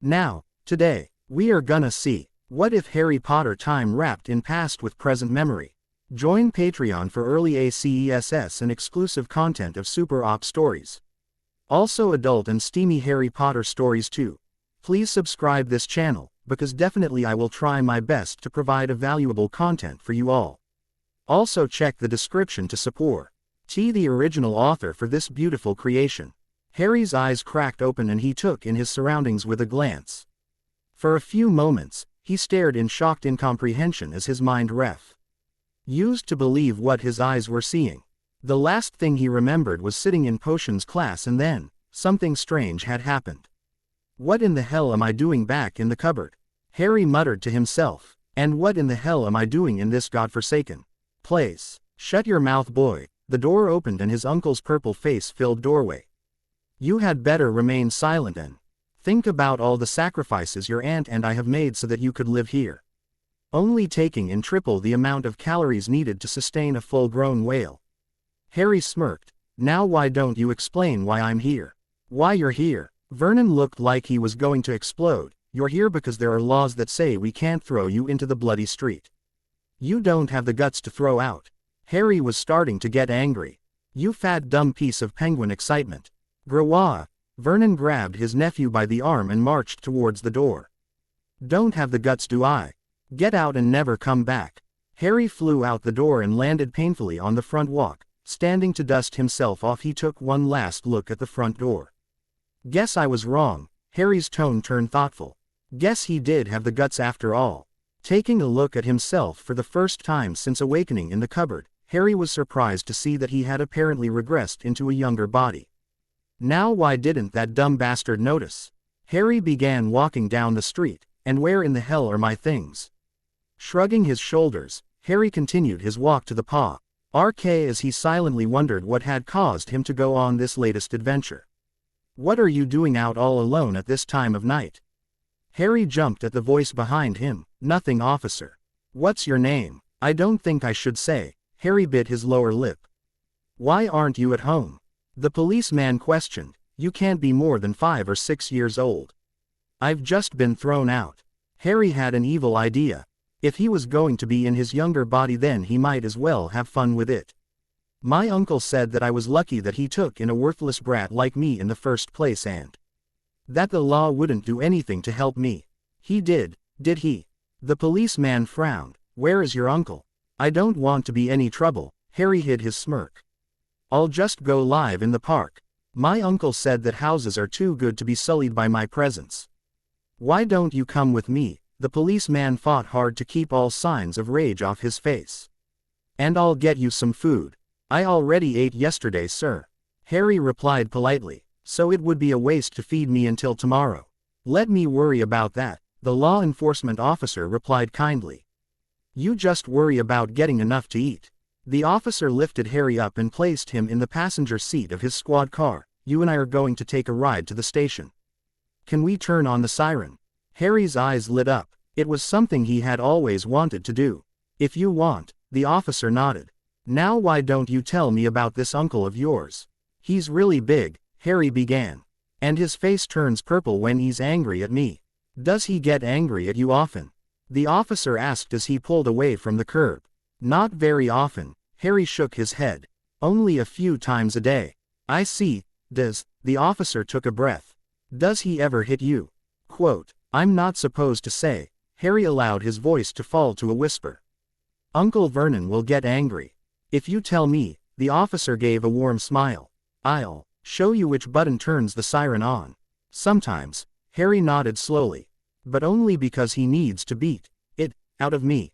Now, today, we are gonna see, what if Harry Potter time wrapped in past with present memory? Join Patreon for early ACESS and exclusive content of Super Op stories. Also adult and steamy Harry Potter stories too. Please subscribe this channel, because definitely I will try my best to provide a valuable content for you all. Also check the description to support the original author for this beautiful creation. Harry's eyes cracked open and he took in his surroundings with a glance. For a few moments, he stared in shocked incomprehension as his mind used to believe what his eyes were seeing. The last thing he remembered was sitting in potions class, and then, something strange had happened. What in the hell am I doing back in the cupboard? Harry muttered to himself. And what in the hell am I doing in this godforsaken place? Shut your mouth, boy. The door opened and his uncle's purple face filled doorway. You had better remain silent and think about all the sacrifices your aunt and I have made so that you could live here. Only taking in triple the amount of calories needed to sustain a full-grown whale. Harry smirked. Now why don't you explain why I'm here? Why you're here? Vernon looked like he was going to explode. You're here because there are laws that say we can't throw you into the bloody street. You don't have the guts to throw out. Harry was starting to get angry. You fat dumb piece of penguin excitement. Grawah. Vernon grabbed his nephew by the arm and marched towards the door. Don't have the guts, do I? Get out and never come back. Harry flew out the door and landed painfully on the front walk. Standing to dust himself off, he took one last look at the front door. Guess I was wrong. Harry's tone turned thoughtful. Guess he did have the guts after all. Taking a look at himself for the first time since awakening in the cupboard, Harry was surprised to see that he had apparently regressed into a younger body. Now why didn't that dumb bastard notice? Harry began walking down the street. And where in the hell are my things? Shrugging his shoulders, Harry continued his walk to the park as he silently wondered what had caused him to go on this latest adventure. What are you doing out all alone at this time of night? Harry jumped at the voice behind him. Nothing, officer. What's your name? I don't think I should say. Harry bit his lower lip. Why aren't you at home? The policeman questioned. You can't be more than 5 or 6 years old. I've just been thrown out. Harry had an evil idea. If he was going to be in his younger body, then he might as well have fun with it. My uncle said that I was lucky that he took in a worthless brat like me in the first place, and that the law wouldn't do anything to help me. He did he? The policeman frowned. Where is your uncle? I don't want to be any trouble. Harry hid his smirk. I'll just go live in the park. My uncle said that houses are too good to be sullied by my presence. Why don't you come with me? The policeman fought hard to keep all signs of rage off his face. And I'll get you some food. I already ate yesterday, sir. Harry replied politely. So it would be a waste to feed me until tomorrow. Let me worry about that, the law enforcement officer replied kindly. You just worry about getting enough to eat. The officer lifted Harry up and placed him in the passenger seat of his squad car. You and I are going to take a ride to the station. Can we turn on the siren? Harry's eyes lit up. It was something he had always wanted to do. If you want, the officer nodded. Now why don't you tell me about this uncle of yours? He's really big, Harry began. And his face turns purple when he's angry at me. Does he get angry at you often? The officer asked as he pulled away from the curb. Not very often, Harry shook his head. Only a few times a day. I see. Does, the officer took a breath. Does he ever hit you? Quote, I'm not supposed to say. Harry allowed his voice to fall to a whisper. Uncle Vernon will get angry. If you tell me, the officer gave a warm smile. I'll show you which button turns the siren on. Sometimes, Harry nodded slowly. But only because he needs to beat it out of me.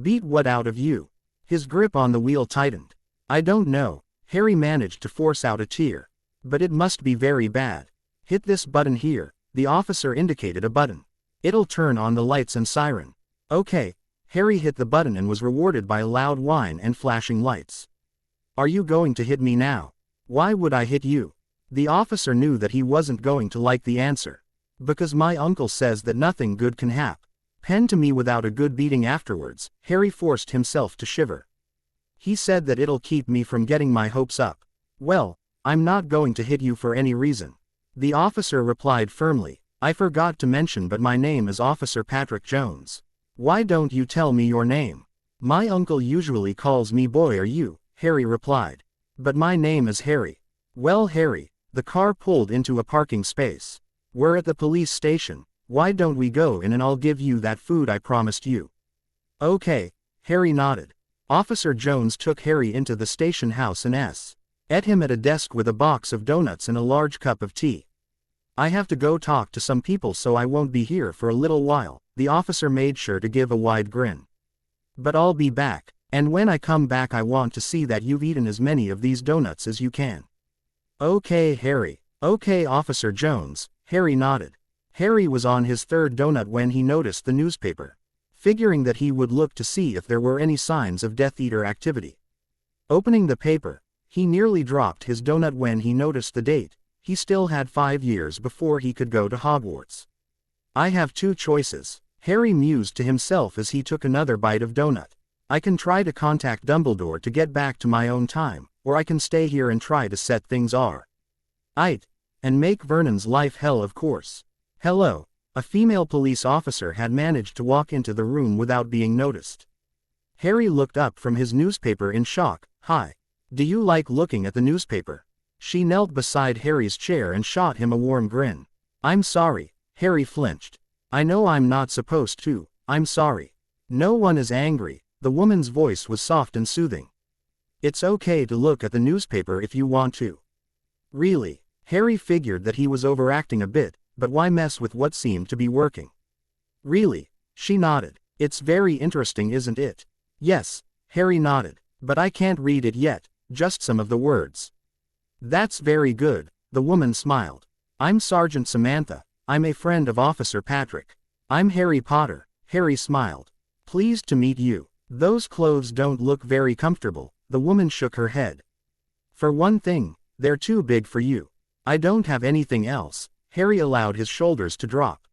Beat what out of you? His grip on the wheel tightened. I don't know. Harry managed to force out a tear. But it must be very bad. Hit this button here. The officer indicated a button. It'll turn on the lights and siren. Okay. Harry hit the button and was rewarded by a loud whine and flashing lights. Are you going to hit me now? Why would I hit you? The officer knew that he wasn't going to like the answer. Because my uncle says that nothing good can happen to me without a good beating afterwards. Harry forced himself to shiver. He said that it'll keep me from getting my hopes up. Well, I'm not going to hit you for any reason. The officer replied firmly. I forgot to mention, but my name is Officer Patrick Jones. Why don't you tell me your name? My uncle usually calls me Boy or you, Harry replied. But my name is Harry. Well, Harry, the car pulled into a parking space. We're at the police station. Why don't we go in and I'll give you that food I promised you? Okay, Harry nodded. Officer Jones took Harry into the station house and ate him at a desk with a box of donuts and a large cup of tea. I have to go talk to some people, so I won't be here for a little while. The officer made sure to give a wide grin. But I'll be back, and when I come back I want to see that you've eaten as many of these donuts as you can. Okay, Harry. Okay, Officer Jones, Harry nodded. Harry was on his third donut when he noticed the newspaper, figuring that he would look to see if there were any signs of Death Eater activity. Opening the paper, he nearly dropped his donut when he noticed the date. He still had 5 years before he could go to Hogwarts. I have 2 choices, Harry mused to himself as he took another bite of donut. I can try to contact Dumbledore to get back to my own time, or I can stay here and try to set things right, and make Vernon's life hell, of course. Hello. A female police officer had managed to walk into the room without being noticed. Harry looked up from his newspaper in shock. Hi. Do you like looking at the newspaper? She knelt beside Harry's chair and shot him a warm grin. I'm sorry, Harry flinched. I know I'm not supposed to, I'm sorry. No one is angry, the woman's voice was soft and soothing. It's okay to look at the newspaper if you want to. Really? Harry figured that he was overacting a bit, but why mess with what seemed to be working? Really? She nodded. It's very interesting, isn't it? Yes, Harry nodded. But I can't read it yet, just some of the words. That's very good, the woman smiled. I'm Sergeant Samantha, I'm a friend of Officer Patrick. I'm Harry Potter, Harry smiled. Pleased to meet you. Those clothes don't look very comfortable, the woman shook her head. For one thing, they're too big for you. I don't have anything else, Harry allowed his shoulders to drop.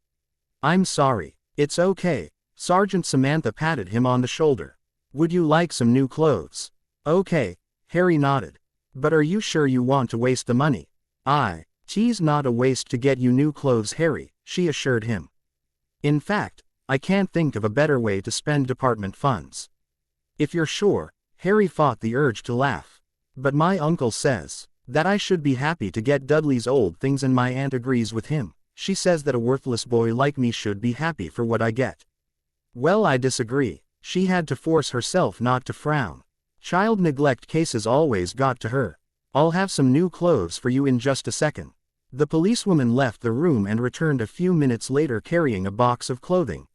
I'm sorry, it's okay, Sergeant Samantha patted him on the shoulder. Would you like some new clothes? Okay, Harry nodded. But are you sure you want to waste the money? It's not a waste to get you new clothes, Harry, she assured him. In fact, I can't think of a better way to spend department funds. If you're sure, Harry fought the urge to laugh. But my uncle says that I should be happy to get Dudley's old things, and my aunt agrees with him. She says that a worthless boy like me should be happy for what I get. Well, I disagree. She had to force herself not to frown. Child neglect cases always got to her. I'll have some new clothes for you in just a second. The policewoman left the room and returned a few minutes later carrying a box of clothing.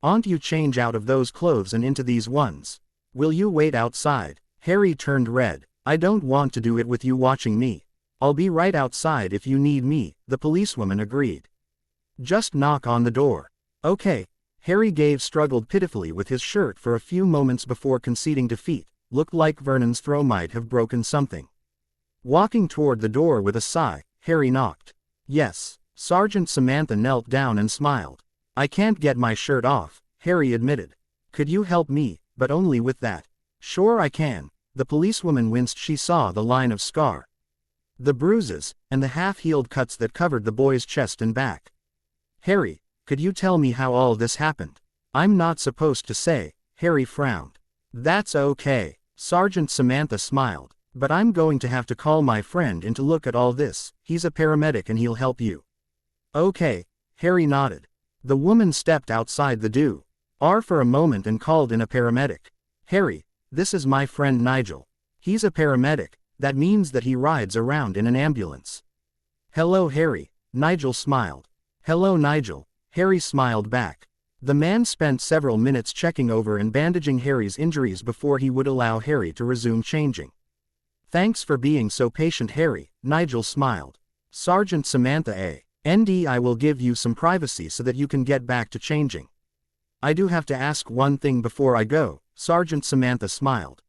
Aren't you change out of those clothes and into these ones? Will you wait outside? Harry turned red. I don't want to do it with you watching me. I'll be right outside if you need me, the policewoman agreed. Just knock on the door. Okay. Harry struggled pitifully with his shirt for a few moments before conceding defeat. Looked like Vernon's throw might have broken something. Walking toward the door with a sigh, Harry knocked. Yes. Sergeant Samantha knelt down and smiled. I can't get my shirt off, Harry admitted. Could you help me, but only with that? Sure I can. The policewoman winced. She saw the line of scar, the bruises, and the half-healed cuts that covered the boy's chest and back. Harry, could you tell me how all this happened? I'm not supposed to say, Harry frowned. That's okay, Sergeant Samantha smiled, but I'm going to have to call my friend in to look at all this. He's a paramedic and he'll help you. Okay, Harry nodded. The woman stepped outside the door for a moment and called in a paramedic. Harry, this is my friend Nigel. He's a paramedic. That means that he rides around in an ambulance. Hello, Harry, Nigel smiled. Hello, Nigel, Harry smiled back. The man spent several minutes checking over and bandaging Harry's injuries before he would allow Harry to resume changing. Thanks for being so patient, Harry, Nigel smiled. Sergeant Samantha I will give you some privacy so that you can get back to changing. I do have to ask one thing before I go, Sergeant Samantha smiled.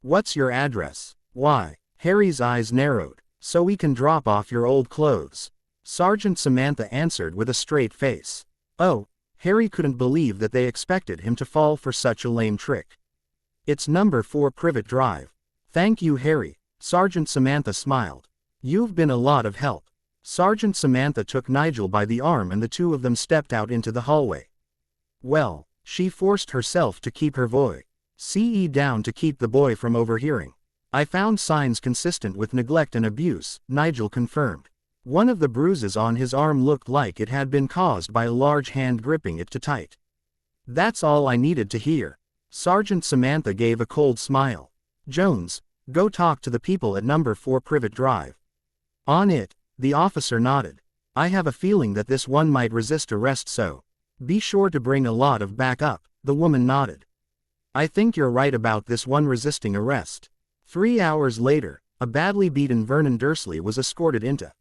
What's your address? Why? Harry's eyes narrowed. So we can drop off your old clothes. Sergeant Samantha answered with a straight face. Oh, Harry couldn't believe that they expected him to fall for such a lame trick. It's number 4 Privet Drive. Thank you, Harry, Sergeant Samantha smiled. You've been a lot of help. Sergeant Samantha took Nigel by the arm and the two of them stepped out into the hallway. Well, she forced herself to keep her voice down to keep the boy from overhearing. I found signs consistent with neglect and abuse, Nigel confirmed. One of the bruises on his arm looked like it had been caused by a large hand gripping it too tight. That's all I needed to hear. Sergeant Samantha gave a cold smile. Jones, go talk to the people at number 4 Privet Drive. On it, the officer nodded. I have a feeling that this one might resist arrest, so be sure to bring a lot of backup, the woman nodded. I think you're right about this one resisting arrest. 3 hours later, a badly beaten Vernon Dursley was escorted into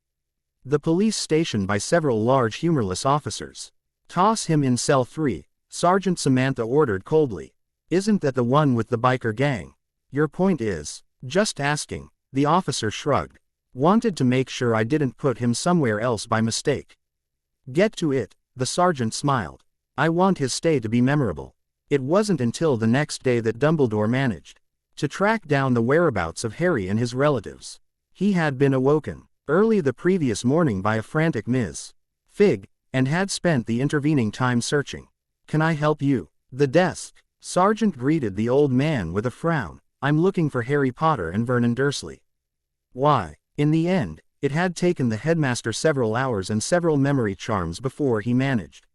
the police station by several large humorless officers. Toss him in cell 3, Sergeant Samantha ordered coldly. Isn't that the one with the biker gang? Your point is? Just asking, the officer shrugged. Wanted to make sure I didn't put him somewhere else by mistake. Get to it, the sergeant smiled. I want his stay to be memorable. It wasn't until the next day that Dumbledore managed to track down the whereabouts of Harry and his relatives. He had been awoken early the previous morning by a frantic Ms. Figg, and had spent the intervening time searching. Can I help you? The desk. Sergeant greeted the old man with a frown. I'm looking for Harry Potter and Vernon Dursley. Why? In the end, it had taken the headmaster several hours and several memory charms before he managed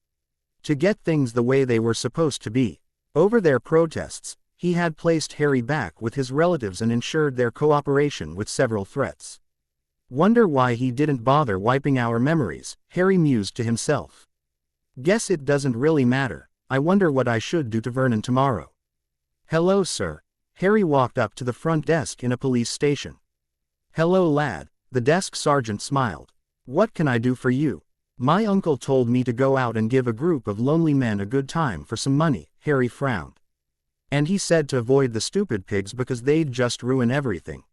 to get things the way they were supposed to be. Over their protests, he had placed Harry back with his relatives and ensured their cooperation with several threats. Wonder why he didn't bother wiping our memories, Harry mused to himself. Guess it doesn't really matter. I wonder what I should do to Vernon tomorrow. Hello, sir. Harry walked up to the front desk in a police station. Hello, lad, the desk sergeant smiled. What can I do for you? My uncle told me to go out and give a group of lonely men a good time for some money, Harry frowned. And he said to avoid the stupid pigs because they'd just ruin everything.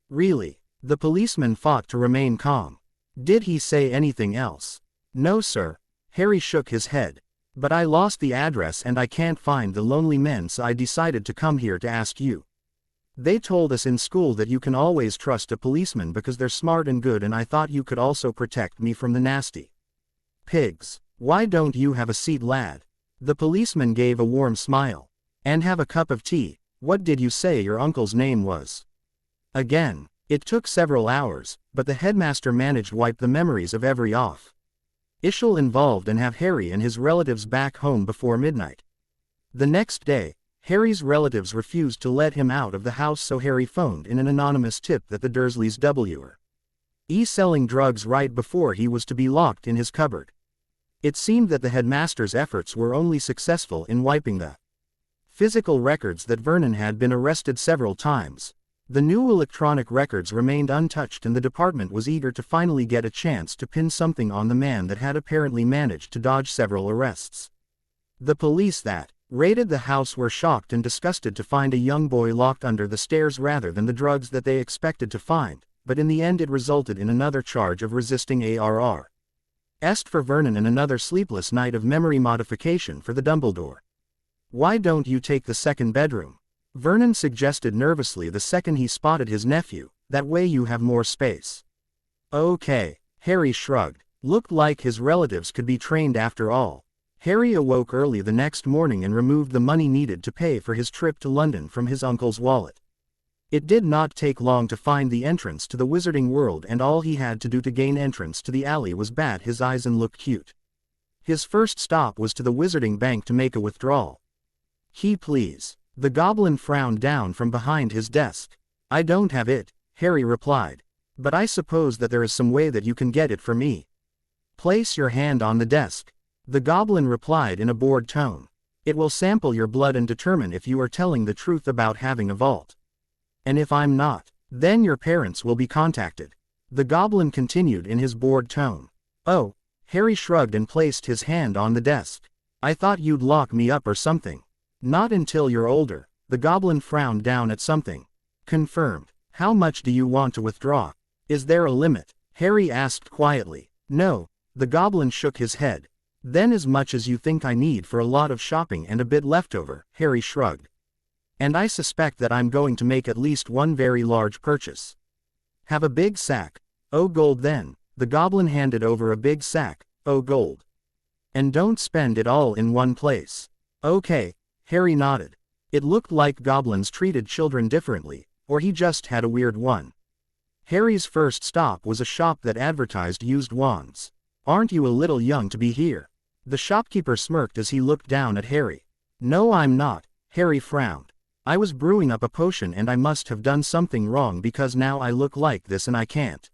Really? The policeman fought to remain calm. Did he say anything else? No, sir. Harry shook his head. But I lost the address and I can't find the lonely men, so I decided to come here to ask you. They told us in school that you can always trust a policeman because they're smart and good, and I thought you could also protect me from the nasty pigs. Why don't you have a seat, lad? The policeman gave a warm smile. And have a cup of tea. What did you say your uncle's name was? Again, it took several hours, but the headmaster managed to wipe the memories of every official involved and have Harry and his relatives back home before midnight. The next day, Harry's relatives refused to let him out of the house, so Harry phoned in an anonymous tip that the Dursleys were selling drugs right before he was to be locked in his cupboard. It seemed that the headmaster's efforts were only successful in wiping the physical records that Vernon had been arrested several times. The new electronic records remained untouched, and the department was eager to finally get a chance to pin something on the man that had apparently managed to dodge several arrests. The police that raided the house were shocked and disgusted to find a young boy locked under the stairs rather than the drugs that they expected to find, but in the end it resulted in another charge of resisting arrest for Vernon and another sleepless night of memory modification for the Dumbledore. Why don't you take the second bedroom? Vernon suggested nervously the second he spotted his nephew. That way you have more space. Okay, Harry shrugged. Looked like his relatives could be trained after all. Harry awoke early the next morning and removed the money needed to pay for his trip to London from his uncle's wallet. It did not take long to find the entrance to the Wizarding World, and all he had to do to gain entrance to the alley was bat his eyes and look cute. His first stop was to the Wizarding Bank to make a withdrawal. Key, please. The goblin frowned down from behind his desk. I don't have it, Harry replied. But I suppose that there is some way that you can get it for me. Place your hand on the desk. The goblin replied in a bored tone. It will sample your blood and determine if you are telling the truth about having a vault. And if I'm not, then your parents will be contacted. The goblin continued in his bored tone. Oh, Harry shrugged and placed his hand on the desk. I thought you'd lock me up or something. Not until you're older. The goblin frowned down at something. Confirmed. How much do you want to withdraw? Is there a limit? Harry asked quietly. No. The goblin shook his head. Then as much as you think I need for a lot of shopping and a bit leftover, Harry shrugged. And I suspect that I'm going to make at least one very large purchase. Have a big sack. Oh, gold then. The goblin handed over a big sack, "Oh, gold. And don't spend it all in one place." "Okay," Harry nodded. It looked like goblins treated children differently, or he just had a weird one. Harry's first stop was a shop that advertised used wands. "Aren't you a little young to be here?" The shopkeeper smirked as he looked down at Harry. "No, I'm not," Harry frowned. "I was brewing up a potion and I must have done something wrong because now I look like this and I can't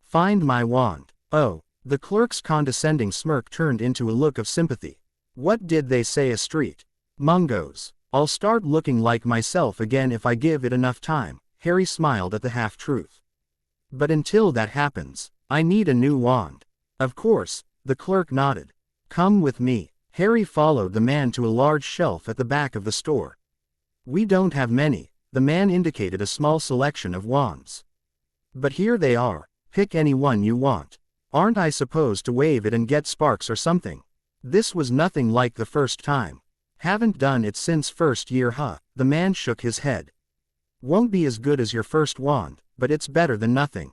find my wand." "Oh." The clerk's condescending smirk turned into a look of sympathy. "What did they say a street Mungos? I'll start looking like myself again if I give it enough time." Harry smiled at the half-truth. "But until that happens, I need a new wand." "Of course," the clerk nodded. "Come with me." Harry followed the man to a large shelf at the back of the store. "We don't have many," the man indicated a small selection of wands. "But here they are, pick any one you want. Aren't I supposed to wave it and get sparks or something?" This was nothing like the first time. "Haven't done it since first year, huh?" The man shook his head. "Won't be as good as your first wand, but it's better than nothing,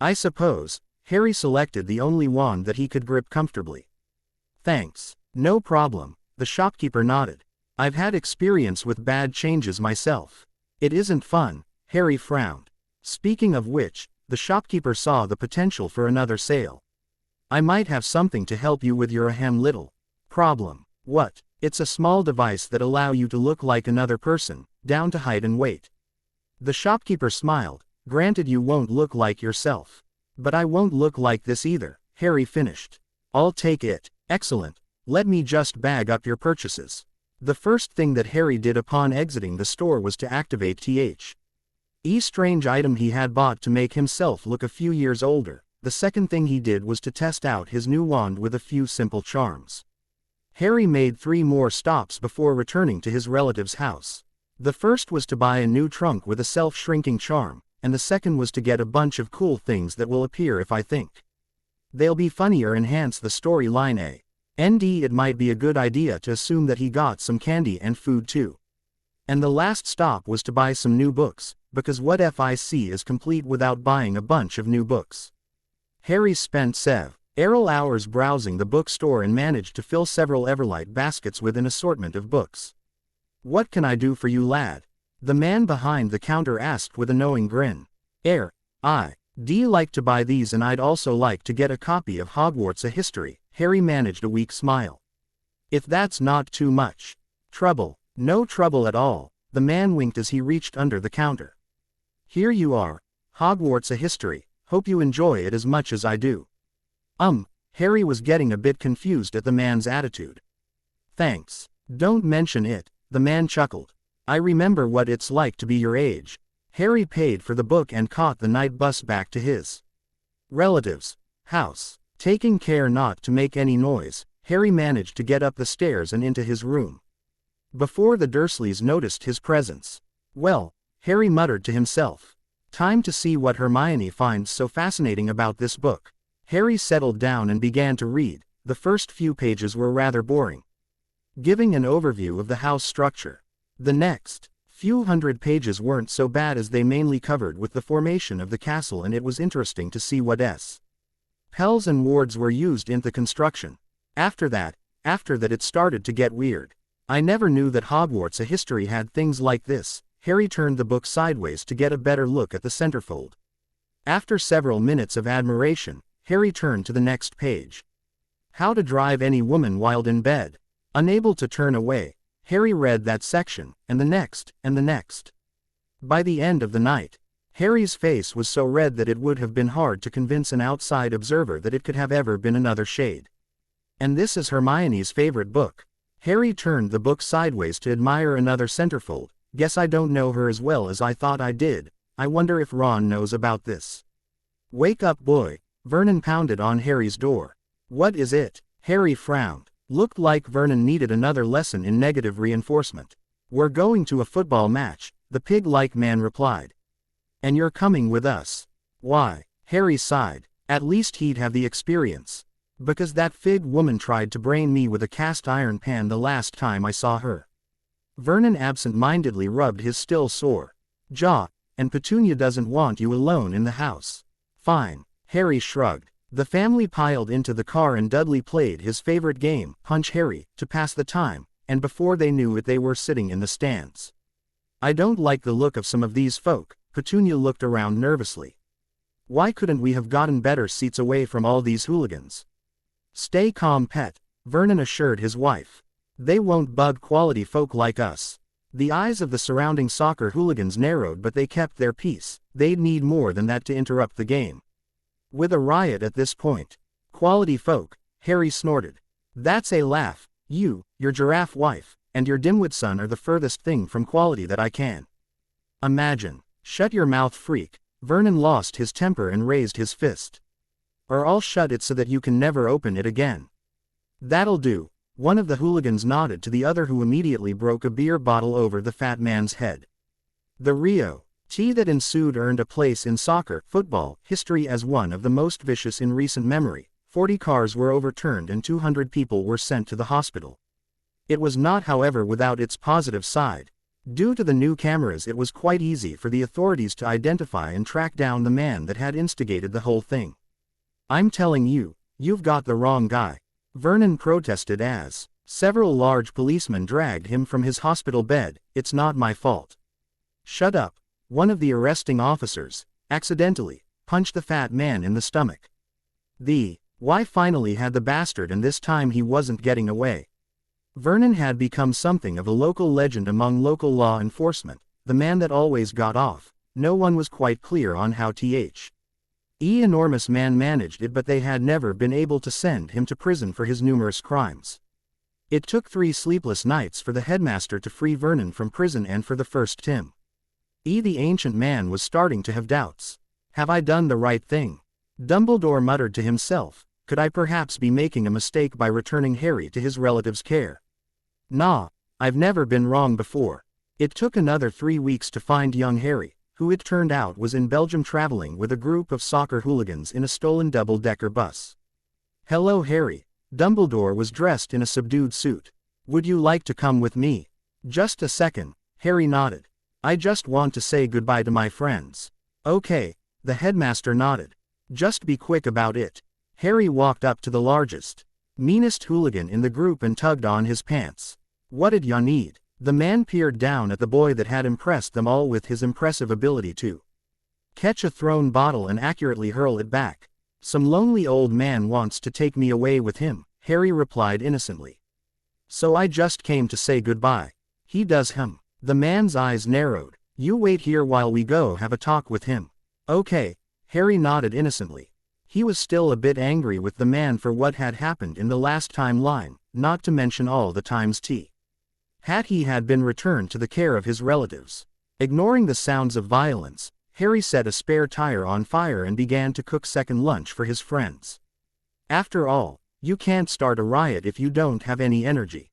I suppose." Harry selected the only wand that he could grip comfortably. "Thanks." "No problem," the shopkeeper nodded. "I've had experience with bad changes myself. It isn't fun." Harry frowned. Speaking of which, the shopkeeper saw the potential for another sale. "I might have something to help you with your little problem." "What?" "It's a small device that allows you to look like another person, down to height and weight." The shopkeeper smiled. "Granted you won't look like yourself. But I won't look like this either," Harry finished. "I'll take it." "Excellent. Let me just bag up your purchases." The first thing that Harry did upon exiting the store was to activate the strange item he had bought to make himself look a few years older. The second thing he did was to test out his new wand with a few simple charms. Harry made 3 more stops before returning to his relative's house. The first was to buy a new trunk with a self-shrinking charm, and the second was to get a bunch of cool things that will appear if I think they'll be funny or enhance the storyline. It might be a good idea to assume that he got some candy and food too. And the last stop was to buy some new books, because what FIC is complete without buying a bunch of new books? Harry spent several hours browsing the bookstore and managed to fill several Everlight baskets with an assortment of books. "What can I do for you, lad?" the man behind the counter asked with a knowing grin. I'd like to buy these, and I'd also like to get a copy of Hogwarts: A History." Harry managed a weak smile. "If that's not too much trouble." "No trouble at all," the man winked as he reached under the counter. "Here you are. Hogwarts: A History. Hope you enjoy it as much as I do." Harry was getting a bit confused at the man's attitude. "Thanks. Don't mention it," the man chuckled. "I remember what it's like to be your age." Harry paid for the book and caught the night bus back to his relative's house. Taking care not to make any noise, Harry managed to get up the stairs and into his room before the Dursleys noticed his presence. "Well," Harry muttered to himself. "Time to see what Hermione finds so fascinating about this book." Harry settled down and began to read. The first few pages were rather boring, giving an overview of the house structure. The next few hundred pages weren't so bad, as they mainly covered with the formation of the castle, and it was interesting to see what spells and wards were used in the construction. After that it started to get weird. "I never knew that Hogwarts: A History had things like this." Harry turned the book sideways to get a better look at the centerfold. After several minutes of admiration, Harry turned to the next page. "How to drive any woman wild in bed." Unable to turn away, Harry read that section, and the next, and the next. By the end of the night, Harry's face was so red that it would have been hard to convince an outside observer that it could have ever been another shade. And this is Hermione's favorite book. Harry turned the book sideways to admire another centerfold. "Guess I don't know her as well as I thought I did. I wonder if Ron knows about this." "Wake up, boy." Vernon pounded on Harry's door. "What is it?" Harry frowned. Looked like Vernon needed another lesson in negative reinforcement. "We're going to a football match," the pig-like man replied. "And you're coming with us." "Why?" Harry sighed. "At least he'd have the experience. Because that fig woman tried to brain me with a cast iron pan the last time I saw her." Vernon absent-mindedly rubbed his still sore jaw. "And Petunia doesn't want you alone in the house." "Fine." Harry shrugged. The family piled into the car and Dudley played his favorite game, Punch Harry, to pass the time, and before they knew it they were sitting in the stands. I don't like the look of some of these folk, Petunia looked around nervously. Why couldn't we have gotten better seats away from all these hooligans? Stay calm, pet, Vernon assured his wife. They won't bug quality folk like us. The eyes of the surrounding soccer hooligans narrowed, but they kept their peace. They'd need more than that to interrupt the game. With a riot at this point. Quality folk, Harry snorted. That's a laugh. You, your giraffe wife, and your dimwit son are the furthest thing from quality that I can imagine. Shut your mouth, freak. Vernon lost his temper and raised his fist. Or I'll shut it so that you can never open it again. That'll do. One of the hooligans nodded to the other, who immediately broke a beer bottle over the fat man's head. The Rio T that ensued earned a place in soccer, football, history as one of the most vicious in recent memory. 40 cars were overturned and 200 people were sent to the hospital. It was not, however, without its positive side. Due to the new cameras, it was quite easy for the authorities to identify and track down the man that had instigated the whole thing. I'm telling you, you've got the wrong guy, Vernon protested as several large policemen dragged him from his hospital bed. It's not my fault. Shut up. One of the arresting officers, accidentally, punched the fat man in the stomach. Why finally had the bastard, and this time he wasn't getting away. Vernon had become something of a local legend among local law enforcement, the man that always got off. No one was quite clear on how enormous man managed it, but they had never been able to send him to prison for his numerous crimes. It took 3 sleepless nights for the headmaster to free Vernon from prison, and for the first Tim. The ancient man was starting to have doubts. Have I done the right thing? Dumbledore muttered to himself. Could I perhaps be making a mistake by returning Harry to his relative's care? Nah, I've never been wrong before. It took another 3 weeks to find young Harry, who it turned out was in Belgium traveling with a group of soccer hooligans in a stolen double-decker bus. Hello, Harry. Dumbledore was dressed in a subdued suit. Would you like to come with me? Just a second, Harry nodded. I just want to say goodbye to my friends. Okay, the headmaster nodded. Just be quick about it. Harry walked up to the largest, meanest hooligan in the group and tugged on his pants. What did ya need? The man peered down at the boy that had impressed them all with his impressive ability to catch a thrown bottle and accurately hurl it back. Some lonely old man wants to take me away with him, Harry replied innocently. So I just came to say goodbye. He does him. The man's eyes narrowed. You wait here while we go have a talk with him. Okay, Harry nodded innocently. He was still a bit angry with the man for what had happened in the last timeline, not to mention all the times he had been returned to the care of his relatives. Ignoring the sounds of violence, Harry set a spare tire on fire and began to cook second lunch for his friends. After all, you can't start a riot if you don't have any energy.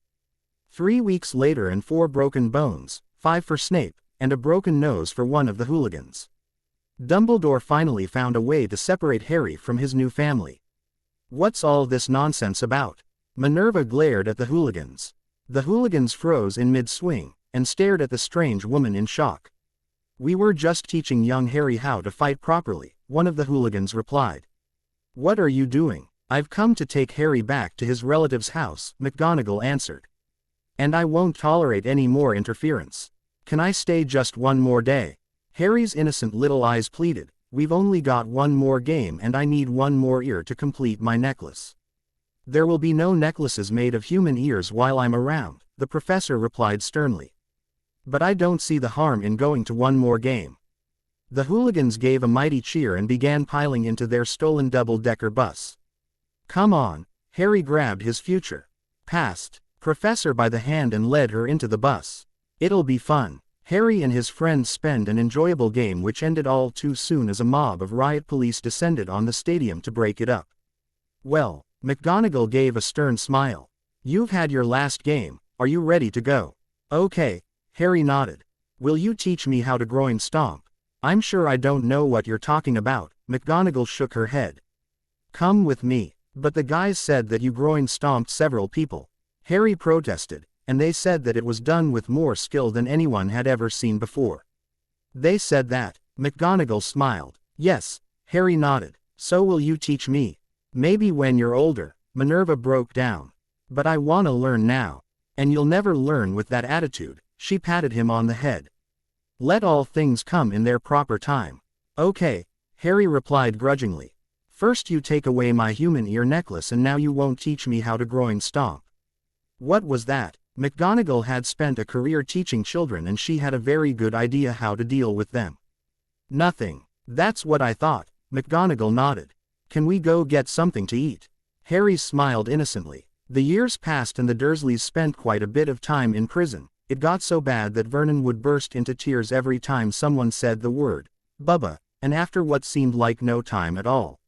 3 weeks later, and 4 broken bones, 5 for Snape, and a broken nose for one of the hooligans. Dumbledore finally found a way to separate Harry from his new family. What's all this nonsense about? Minerva glared at the hooligans. The hooligans froze in mid-swing, and stared at the strange woman in shock. We were just teaching young Harry how to fight properly, one of the hooligans replied. What are you doing? I've come to take Harry back to his relative's house, McGonagall answered. And I won't tolerate any more interference. Can I stay just one more day? Harry's innocent little eyes pleaded. We've only got one more game and I need one more ear to complete my necklace. There will be no necklaces made of human ears while I'm around, the professor replied sternly. But I don't see the harm in going to one more game. The hooligans gave a mighty cheer and began piling into their stolen double-decker bus. Come on, Harry grabbed his future past professor by the hand and led her into the bus. It'll be fun. Harry and his friends spent an enjoyable game which ended all too soon as a mob of riot police descended on the stadium to break it up. Well, McGonagall gave a stern smile. You've had your last game, are you ready to go? Okay, Harry nodded. Will you teach me how to groin stomp? I'm sure I don't know what you're talking about, McGonagall shook her head. Come with me. But the guys said that you groin stomped several people. Harry protested, and they said that it was done with more skill than anyone had ever seen before. They said that, McGonagall smiled. Yes, Harry nodded. So will you teach me? Maybe when you're older, Minerva broke down. But I wanna learn now. And you'll never learn with that attitude, she patted him on the head. Let all things come in their proper time. Okay, Harry replied grudgingly. First you take away my human ear necklace and now you won't teach me how to groin stomp. What was that? McGonagall had spent a career teaching children and she had a very good idea how to deal with them. Nothing. That's what I thought, McGonagall nodded. Can we go get something to eat? Harry smiled innocently. The years passed and the Dursleys spent quite a bit of time in prison. It got so bad that Vernon would burst into tears every time someone said the word, Bubba, and after what seemed like no time at all,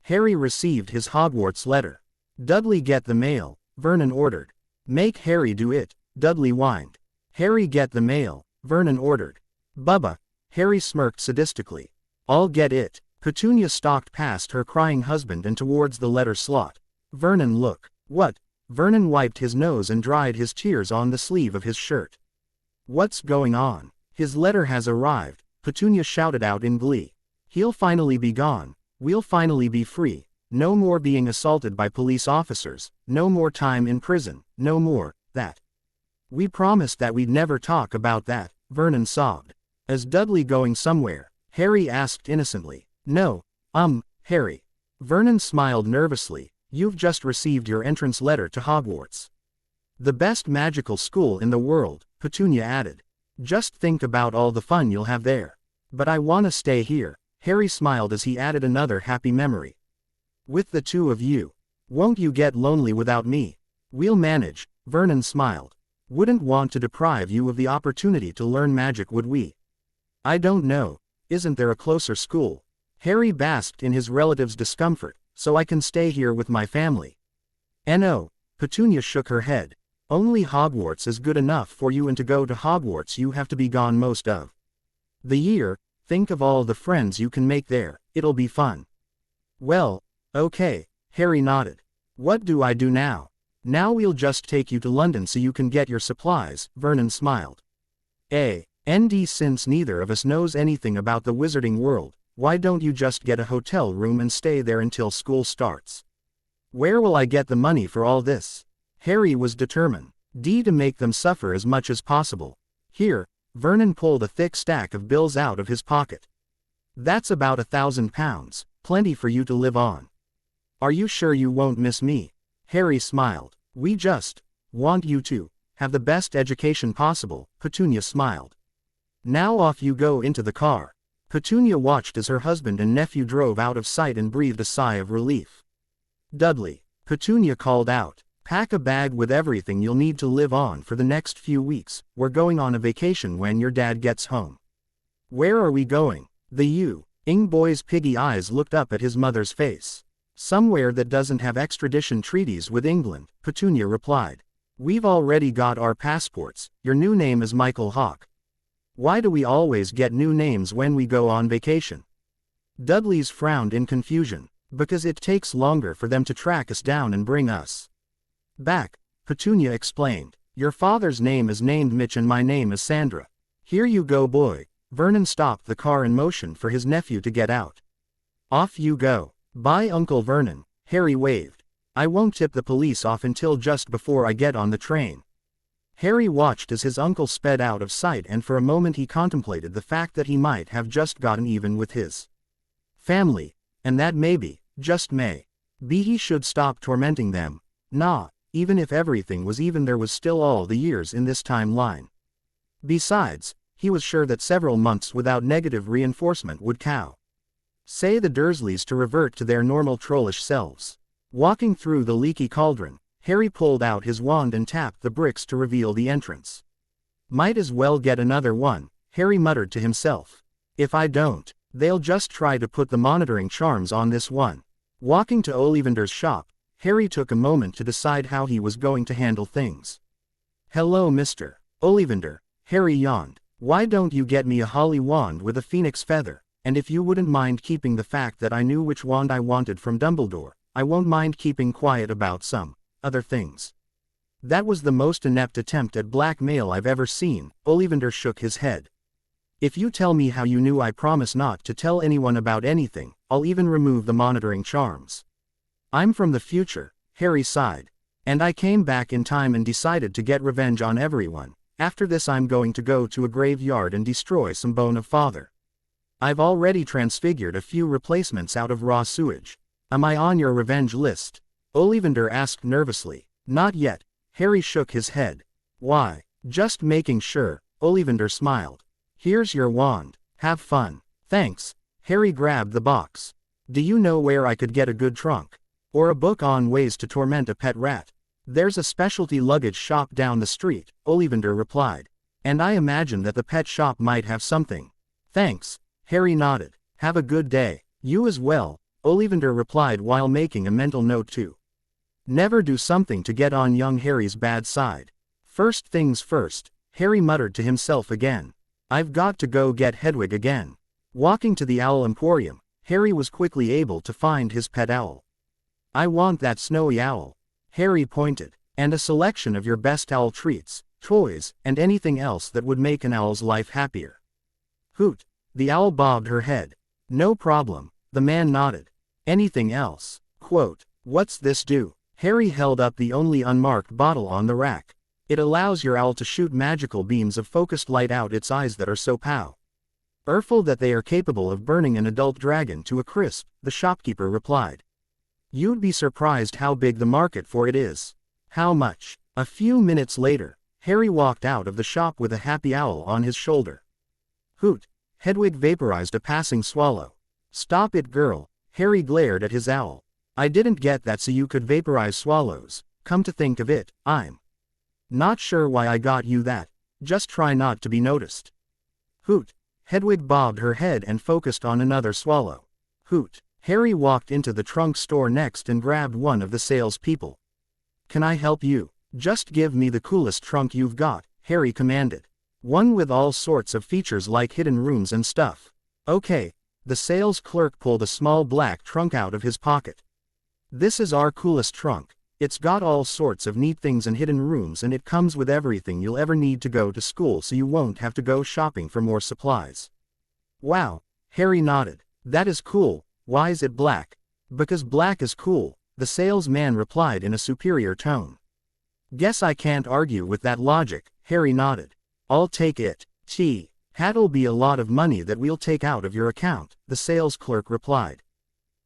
Harry received his Hogwarts letter. Dudley get the mail, Vernon ordered. Make Harry do it, Dudley whined. Harry get the mail, Vernon ordered. Bubba, Harry smirked sadistically. I'll get it. Petunia stalked past her crying husband and towards the letter slot. Vernon look. What? Vernon wiped his nose and dried his tears on the sleeve of his shirt. What's going on? His letter has arrived, Petunia shouted out in glee. He'll finally be gone. We'll finally be free. No more being assaulted by police officers, no more time in prison, no more that. We promised that we'd never talk about that, Vernon sobbed. Is Dudley going somewhere? Harry asked innocently. No, Harry. Vernon smiled nervously. You've just received your entrance letter to Hogwarts. The best magical school in the world, Petunia added. Just think about all the fun you'll have there. But I wanna stay here. Harry smiled as he added another happy memory. With the two of you. Won't you get lonely without me? We'll manage, Vernon smiled. Wouldn't want to deprive you of the opportunity to learn magic, would we? I don't know. Isn't there a closer school? Harry basked in his relative's discomfort, so I can stay here with my family. No, Petunia shook her head. Only Hogwarts is good enough for you, and to go to Hogwarts you have to be gone most of the year. Think of all the friends you can make there, it'll be fun. Well, okay, Harry nodded. What do I do now? Now we'll just take you to London so you can get your supplies, Vernon smiled. And since neither of us knows anything about the wizarding world, why don't you just get a hotel room and stay there until school starts? Where will I get the money for all this? Harry was determined to make them suffer as much as possible. Here, Vernon pulled a thick stack of bills out of his pocket. That's about £1,000, plenty for you to live on. Are you sure you won't miss me? Harry smiled. We just want you to have the best education possible, Petunia smiled. Now off you go into the car. Petunia watched as her husband and nephew drove out of sight and breathed a sigh of relief. Dudley, Petunia called out, pack a bag with everything you'll need to live on for the next few weeks. We're going on a vacation when your dad gets home. Where are we going? Ing boy's piggy eyes looked up at his mother's face. Somewhere that doesn't have extradition treaties with England, Petunia replied. We've already got our passports. Your new name is Michael Hawke. Why do we always get new names when we go on vacation? Dudley's frowned in confusion. Because it takes longer for them to track us down and bring us back, Petunia explained. Your father's name is named Mitch and my name is Sandra. Here you go, boy. Vernon stopped the car and motioned for his nephew to get out. Off you go. Bye, Uncle Vernon, Harry waved. I won't tip the police off until just before I get on the train. Harry watched as his uncle sped out of sight, and for a moment he contemplated the fact that he might have just gotten even with his family, and that maybe, just may be, he should stop tormenting them. Nah, even if everything was even, there was still all the years in this timeline. Besides, he was sure that several months without negative reinforcement would say the Dursleys to revert to their normal trollish selves. Walking through the leaky cauldron, Harry pulled out his wand and tapped the bricks to reveal the entrance. Might as well get another one, Harry muttered to himself. If I don't, they'll just try to put the monitoring charms on this one. Walking to Ollivander's shop, Harry took a moment to decide how he was going to handle things. Hello, Mr. Ollivander, Harry yawned. Why don't you get me a holly wand with a phoenix feather? And if you wouldn't mind keeping the fact that I knew which wand I wanted from Dumbledore, I won't mind keeping quiet about some other things. That was the most inept attempt at blackmail I've ever seen, Ollivander shook his head. If you tell me how you knew, I promise not to tell anyone about anything. I'll even remove the monitoring charms. I'm from the future, Harry sighed. And I came back in time and decided to get revenge on everyone. After this I'm going to go to a graveyard and destroy some bone of father. I've already transfigured a few replacements out of raw sewage. Am I on your revenge list? Ollivander asked nervously. Not yet. Harry shook his head. Why? Just making sure. Ollivander smiled. Here's your wand. Have fun. Thanks. Harry grabbed the box. Do you know where I could get a good trunk? Or a book on ways to torment a pet rat? There's a specialty luggage shop down the street, Ollivander replied. And I imagine that the pet shop might have something. Thanks. Harry nodded. Have a good day. You as well, Ollivander replied while making a mental note too. Never do something to get on young Harry's bad side. First things first, Harry muttered to himself again. I've got to go get Hedwig again. Walking to the Owl Emporium, Harry was quickly able to find his pet owl. I want that snowy owl. Harry pointed. And a selection of your best owl treats, toys, and anything else that would make an owl's life happier. Hoot. The owl bobbed her head. No problem, the man nodded. Anything else? Quote, what's this do? Harry held up the only unmarked bottle on the rack. It allows your owl to shoot magical beams of focused light out its eyes that are so powerful that they are capable of burning an adult dragon to a crisp, the shopkeeper replied. You'd be surprised how big the market for it is. How much? A few minutes later, Harry walked out of the shop with a happy owl on his shoulder. Hoot! Hedwig vaporized a passing swallow. Stop it, girl, Harry glared at his owl. I didn't get that so you could vaporize swallows. Come to think of it, I'm not sure why I got you that. Just try not to be noticed. Hoot! Hedwig bobbed her head and focused on another swallow. Hoot! Harry walked into the trunk store next and grabbed one of the salespeople. Can I help you? Just give me the coolest trunk you've got, Harry commanded. One with all sorts of features like hidden rooms and stuff. Okay. The sales clerk pulled a small black trunk out of his pocket. This is our coolest trunk. It's got all sorts of neat things and hidden rooms and it comes with everything you'll ever need to go to school so you won't have to go shopping for more supplies. Wow. Harry nodded. That is cool. Why is it black? Because black is cool, the salesman replied in a superior tone. Guess I can't argue with that logic, Harry nodded. I'll take it. That'll be a lot of money that we'll take out of your account, the sales clerk replied.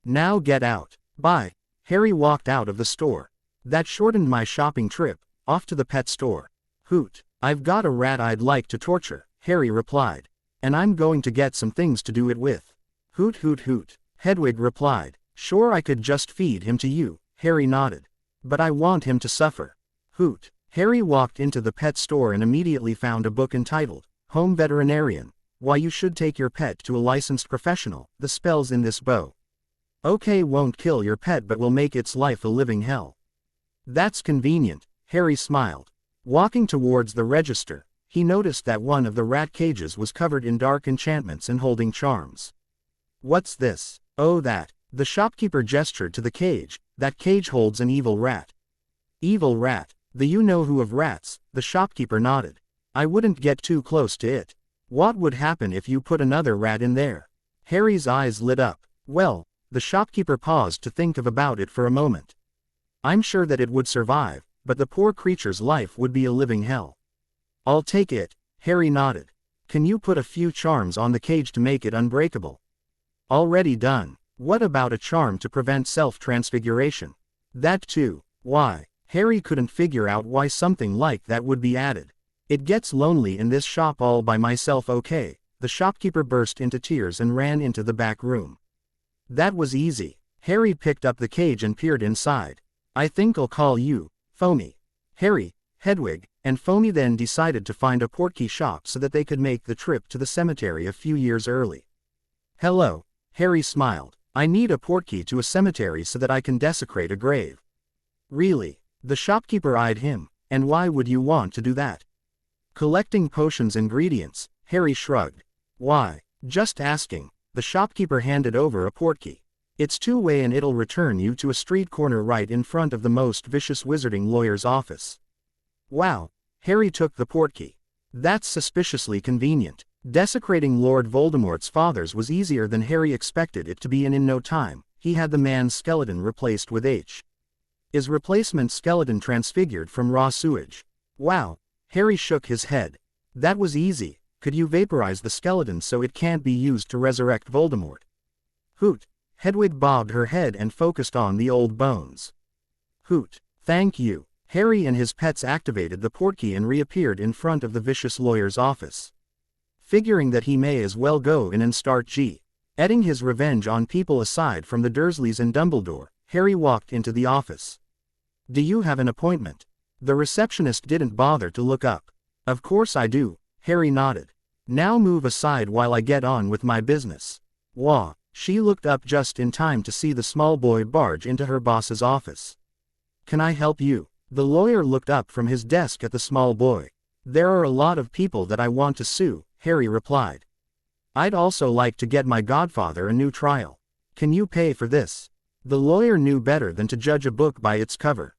Now get out. Bye. Harry walked out of the store. That shortened my shopping trip, off to the pet store. Hoot. I've got a rat I'd like to torture, Harry replied. And I'm going to get some things to do it with. Hoot hoot hoot, Hedwig replied. Sure, I could just feed him to you, Harry nodded. But I want him to suffer. Hoot. Harry walked into the pet store and immediately found a book entitled, Home Veterinarian, Why You Should Take Your Pet to a Licensed Professional. The spells in this book. Okay, won't kill your pet but will make its life a living hell. That's convenient, Harry smiled. Walking towards the register, he noticed that one of the rat cages was covered in dark enchantments and holding charms. What's this? Oh, that. The shopkeeper gestured to the cage. That cage holds an evil rat. Evil rat. The you-know-who of rats, the shopkeeper nodded. I wouldn't get too close to it. What would happen if you put another rat in there? Harry's eyes lit up. Well, the shopkeeper paused to think about it for a moment. I'm sure that it would survive, but the poor creature's life would be a living hell. I'll take it, Harry nodded. Can you put a few charms on the cage to make it unbreakable? Already done. What about a charm to prevent self-transfiguration? That too. Why? Harry couldn't figure out why something like that would be added. It gets lonely in this shop all by myself. Okay. The shopkeeper burst into tears and ran into the back room. That was easy. Harry picked up the cage and peered inside. I think I'll call you, Foamy. Harry, Hedwig, and Foamy then decided to find a portkey shop so that they could make the trip to the cemetery a few years early. Hello, Harry smiled. I need a portkey to a cemetery so that I can desecrate a grave. Really? The shopkeeper eyed him. And why would you want to do that? Collecting potions ingredients, Harry shrugged. Why? Just asking. The shopkeeper handed over a portkey. It's two-way and it'll return you to a street corner right in front of the most vicious wizarding lawyer's office. Wow. Harry took the portkey. That's suspiciously convenient. Desecrating Lord Voldemort's fathers was easier than Harry expected it to be and in no time, He had the man's skeleton replaced with His replacement skeleton transfigured from raw sewage. Wow. Harry shook his head. That was easy. Could you vaporize the skeleton so it can't be used to resurrect Voldemort? Hoot. Hedwig bobbed her head and focused on the old bones. Hoot. Thank you. Harry and his pets activated the portkey and reappeared in front of the vicious lawyer's office. Figuring that he may as well go in and start getting his revenge on people aside from the Dursleys and Dumbledore, Harry walked into the office. Do you have an appointment? The receptionist didn't bother to look up. Of course I do, Harry nodded. Now move aside while I get on with my business. Wah. She looked up just in time to see the small boy barge into her boss's office. Can I help you? The lawyer looked up from his desk at the small boy. There are a lot of people that I want to sue, Harry replied. I'd also like to get my godfather a new trial. Can you pay for this? The lawyer knew better than to judge a book by its cover.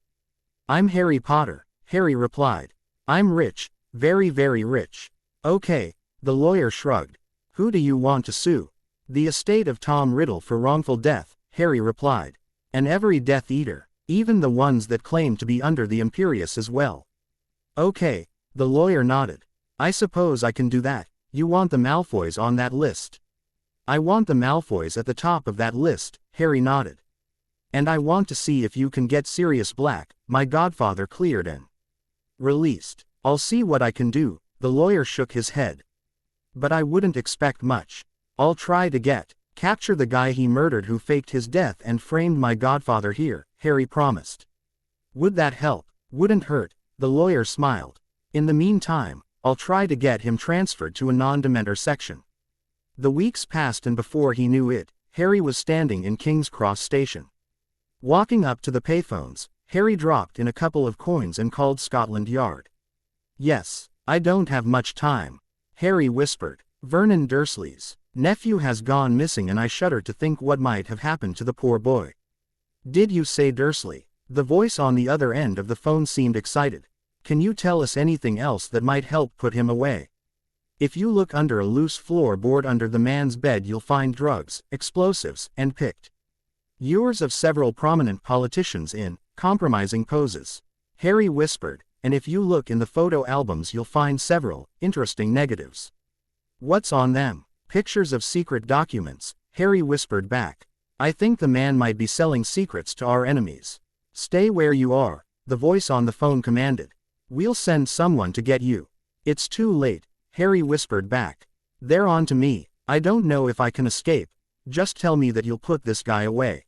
I'm Harry Potter, Harry replied. I'm rich, very very rich. Okay, the lawyer shrugged. Who do you want to sue? The estate of Tom Riddle for wrongful death, Harry replied. And every Death Eater, even the ones that claim to be under the Imperius as well. Okay, the lawyer nodded. I suppose I can do that. You want the Malfoys on that list? I want the Malfoys at the top of that list, Harry nodded. And I want to see if you can get Sirius Black, my godfather, cleared and released. I'll see what I can do, the lawyer shook his head. But I wouldn't expect much. I'll try to capture the guy he murdered who faked his death and framed my godfather here, Harry promised. Would that help? Wouldn't hurt, the lawyer smiled. In the meantime, I'll try to get him transferred to a non-Dementor section. The weeks passed and before he knew it, Harry was standing in King's Cross Station. Walking up to the payphones, Harry dropped in a couple of coins and called Scotland Yard. Yes, I don't have much time, Harry whispered. Vernon Dursley's nephew has gone missing and I shudder to think what might have happened to the poor boy. Did you say Dursley? The voice on the other end of the phone seemed excited. Can you tell us anything else that might help put him away? If you look under a loose floorboard under the man's bed you'll find drugs, explosives, and picked yours of several prominent politicians in compromising poses. Harry whispered, and if you look in the photo albums you'll find several interesting negatives. What's on them? Pictures of secret documents, Harry whispered back. I think the man might be selling secrets to our enemies. Stay where you are, the voice on the phone commanded. We'll send someone to get you. It's too late, Harry whispered back. They're on to me. I don't know if I can escape. Just tell me that you'll put this guy away.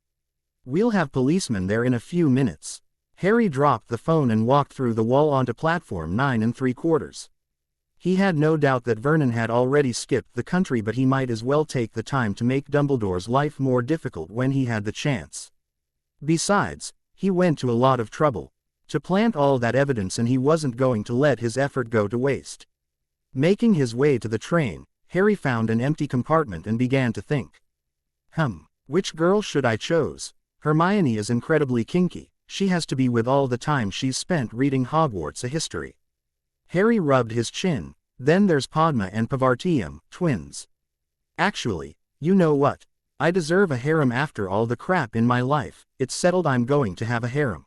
We'll have policemen there in a few minutes. Harry dropped the phone and walked through the wall onto platform 9 3/4. He had no doubt that Vernon had already skipped the country, but he might as well take the time to make Dumbledore's life more difficult when he had the chance. Besides, he went to a lot of trouble to plant all that evidence and he wasn't going to let his effort go to waste. Making his way to the train, Harry found an empty compartment and began to think. Which girl should I choose? Hermione is incredibly kinky. She has to be with all the time she's spent reading Hogwarts a history. Harry rubbed his chin. Then there's Padma and Pavartium, twins. Actually, you know what? I deserve a harem after all the crap in my life. It's settled, I'm going to have a harem.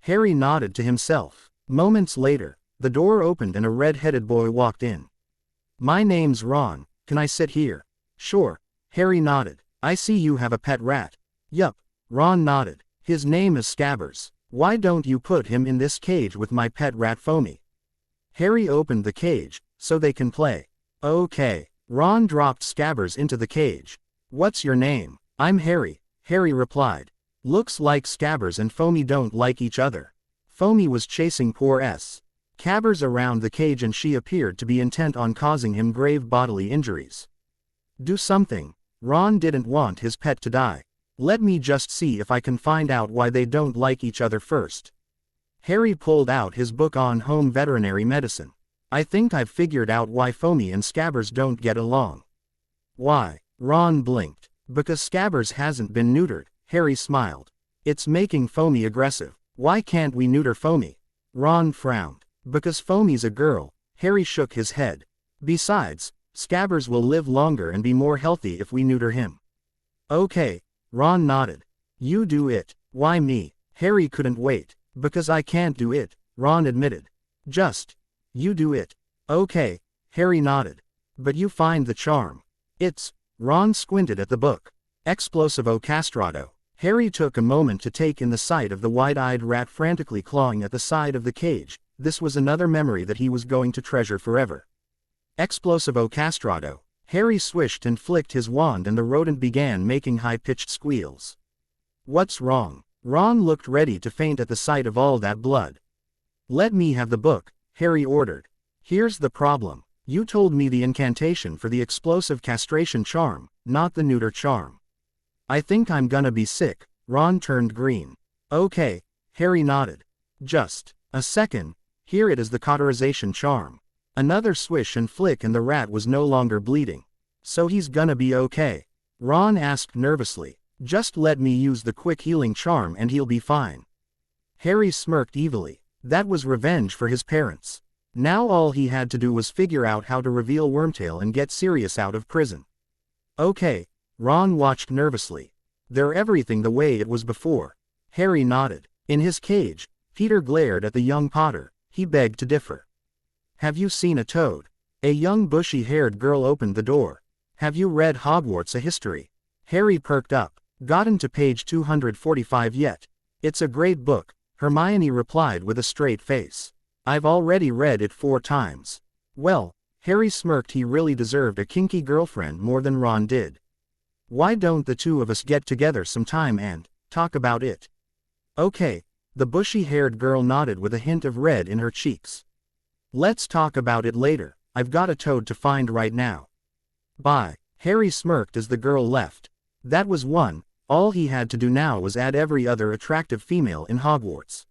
Harry nodded to himself. Moments later, the door opened and a red-headed boy walked in. My name's Ron, can I sit here? Sure, Harry nodded. I see you have a pet rat. Yup, Ron nodded. His name is Scabbers. Why don't you put him in this cage with my pet rat Foamy? Harry opened the cage, so they can play. Okay. Ron dropped Scabbers into the cage. What's your name? I'm Harry, Harry replied. Looks like Scabbers and Foamy don't like each other. Foamy was chasing poor Scabbers around the cage and she appeared to be intent on causing him grave bodily injuries. Do something. Ron didn't want his pet to die. Let me just see if I can find out why they don't like each other first. Harry pulled out his book on home veterinary medicine. I think I've figured out why Foamy and Scabbers don't get along. Why? Ron blinked. Because Scabbers hasn't been neutered, Harry smiled. It's making Foamy aggressive. Why can't we neuter Foamy? Ron frowned. Because Foamy's a girl, Harry shook his head. Besides, Scabbers will live longer and be more healthy if we neuter him. Okay, Ron nodded. You do it. Why me? Harry couldn't wait. Because I can't do it, Ron admitted. Just. You do it. Okay, Harry nodded. But you find the charm. It's. Ron squinted at the book. Explosivo Castrato. Harry took a moment to take in the sight of the wide-eyed rat frantically clawing at the side of the cage. This was another memory that he was going to treasure forever. Explosivo Castrato. Harry swished and flicked his wand and the rodent began making high-pitched squeals. What's wrong? Ron looked ready to faint at the sight of all that blood. Let me have the book, Harry ordered. Here's the problem. You told me the incantation for the explosive castration charm, not the neuter charm. I think I'm gonna be sick. Ron turned green. Okay, Harry nodded. Just a second. Here it is, the cauterization charm. Another swish and flick and the rat was no longer bleeding. So he's gonna be okay? Ron asked nervously. Just let me use the quick healing charm and he'll be fine. Harry smirked evilly. That was revenge for his parents. Now all he had to do was figure out how to reveal Wormtail and get Sirius out of prison. Okay, Ron watched nervously. They're everything the way it was before. Harry nodded. In his cage, Peter glared at the young Potter. He begged to differ. Have you seen a toad? A young bushy-haired girl opened the door. Have you read Hogwarts: A History? Harry perked up. Gotten to page 245 yet? It's a great book, Hermione replied with a straight face. I've already read it 4 times. Well, Harry smirked. He really deserved a kinky girlfriend more than Ron did. Why don't the two of us get together sometime and talk about it? Okay, the bushy-haired girl nodded with a hint of red in her cheeks. Let's talk about it later. I've got a toad to find right now. Bye. Harry smirked as the girl left. That was one. All he had to do now was add every other attractive female in Hogwarts.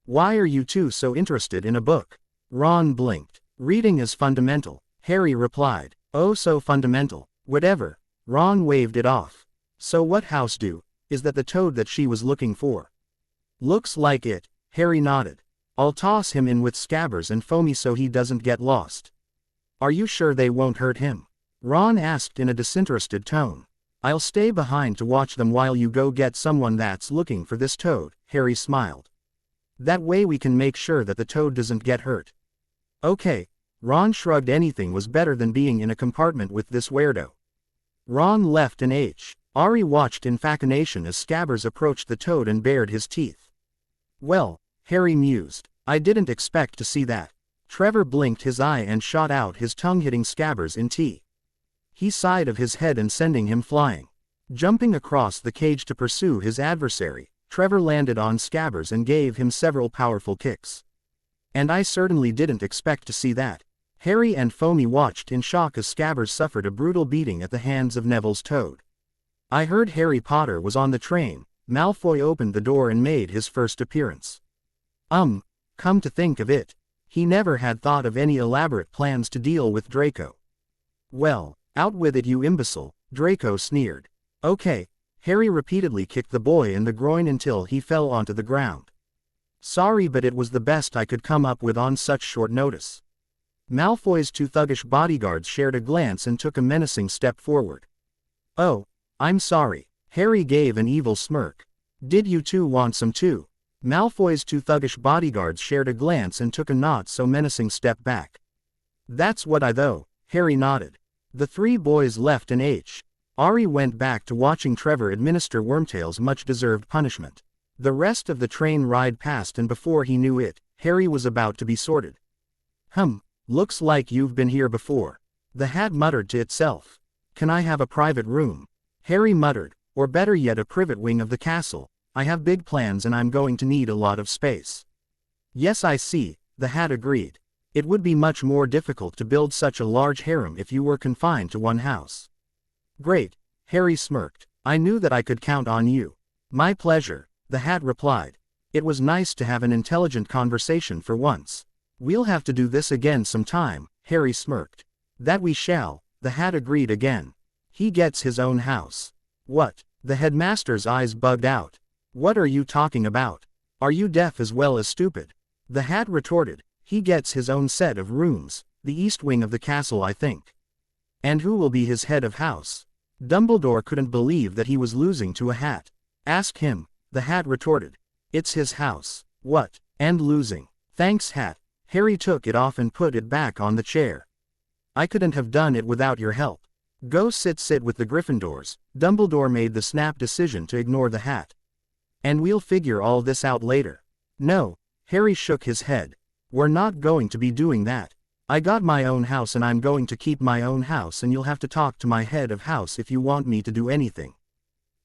Why are you two so interested in a book? Ron blinked. Reading is fundamental, Harry replied. Oh, so fundamental. Whatever. Ron waved it off. So what house do? Is that the toad that she was looking for? Looks like it, Harry nodded. I'll toss him in with Scabbers and Foamy so he doesn't get lost. Are you sure they won't hurt him? Ron asked in a disinterested tone. I'll stay behind to watch them while you go get someone that's looking for this toad, Harry smiled. That way we can make sure that the toad doesn't get hurt. Okay. Ron shrugged. Anything was better than being in a compartment with this weirdo. Ron left and Ari watched in fascination as Scabbers approached the toad and bared his teeth. Well, Harry mused, I didn't expect to see that. Trevor blinked his eye and shot out his tongue, hitting Scabbers in T. He sighed of his head and sending him flying. Jumping across the cage to pursue his adversary, Trevor landed on Scabbers and gave him several powerful kicks. And I certainly didn't expect to see that. Harry and Foamy watched in shock as Scabbers suffered a brutal beating at the hands of Neville's toad. I heard Harry Potter was on the train. Malfoy opened the door and made his first appearance. Come to think of it, he never had thought of any elaborate plans to deal with Draco. Well, out with it, you imbecile, Draco sneered. Okay. Harry repeatedly kicked the boy in the groin until he fell onto the ground. Sorry, but it was the best I could come up with on such short notice. Malfoy's 2 thuggish bodyguards shared a glance and took a menacing step forward. Oh, I'm sorry. Harry gave an evil smirk. Did you two want some too? Malfoy's 2 thuggish bodyguards shared a glance and took a not so menacing step back. That's what I though, Harry nodded. The 3 boys left and Ari went back to watching Trevor administer Wormtail's much-deserved punishment. The rest of the train ride passed and before he knew it, Harry was about to be sorted. Looks like you've been here before. The hat muttered to itself. Can I have a private room? Harry muttered, or better yet a privet wing of the castle. I have big plans and I'm going to need a lot of space. Yes, I see, the hat agreed. It would be much more difficult to build such a large harem if you were confined to one house. Great, Harry smirked. I knew that I could count on you. My pleasure, the hat replied. It was nice to have an intelligent conversation for once. We'll have to do this again sometime, Harry smirked. That we shall, the hat agreed again. He gets his own house. What? The headmaster's eyes bugged out. What are you talking about? Are you deaf as well as stupid? The hat retorted. He gets his own set of rooms, the east wing of the castle, I think. And who will be his head of house? Dumbledore couldn't believe that he was losing to a hat. Ask him, the hat retorted. It's his house. What? And losing. Thanks, hat. Harry took it off and put it back on the chair. I couldn't have done it without your help. Go sit with the Gryffindors. Dumbledore made the snap decision to ignore the hat. And we'll figure all this out later. No, Harry shook his head. We're not going to be doing that. I got my own house and I'm going to keep my own house, and you'll have to talk to my head of house if you want me to do anything.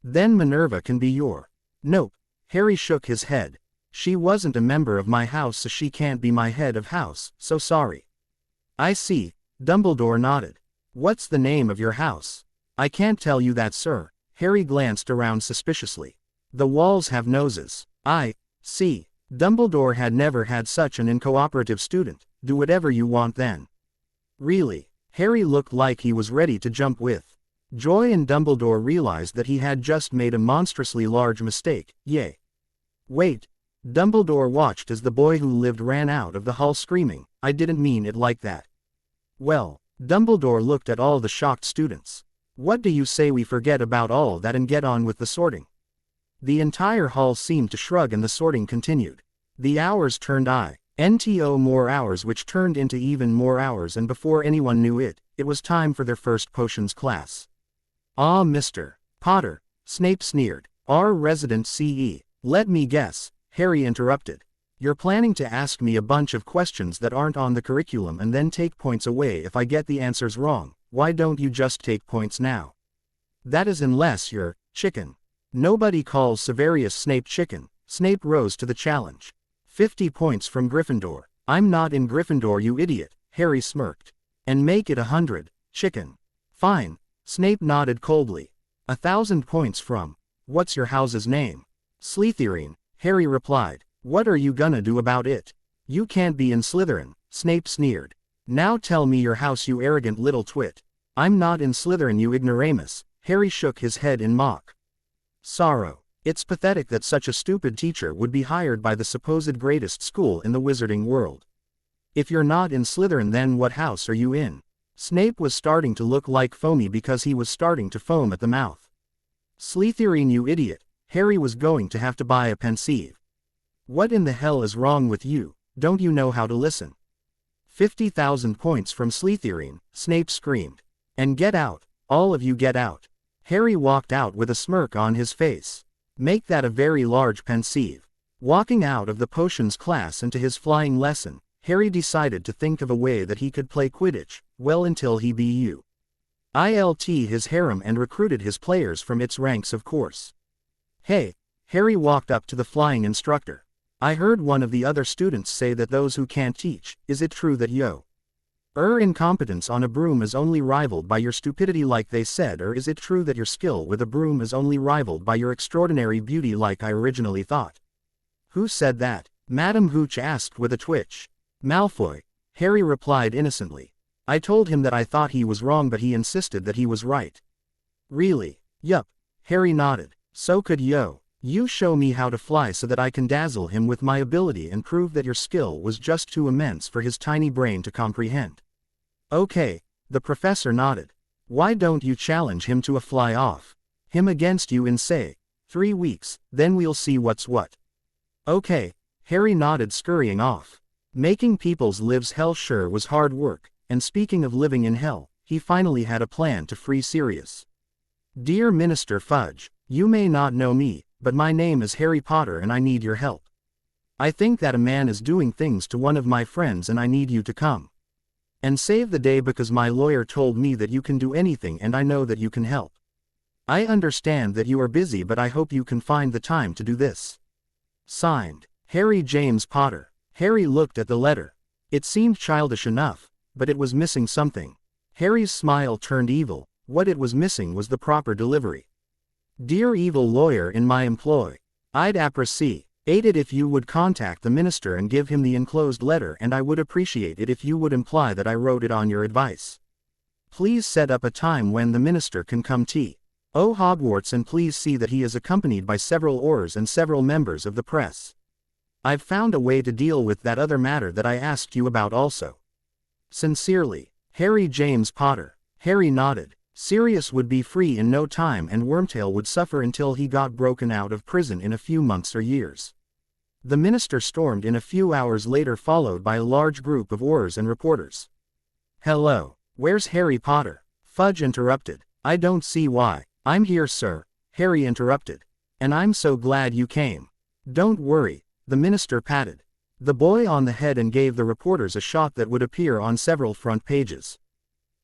Then Minerva can be your. Nope. Harry shook his head. She wasn't a member of my house, so she can't be my head of house, so sorry. I see. Dumbledore nodded. What's the name of your house? I can't tell you that, sir. Harry glanced around suspiciously. The walls have noses. I see. Dumbledore had never had such an uncooperative student. Do whatever you want then. Really? Harry looked like he was ready to jump with joy, and Dumbledore realized that he had just made a monstrously large mistake. Yay. Wait. Dumbledore watched as the boy who lived ran out of the hall screaming, I didn't mean it like that. Well, Dumbledore looked at all the shocked students. What do you say we forget about all that and get on with the sorting? The entire hall seemed to shrug, and the sorting continued. The hours turned into more hours, which turned into even more hours, and before anyone knew it, it was time for their first potions class. Ah, Mr. Potter, Snape sneered. Our resident CE. Let me guess, Harry interrupted. You're planning to ask me a bunch of questions that aren't on the curriculum and then take points away if I get the answers wrong. Why don't you just take points now? That is, unless you're chicken. Nobody calls Severus Snape chicken. Snape rose to the challenge. 50 points from Gryffindor. I'm not in Gryffindor, you idiot, Harry smirked. And make it 100, chicken. Fine. Snape nodded coldly. 1,000 points from. What's your house's name? Slytherin, Harry replied. What are you gonna do about it? You can't be in Slytherin, Snape sneered. Now tell me your house, you arrogant little twit. I'm not in Slytherin, you ignoramus. Harry shook his head in mock sorrow. It's pathetic that such a stupid teacher would be hired by the supposed greatest school in the wizarding world. If you're not in Slytherin, then what house are you in? Snape was starting to look like foamy because he was starting to foam at the mouth. Slytherin, you idiot. Harry was going to have to buy a pensieve. What in the hell is wrong with you? Don't you know how to listen? 50,000 points from Slytherin, Snape screamed. And get out, all of you get out. Harry walked out with a smirk on his face. Make that a very large pensieve. Walking out of the potions class into his flying lesson, Harry decided to think of a way that he could play Quidditch, well, until he built his harem and recruited his players from its ranks, of course. Hey, Harry walked up to the flying instructor. I heard one of the other students say that those who can't teach, is it true that your incompetence on a broom is only rivaled by your stupidity like they said, or is it true that your skill with a broom is only rivaled by your extraordinary beauty like I originally thought? Who said that? Madam Hooch asked with a twitch. Malfoy, Harry replied innocently. I told him that I thought he was wrong, but he insisted that he was right. Really? Yup. Harry nodded. So could you show me how to fly so that I can dazzle him with my ability and prove that your skill was just too immense for his tiny brain to comprehend? Okay, the professor nodded. Why don't you challenge him to a fly-off? Him against you in, say, 3 weeks, then we'll see what's what. Okay, Harry nodded, scurrying off. Making people's lives hell sure was hard work, and speaking of living in hell, he finally had a plan to free Sirius. Dear Minister Fudge, you may not know me, but my name is Harry Potter and I need your help. I think that a man is doing things to one of my friends and I need you to come and save the day, because my lawyer told me that you can do anything and I know that you can help. I understand that you are busy, but I hope you can find the time to do this. Signed, Harry James Potter. Harry looked at the letter. It seemed childish enough, but it was missing something. Harry's smile turned evil. What it was missing was the proper delivery. Dear evil lawyer in my employ, I'd appreciate it if you would contact the minister and give him the enclosed letter, and I would appreciate it if you would imply that I wrote it on your advice. Please set up a time when the minister can come to Hogwarts, and please see that he is accompanied by several Aurors and several members of the press. I've found a way to deal with that other matter that I asked you about also. Sincerely, Harry James Potter. Harry nodded. Sirius would be free in no time and Wormtail would suffer until he got broken out of prison in a few months or years. The minister stormed in a few hours later, followed by a large group of Aurors and reporters. "Hello, where's Harry Potter?" Fudge interrupted. "I don't see why." "I'm here, sir," Harry interrupted. "And I'm so glad you came." "Don't worry," the minister patted the boy on the head and gave the reporters a shot that would appear on several front pages.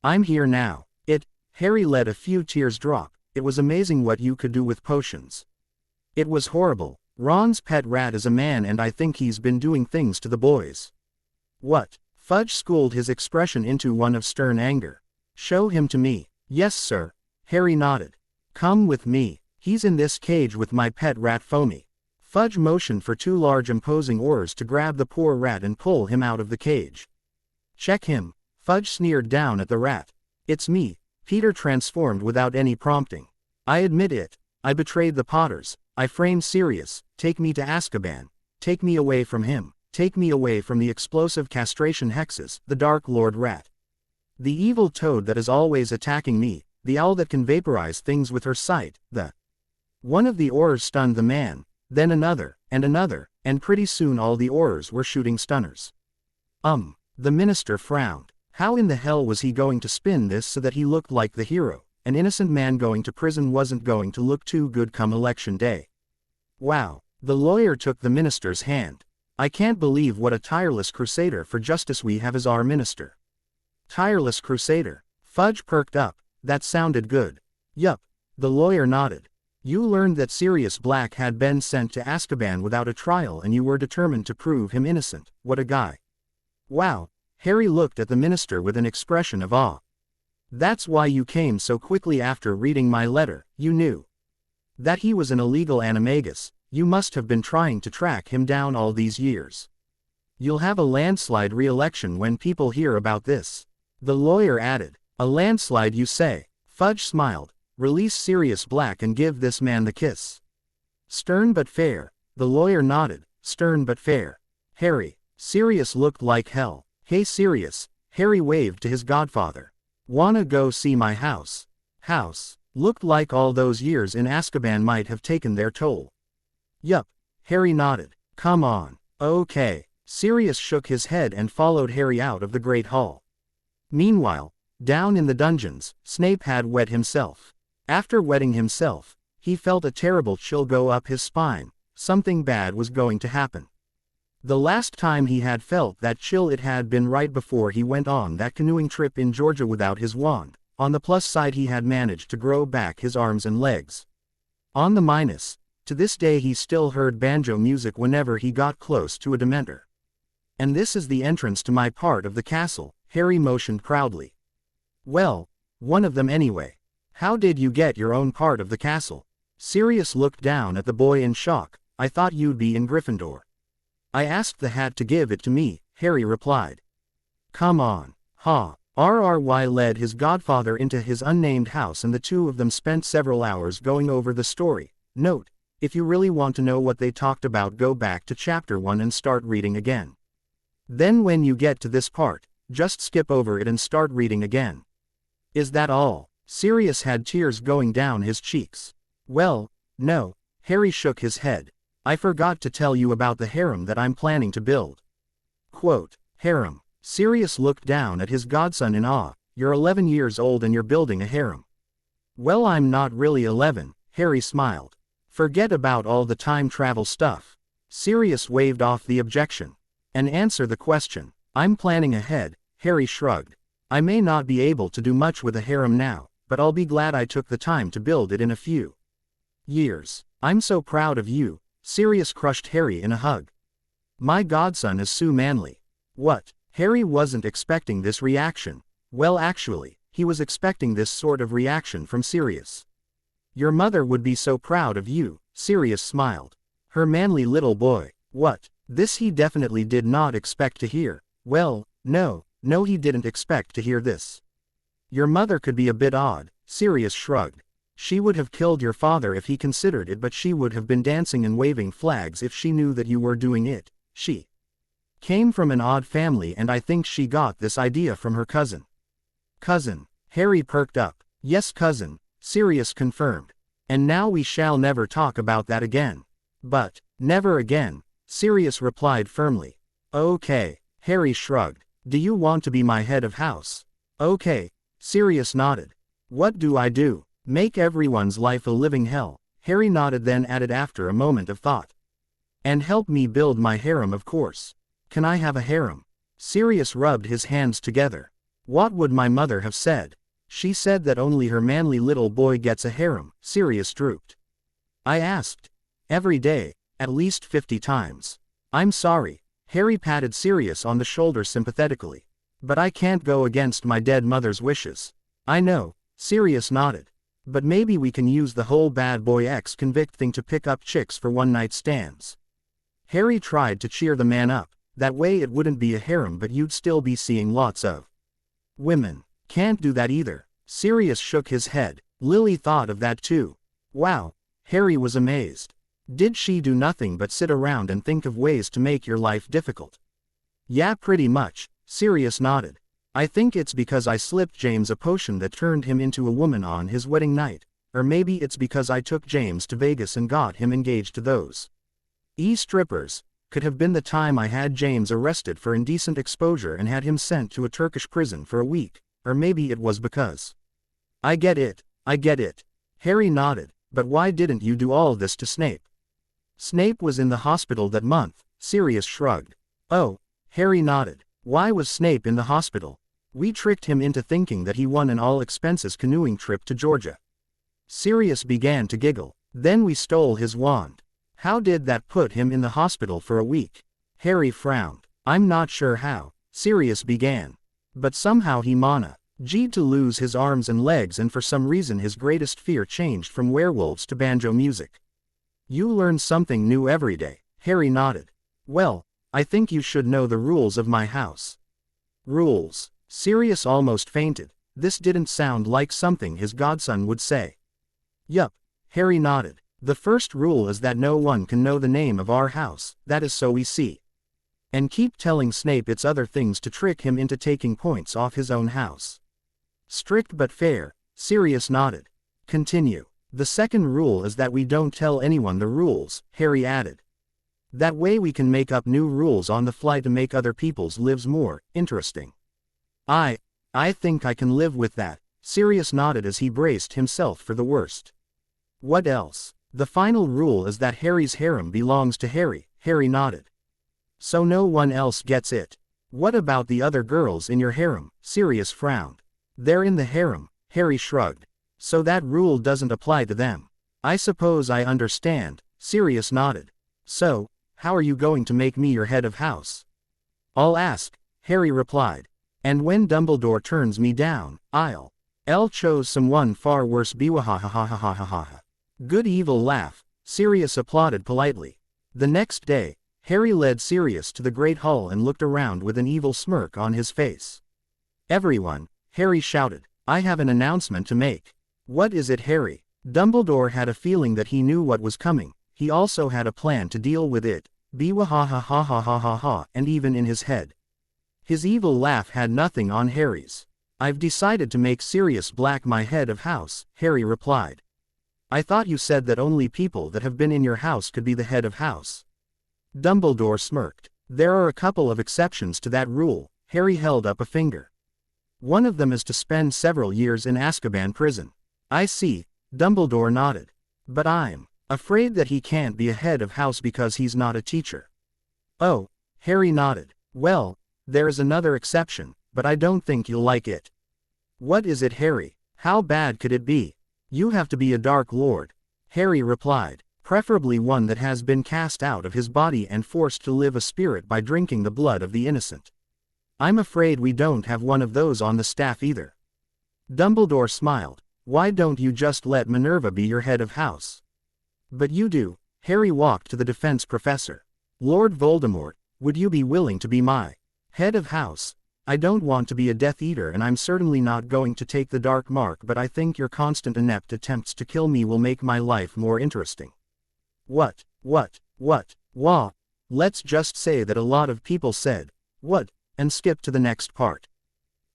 "I'm here now." Harry let a few tears drop. It was amazing what you could do with potions. It was horrible. Ron's pet rat is a man and I think he's been doing things to the boys. "What?" Fudge schooled his expression into one of stern anger. "Show him to me." "Yes, sir." Harry nodded. "Come with me. He's in this cage with my pet rat Foamy." Fudge motioned for two large imposing Aurors to grab the poor rat and pull him out of the cage. "Check him." Fudge sneered down at the rat. "It's me." Peter transformed without any prompting. "I admit it. I betrayed the Potters. I framed Sirius. Take me to Azkaban. Take me away from him. Take me away from the explosive castration hexes, the Dark Lord Rat. The evil toad that is always attacking me, the owl that can vaporize things with her sight, the..." One of the Aurors stunned the man, then another, and pretty soon all the Aurors were shooting stunners. The minister frowned. How in the hell was he going to spin this so that he looked like the hero? An innocent man going to prison wasn't going to look too good come election day. "Wow." The lawyer took the minister's hand. "I can't believe what a tireless crusader for justice we have as our minister." "Tireless crusader." Fudge perked up. That sounded good. "Yup." The lawyer nodded. "You learned that Sirius Black had been sent to Azkaban without a trial and you were determined to prove him innocent. What a guy." "Wow." Harry looked at the minister with an expression of awe. "That's why you came so quickly after reading my letter. You knew that he was an illegal animagus. You must have been trying to track him down all these years. You'll have a landslide re-election when people hear about this." The lawyer added. "A landslide you say?" Fudge smiled. "Release Sirius Black and give this man the kiss." "Stern but fair." The lawyer nodded. "Stern but fair." "Harry." Sirius looked like hell. "Hey Sirius." Harry waved to his godfather. "Wanna go see my house?" House. Looked like all those years in Azkaban might have taken their toll. "Yup." Harry nodded. "Come on." "Okay." Sirius shook his head and followed Harry out of the Great Hall. Meanwhile, down in the dungeons, Snape had wet himself. After wetting himself, he felt a terrible chill go up his spine. Something bad was going to happen. The last time he had felt that chill it had been right before he went on that canoeing trip in Georgia without his wand. On the plus side he had managed to grow back his arms and legs. On the minus, to this day he still heard banjo music whenever he got close to a Dementor. "And this is the entrance to my part of the castle," Harry motioned proudly. "Well, one of them anyway. How did you get your own part of the castle?" Sirius looked down at the boy in shock. "I thought you'd be in Gryffindor." "I asked the hat to give it to me," Harry replied. "Come on." Ha. RRY led his godfather into his unnamed house and the two of them spent several hours going over the story. Note: if you really want to know what they talked about, go back to chapter 1 and start reading again. Then when you get to this part, just skip over it and start reading again. "Is that all?" Sirius had tears going down his cheeks. "Well, no." Harry shook his head. "I forgot to tell you about the harem that I'm planning to build." Quote, harem. Sirius looked down at his godson in awe. "You're 11 years old and you're building a harem." "Well, I'm not really 11, Harry smiled. "Forget about all the time travel stuff." Sirius waved off the objection. "And answer the question." "I'm planning ahead," Harry shrugged. "I may not be able to do much with a harem now, but I'll be glad I took the time to build it in a few years." "I'm so proud of you." Sirius crushed Harry in a hug. "My godson is so manly." "What?" Harry wasn't expecting this reaction. Well, actually, he was expecting this sort of reaction from Sirius. "Your mother would be so proud of you," Sirius smiled. "Her manly little boy." What? This he definitely did not expect to hear. Well, no, he didn't expect to hear this. "Your mother could be a bit odd," Sirius shrugged. "She would have killed your father if he considered it, but she would have been dancing and waving flags if she knew that you were doing it. She came from an odd family and I think she got this idea from her cousin." "Cousin?" Harry perked up. Yes, cousin, Sirius confirmed. And now we shall never talk about that again. But, never again, Sirius replied firmly. Okay, Harry shrugged. Do you want to be my head of house? Okay, Sirius nodded. What do I do? Make everyone's life a living hell, Harry nodded, then added after a moment of thought. And help me build my harem, of course. Can I have a harem? Sirius rubbed his hands together. What would my mother have said? She said that only her manly little boy gets a harem, Sirius drooped. I asked. Every day, at least 50 times. I'm sorry, Harry patted Sirius on the shoulder sympathetically. But I can't go against my dead mother's wishes. I know, Sirius nodded. But maybe we can use the whole bad boy ex-convict thing to pick up chicks for one-night stands. Harry tried to cheer the man up. That way it wouldn't be a harem, but you'd still be seeing lots of women. Can't do that either. Sirius shook his head. Lily thought of that too. Wow, Harry was amazed. Did she do nothing but sit around and think of ways to make your life difficult? Yeah, pretty much, Sirius nodded. I think it's because I slipped James a potion that turned him into a woman on his wedding night, or maybe it's because I took James to Vegas and got him engaged to those strippers. Could have been the time I had James arrested for indecent exposure and had him sent to a Turkish prison for a week, or maybe it was because. I get it, Harry nodded, but why didn't you do all this to Snape? Snape was in the hospital that month, Sirius shrugged. Oh, Harry nodded. Why was Snape in the hospital? We tricked him into thinking that he won an all-expenses canoeing trip to Georgia. Sirius began to giggle. Then we stole his wand. How did that put him in the hospital for a week? Harry frowned. I'm not sure how, Sirius began. But somehow he managed to lose his arms and legs, and for some reason his greatest fear changed from werewolves to banjo music. You learn something new every day, Harry nodded. Well, I think you should know the rules of my house. Rules? Sirius almost fainted. This didn't sound like something his godson would say. Yup, Harry nodded. The first rule is that no one can know the name of our house, that is so we see. And keep telling Snape it's other things to trick him into taking points off his own house. Strict but fair, Sirius nodded. Continue. The second rule is that we don't tell anyone the rules, Harry added. That way we can make up new rules on the fly to make other people's lives more interesting. I think I can live with that, Sirius nodded as he braced himself for the worst. What else? The final rule is that Harry's harem belongs to Harry, Harry nodded. So no one else gets it. What about the other girls in your harem? Sirius frowned. They're in the harem, Harry shrugged. So that rule doesn't apply to them. I suppose I understand, Sirius nodded. So, how are you going to make me your head of house? I'll ask, Harry replied. And when Dumbledore turns me down, I'll chose someone far worse. Biwahahahahahaha. Good evil laugh, Sirius applauded politely. The next day, Harry led Sirius to the Great Hall and looked around with an evil smirk on his face. Everyone, Harry shouted, I have an announcement to make. What is it, Harry? Dumbledore had a feeling that he knew what was coming. He also had a plan to deal with it. Biwahahahahahaha, and even in his head. His evil laugh had nothing on Harry's. I've decided to make Sirius Black my head of house, Harry replied. I thought you said that only people that have been in your house could be the head of house. Dumbledore smirked. There are a couple of exceptions to that rule, Harry held up a finger. One of them is to spend several years in Azkaban prison. I see, Dumbledore nodded. But I'm afraid that he can't be a head of house because he's not a teacher. Oh, Harry nodded. Well, there is another exception, but I don't think you'll like it. What is it, Harry? How bad could it be? You have to be a Dark Lord, Harry replied, preferably one that has been cast out of his body and forced to live a spirit by drinking the blood of the innocent. I'm afraid we don't have one of those on the staff either. Dumbledore smiled. Why don't you just let Minerva be your head of house? But you do. Harry walked to the defense professor. Lord Voldemort, would you be willing to be my head of house? I don't want to be a Death Eater, and I'm certainly not going to take the Dark Mark, but I think your constant inept attempts to kill me will make my life more interesting. What? Wah. Let's just say that a lot of people said, what, and skip to the next part.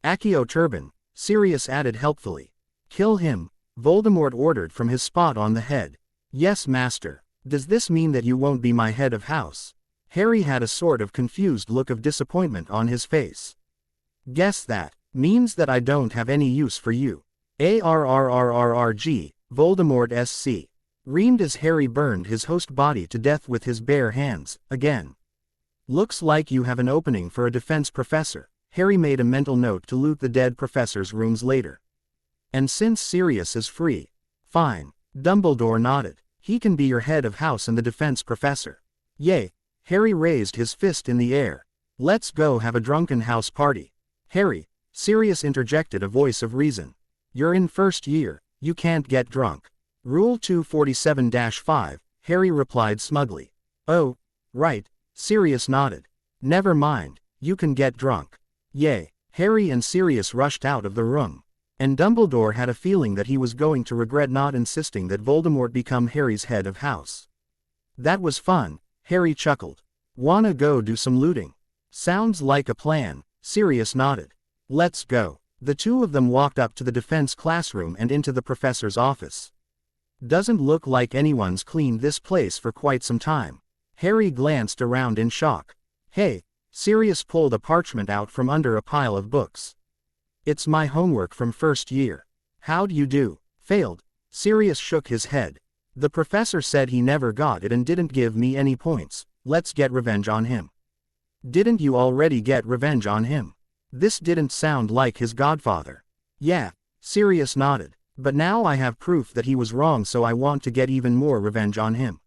Accio Turban, Sirius added helpfully. Kill him, Voldemort ordered from his spot on the head. Yes, master. Does this mean that you won't be my head of house? Harry had a sort of confused look of disappointment on his face. Guess that means that I don't have any use for you. Arrrrrrg, Voldemort SC. Reamed as Harry burned his host body to death with his bare hands, again. Looks like you have an opening for a defense professor. Harry made a mental note to loot the dead professor's rooms later. And since Sirius is free. Fine. Dumbledore nodded. He can be your head of house and the defense professor. Yay. Harry raised his fist in the air. Let's go have a drunken house party. Harry, Sirius interjected a voice of reason. You're in first year, you can't get drunk. Rule 247-5, Harry replied smugly. Oh, right, Sirius nodded. Never mind, you can get drunk. Yay. Harry and Sirius rushed out of the room. And Dumbledore had a feeling that he was going to regret not insisting that Voldemort become Harry's head of house. That was fun, Harry chuckled. Wanna go do some looting? Sounds like a plan, Sirius nodded. Let's go. The two of them walked up to the defense classroom and into the professor's office. Doesn't look like anyone's cleaned this place for quite some time. Harry glanced around in shock. Hey, Sirius pulled a parchment out from under a pile of books. It's my homework from first year. How'd you do? Failed. Sirius shook his head. The professor said he never got it and didn't give me any points. Let's get revenge on him. Didn't you already get revenge on him? This didn't sound like his godfather. Yeah, Sirius nodded. But now I have proof that he was wrong, so I want to get even more revenge on him.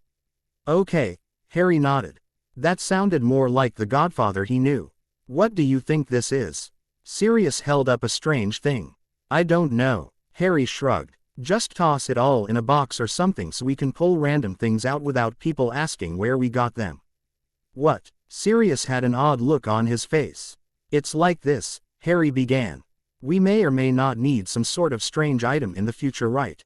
Okay, Harry nodded. That sounded more like the godfather he knew. What do you think this is? Sirius held up a strange thing. I don't know. Harry shrugged. Just toss it all in a box or something so we can pull random things out without people asking where we got them. What? Sirius had an odd look on his face. It's like this, Harry began. We may or may not need some sort of strange item in the future, right?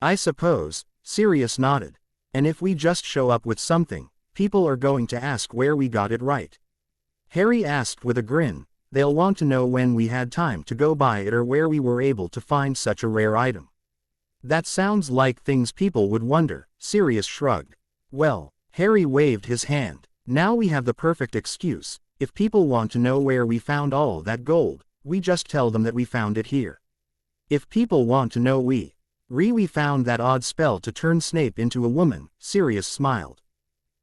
I suppose, Sirius nodded. And if we just show up with something, people are going to ask where we got it, right? Harry asked with a grin. They'll want to know when we had time to go buy it or where we were able to find such a rare item. That sounds like things people would wonder, Sirius shrugged. Well, Harry waved his hand. Now we have the perfect excuse. If people want to know where we found all that gold, we just tell them that we found it here. If people want to know we found that odd spell to turn Snape into a woman, Sirius smiled.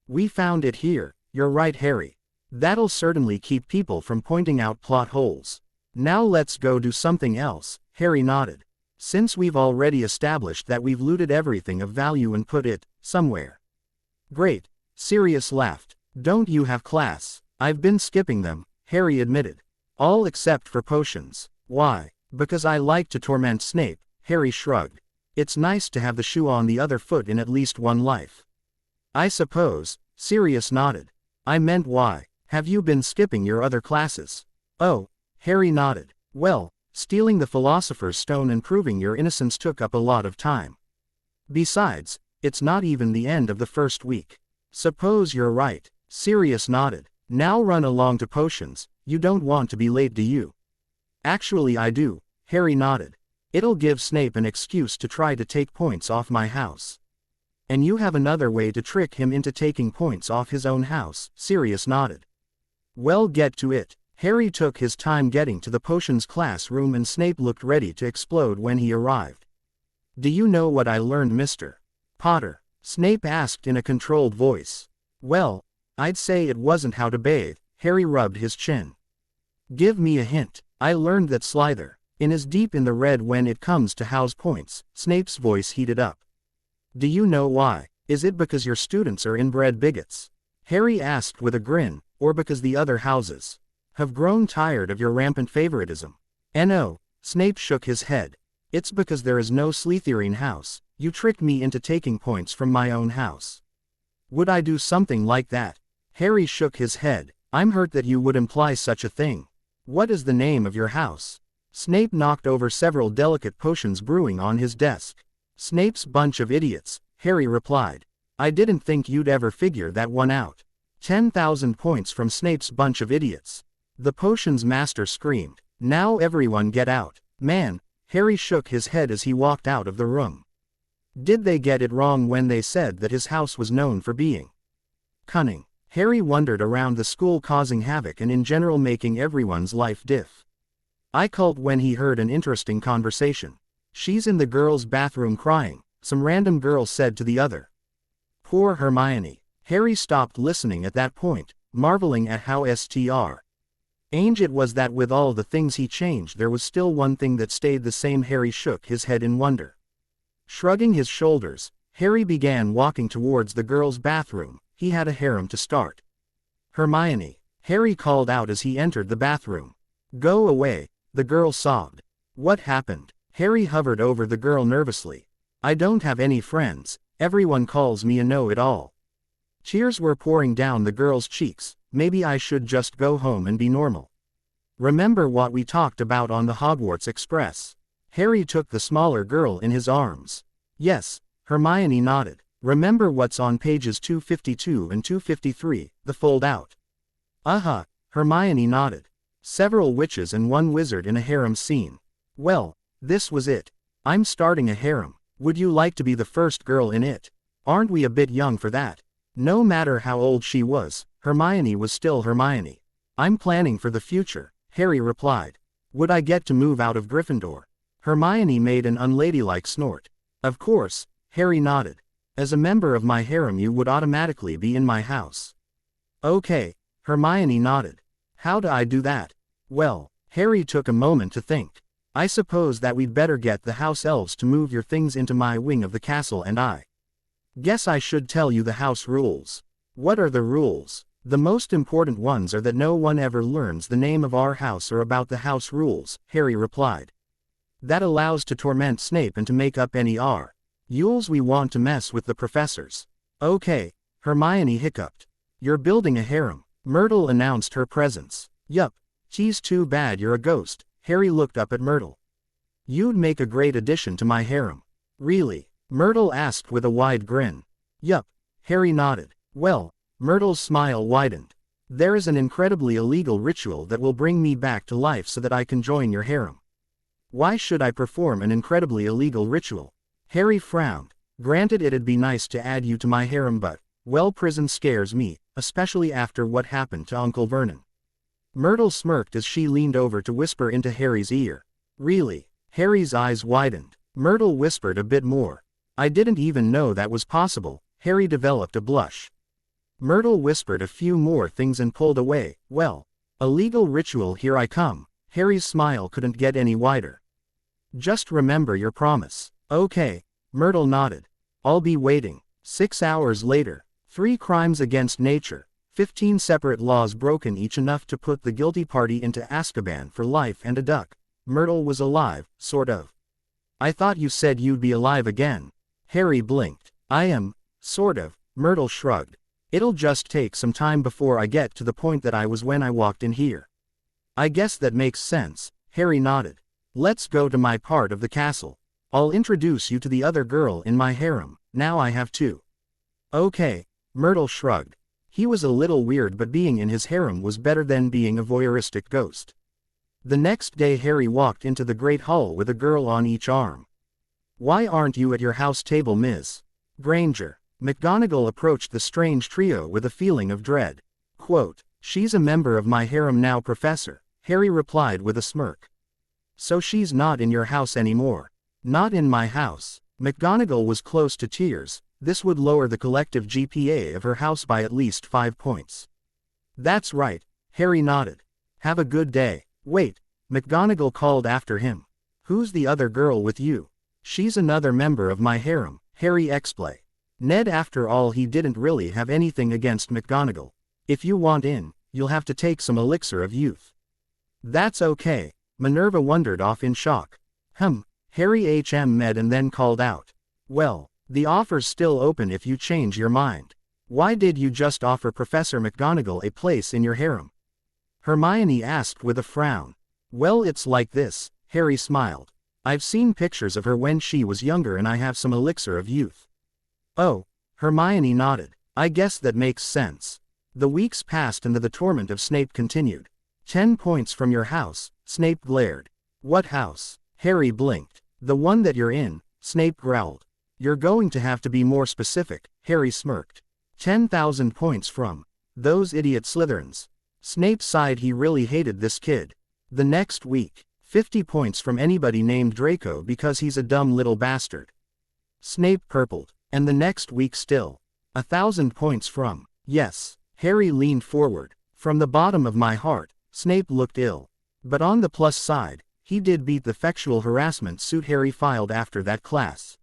We found it here, you're right, Harry. That'll certainly keep people from pointing out plot holes. Now let's go do something else, Harry nodded. Since we've already established that we've looted everything of value and put it somewhere. Great, Sirius laughed. Don't you have class? I've been skipping them, Harry admitted. All except for potions. Why? Because I like to torment Snape, Harry shrugged. It's nice to have the shoe on the other foot in at least one life. I suppose, Sirius nodded. I meant why? Have you been skipping your other classes? Oh, Harry nodded. Well, stealing the Philosopher's Stone and proving your innocence took up a lot of time. Besides, it's not even the end of the first week. Suppose you're right, Sirius nodded. Now run along to potions, you don't want to be late, do you? Actually I do, Harry nodded. It'll give Snape an excuse to try to take points off my house. And you have another way to trick him into taking points off his own house, Sirius nodded. Well, get to it. Harry took his time getting to the potions classroom and Snape looked ready to explode when he arrived. Do you know what I learned, Mr. Potter? Snape asked in a controlled voice. Well, I'd say it wasn't how to bathe, Harry rubbed his chin. Give me a hint. I learned that Slyther is deep in the red when it comes to house points, Snape's voice heated up. Do you know why? Is it because your students are inbred bigots? Harry asked with a grin, or because the other houses have grown tired of your rampant favoritism? No, Snape shook his head. It's because there is no Slytherin house. You tricked me into taking points from my own house. Would I do something like that? Harry shook his head. I'm hurt that you would imply such a thing. What is the name of your house? Snape knocked over several delicate potions brewing on his desk. Snape's bunch of idiots, Harry replied. I didn't think you'd ever figure that one out. 10,000 points from Snape's bunch of idiots. The potions master screamed. Now everyone get out. Man, Harry shook his head as he walked out of the room. Did they get it wrong when they said that his house was known for being cunning? Harry wandered around the school causing havoc and in general making everyone's life difficult when he heard an interesting conversation. She's in the girls' bathroom crying, some random girl said to the other. Poor Hermione. Harry stopped listening at that point, marveling at how strange it was that with all the things he changed there was still one thing that stayed the same. Harry shook his head in wonder. Shrugging his shoulders, Harry began walking towards the girls' bathroom. He had a harem to start. Hermione, Harry called out as he entered the bathroom. Go away, the girl sobbed. What happened? Harry hovered over the girl nervously. I don't have any friends, everyone calls me a know-it-all. Tears were pouring down the girl's cheeks. Maybe I should just go home and be normal. Remember what we talked about on the Hogwarts Express? Harry took the smaller girl in his arms. Yes, Hermione nodded. Remember what's on pages 252 and 253, the fold-out? Hermione nodded. Several witches and one wizard in a harem scene. Well, this was it. I'm starting a harem. Would you like to be the first girl in it? Aren't we a bit young for that? No matter how old she was, Hermione was still Hermione. I'm planning for the future, Harry replied. Would I get to move out of Gryffindor? Hermione made an unladylike snort. Of course, Harry nodded. As a member of my harem you would automatically be in my house. Okay, Hermione nodded. How do I do that? Well, Harry took a moment to think. I suppose that we'd better get the house elves to move your things into my wing of the castle and I guess I should tell you the house rules. What are the rules? The most important ones are that no one ever learns the name of our house or about the house rules, Harry replied. That allows to torment Snape and to make up any rules we want to mess with the professors. Okay, Hermione hiccuped. You're building a harem. Myrtle announced her presence. Yup, geez, too bad you're a ghost. Harry looked up at Myrtle. You'd make a great addition to my harem. Really? Myrtle asked with a wide grin. Yup, Harry nodded. Well, Myrtle's smile widened. There is an incredibly illegal ritual that will bring me back to life so that I can join your harem. Why should I perform an incredibly illegal ritual? Harry frowned. Granted, it'd be nice to add you to my harem, but, well, prison scares me, especially after what happened to Uncle Vernon. Myrtle smirked as she leaned over to whisper into Harry's ear. Really? Harry's eyes widened. Myrtle whispered a bit more. I didn't even know that was possible. Harry developed a blush. Myrtle whispered a few more things and pulled away. Well, a legal ritual, here I come. Harry's smile couldn't get any wider. Just remember your promise. Okay, Myrtle nodded. I'll be waiting. 6 hours later. 3 crimes against nature. 15 separate laws broken, each enough to put the guilty party into Azkaban for life and a duck. Myrtle was alive, sort of. I thought you said you'd be alive again. Harry blinked. I am, sort of, Myrtle shrugged. It'll just take some time before I get to the point that I was when I walked in here. I guess that makes sense, Harry nodded. Let's go to my part of the castle. I'll introduce you to the other girl in my harem. Now I have 2. Okay, Myrtle shrugged. He was a little weird, but being in his harem was better than being a voyeuristic ghost. The next day Harry walked into the Great Hall with a girl on each arm. Why aren't you at your house table, Ms. Granger? McGonagall approached the strange trio with a feeling of dread. Quote, she's a member of my harem now, Professor, Harry replied with a smirk. So she's not in your house anymore? Not in my house. McGonagall was close to tears. This would lower the collective GPA of her house by at least 5 points. That's right, Harry nodded. Have a good day. Wait, McGonagall called after him. Who's the other girl with you? She's another member of my harem, Harry explained. Ned, after all, he didn't really have anything against McGonagall. If you want in, you'll have to take some elixir of youth. That's okay. Minerva wandered off in shock. Harry med and then called out. Well, the offer's still open if you change your mind. Why did you just offer Professor McGonagall a place in your harem? Hermione asked with a frown. Well, it's like this, Harry smiled. I've seen pictures of her when she was younger and I have some elixir of youth. Oh, Hermione nodded. I guess that makes sense. The weeks passed and the torment of Snape continued. 10 points from your house, Snape glared. What house? Harry blinked. The one that you're in, Snape growled. You're going to have to be more specific, Harry smirked. 10,000 points from those idiot Slytherins. Snape sighed. He really hated this kid. The next week, 50 points from anybody named Draco because he's a dumb little bastard. Snape purpled. And the next week still. 1,000 points from. Yes. Harry leaned forward. From the bottom of my heart, Snape looked ill. But on the plus side, he did beat the sexual harassment suit Harry filed after that class.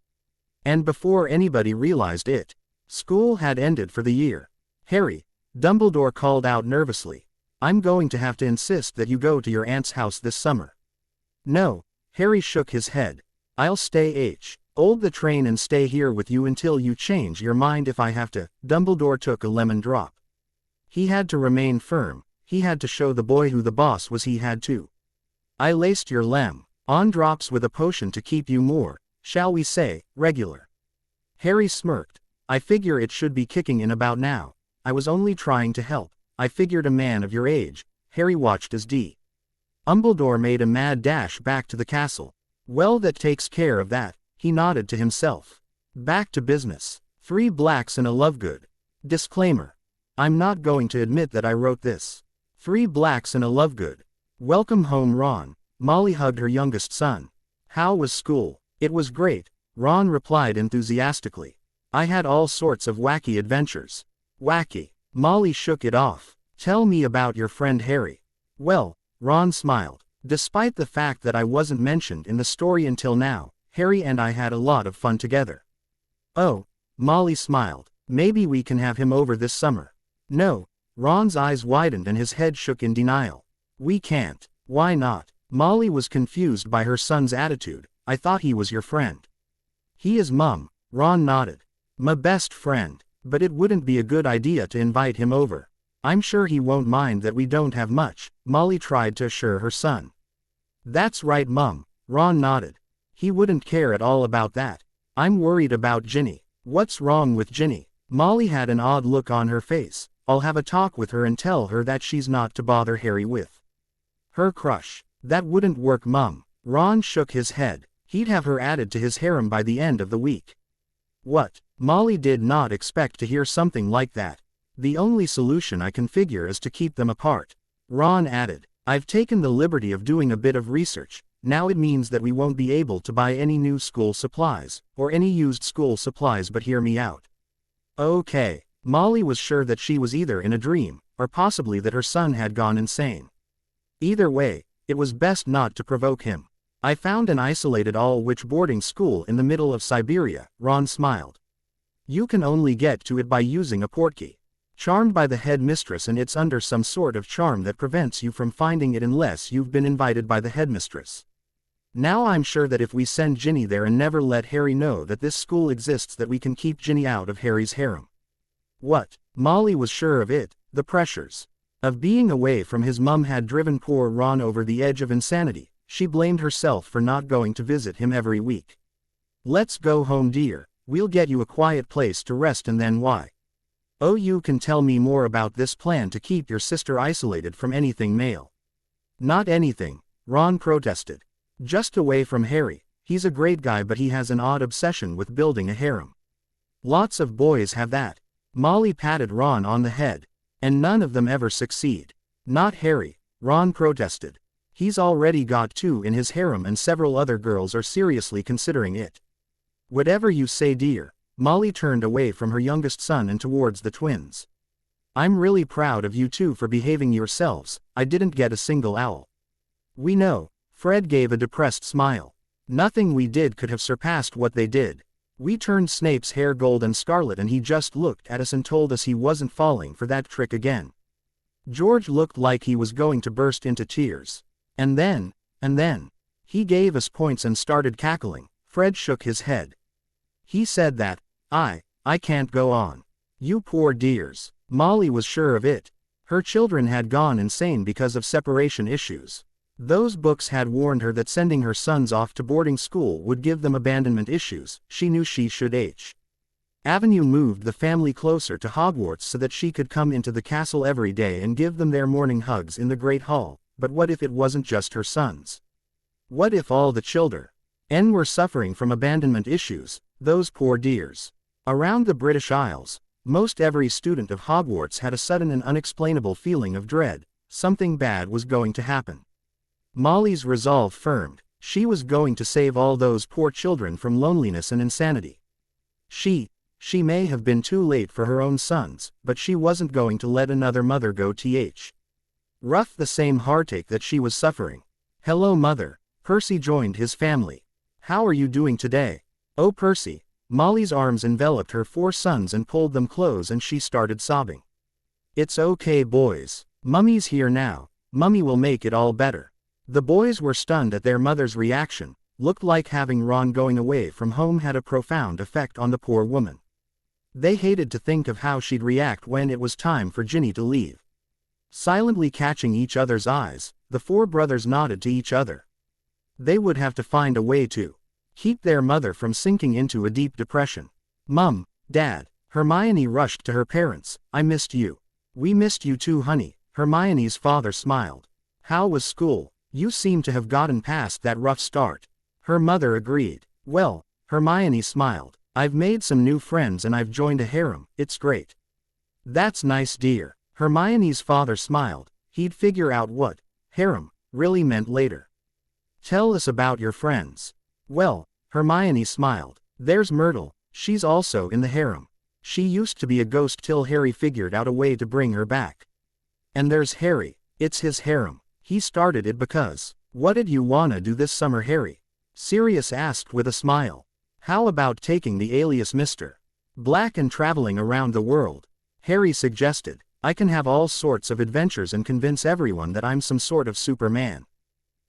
And before anybody realized it, school had ended for the year. Harry, Dumbledore called out nervously. I'm going to have to insist that you go to your aunt's house this summer. No, Harry shook his head. I'll stay old the train and stay here with you until you change your mind if I have to. Dumbledore took a lemon drop. He had to remain firm. He had to show the boy who the boss was. He had to. I laced your on drops with a potion to keep you more, shall we say, regular. Harry smirked. I figure it should be kicking in about now. I was only trying to help. I figured a man of your age. Harry watched as Dumbledore made a mad dash back to the castle. Well, that takes care of that, he nodded to himself. Back to business. 3 blacks and a Lovegood. Disclaimer. I'm not going to admit that I wrote this. 3 blacks and a Lovegood. Welcome home, Ron. Molly hugged her youngest son. How was school? It was great, Ron replied enthusiastically. I had all sorts of wacky adventures. Wacky. Molly shook it off. Tell me about your friend Harry. Well, Ron smiled. Despite the fact that I wasn't mentioned in the story until now, Harry and I had a lot of fun together. Oh, Molly smiled. Maybe we can have him over this summer. No. Ron's eyes widened and his head shook in denial. We can't. Why not? Molly was confused by her son's attitude. I thought he was your friend. He is, Mum. Ron nodded. My best friend. But it wouldn't be a good idea to invite him over. I'm sure he won't mind that we don't have much, Molly tried to assure her son. That's right, Mum. Ron nodded. He wouldn't care at all about that. I'm worried about Ginny. What's wrong with Ginny? Molly had an odd look on her face. I'll have a talk with her and tell her that she's not to bother Harry with her crush. That wouldn't work, Mum. Ron shook his head. He'd have her added to his harem by the end of the week. What? Molly did not expect to hear something like that. The only solution I can figure is to keep them apart. Ron added. I've taken the liberty of doing a bit of research. Now it means that we won't be able to buy any new school supplies, or any used school supplies, but hear me out. Okay. Molly was sure that she was either in a dream, or possibly that her son had gone insane. Either way, it was best not to provoke him. I found an isolated all-witch boarding school in the middle of Siberia, Ron smiled. You can only get to it by using a portkey. Charmed by the headmistress, and it's under some sort of charm that prevents you from finding it unless you've been invited by the headmistress. Now I'm sure that if we send Ginny there and never let Harry know that this school exists, that we can keep Ginny out of Harry's harem. What? Molly was sure of it. The pressures of being away from his mum had driven poor Ron over the edge of insanity. She blamed herself for not going to visit him every week. Let's go home, dear. We'll get you a quiet place to rest, and then why? Oh, you can tell me more about this plan to keep your sister isolated from anything male. Not anything, Ron protested. Just away from Harry. He's a great guy, but he has an odd obsession with building a harem. Lots of boys have that. Molly patted Ron on the head. And none of them ever succeed. Not Harry, Ron protested. He's already got 2 in his harem, and several other girls are seriously considering it. Whatever you say, dear. Molly turned away from her youngest son and towards the twins. I'm really proud of you two for behaving yourselves. I didn't get a single owl. We know. Fred gave a depressed smile. Nothing we did could have surpassed what they did. We turned Snape's hair gold and scarlet, and he just looked at us and told us he wasn't falling for that trick again. George looked like he was going to burst into tears. And then, he gave us points and started cackling. Fred shook his head. He said that, I can't go on. You poor dears. Molly was sure of it. Her children had gone insane because of separation issues. Those books had warned her that sending her sons off to boarding school would give them abandonment issues. She knew she should Avenue moved the family closer to Hogwarts so that she could come into the castle every day and give them their morning hugs in the Great Hall. But what if it wasn't just her sons? What if all the children were suffering from abandonment issues, those poor dears? Around the British Isles, most every student of Hogwarts had a sudden and unexplainable feeling of dread. Something bad was going to happen. Molly's resolve firmed. She was going to save all those poor children from loneliness and insanity. She may have been too late for her own sons, but she wasn't going to let another mother go rough the same heartache that she was suffering. Hello, Mother. Percy joined his family. How are you doing today? Oh, Percy. Molly's arms enveloped her 4 sons and pulled them close, and she started sobbing. It's okay, boys. Mummy's here now. Mummy will make it all better. The boys were stunned at their mother's reaction. Looked like having Ron going away from home had a profound effect on the poor woman. They hated to think of how she'd react when it was time for Ginny to leave. Silently catching each other's eyes, the 4 brothers nodded to each other. They would have to find a way to keep their mother from sinking into a deep depression. Mum, Dad. Hermione rushed to her parents. I missed you. We missed you too, honey. Hermione's father smiled. How was school? You seem to have gotten past that rough start. Her mother agreed. Well, Hermione smiled. I've made some new friends and I've joined a harem. It's great. That's nice, dear. Hermione's father smiled. He'd figure out what harem really meant later. Tell us about your friends. Well, Hermione smiled. There's Myrtle. She's also in the harem. She used to be a ghost till Harry figured out a way to bring her back. And there's Harry. It's his harem. He started it because. What did you wanna do this summer, Harry? Sirius asked with a smile. How about taking the alias Mr. Black and traveling around the world? Harry suggested. I can have all sorts of adventures and convince everyone that I'm some sort of Superman.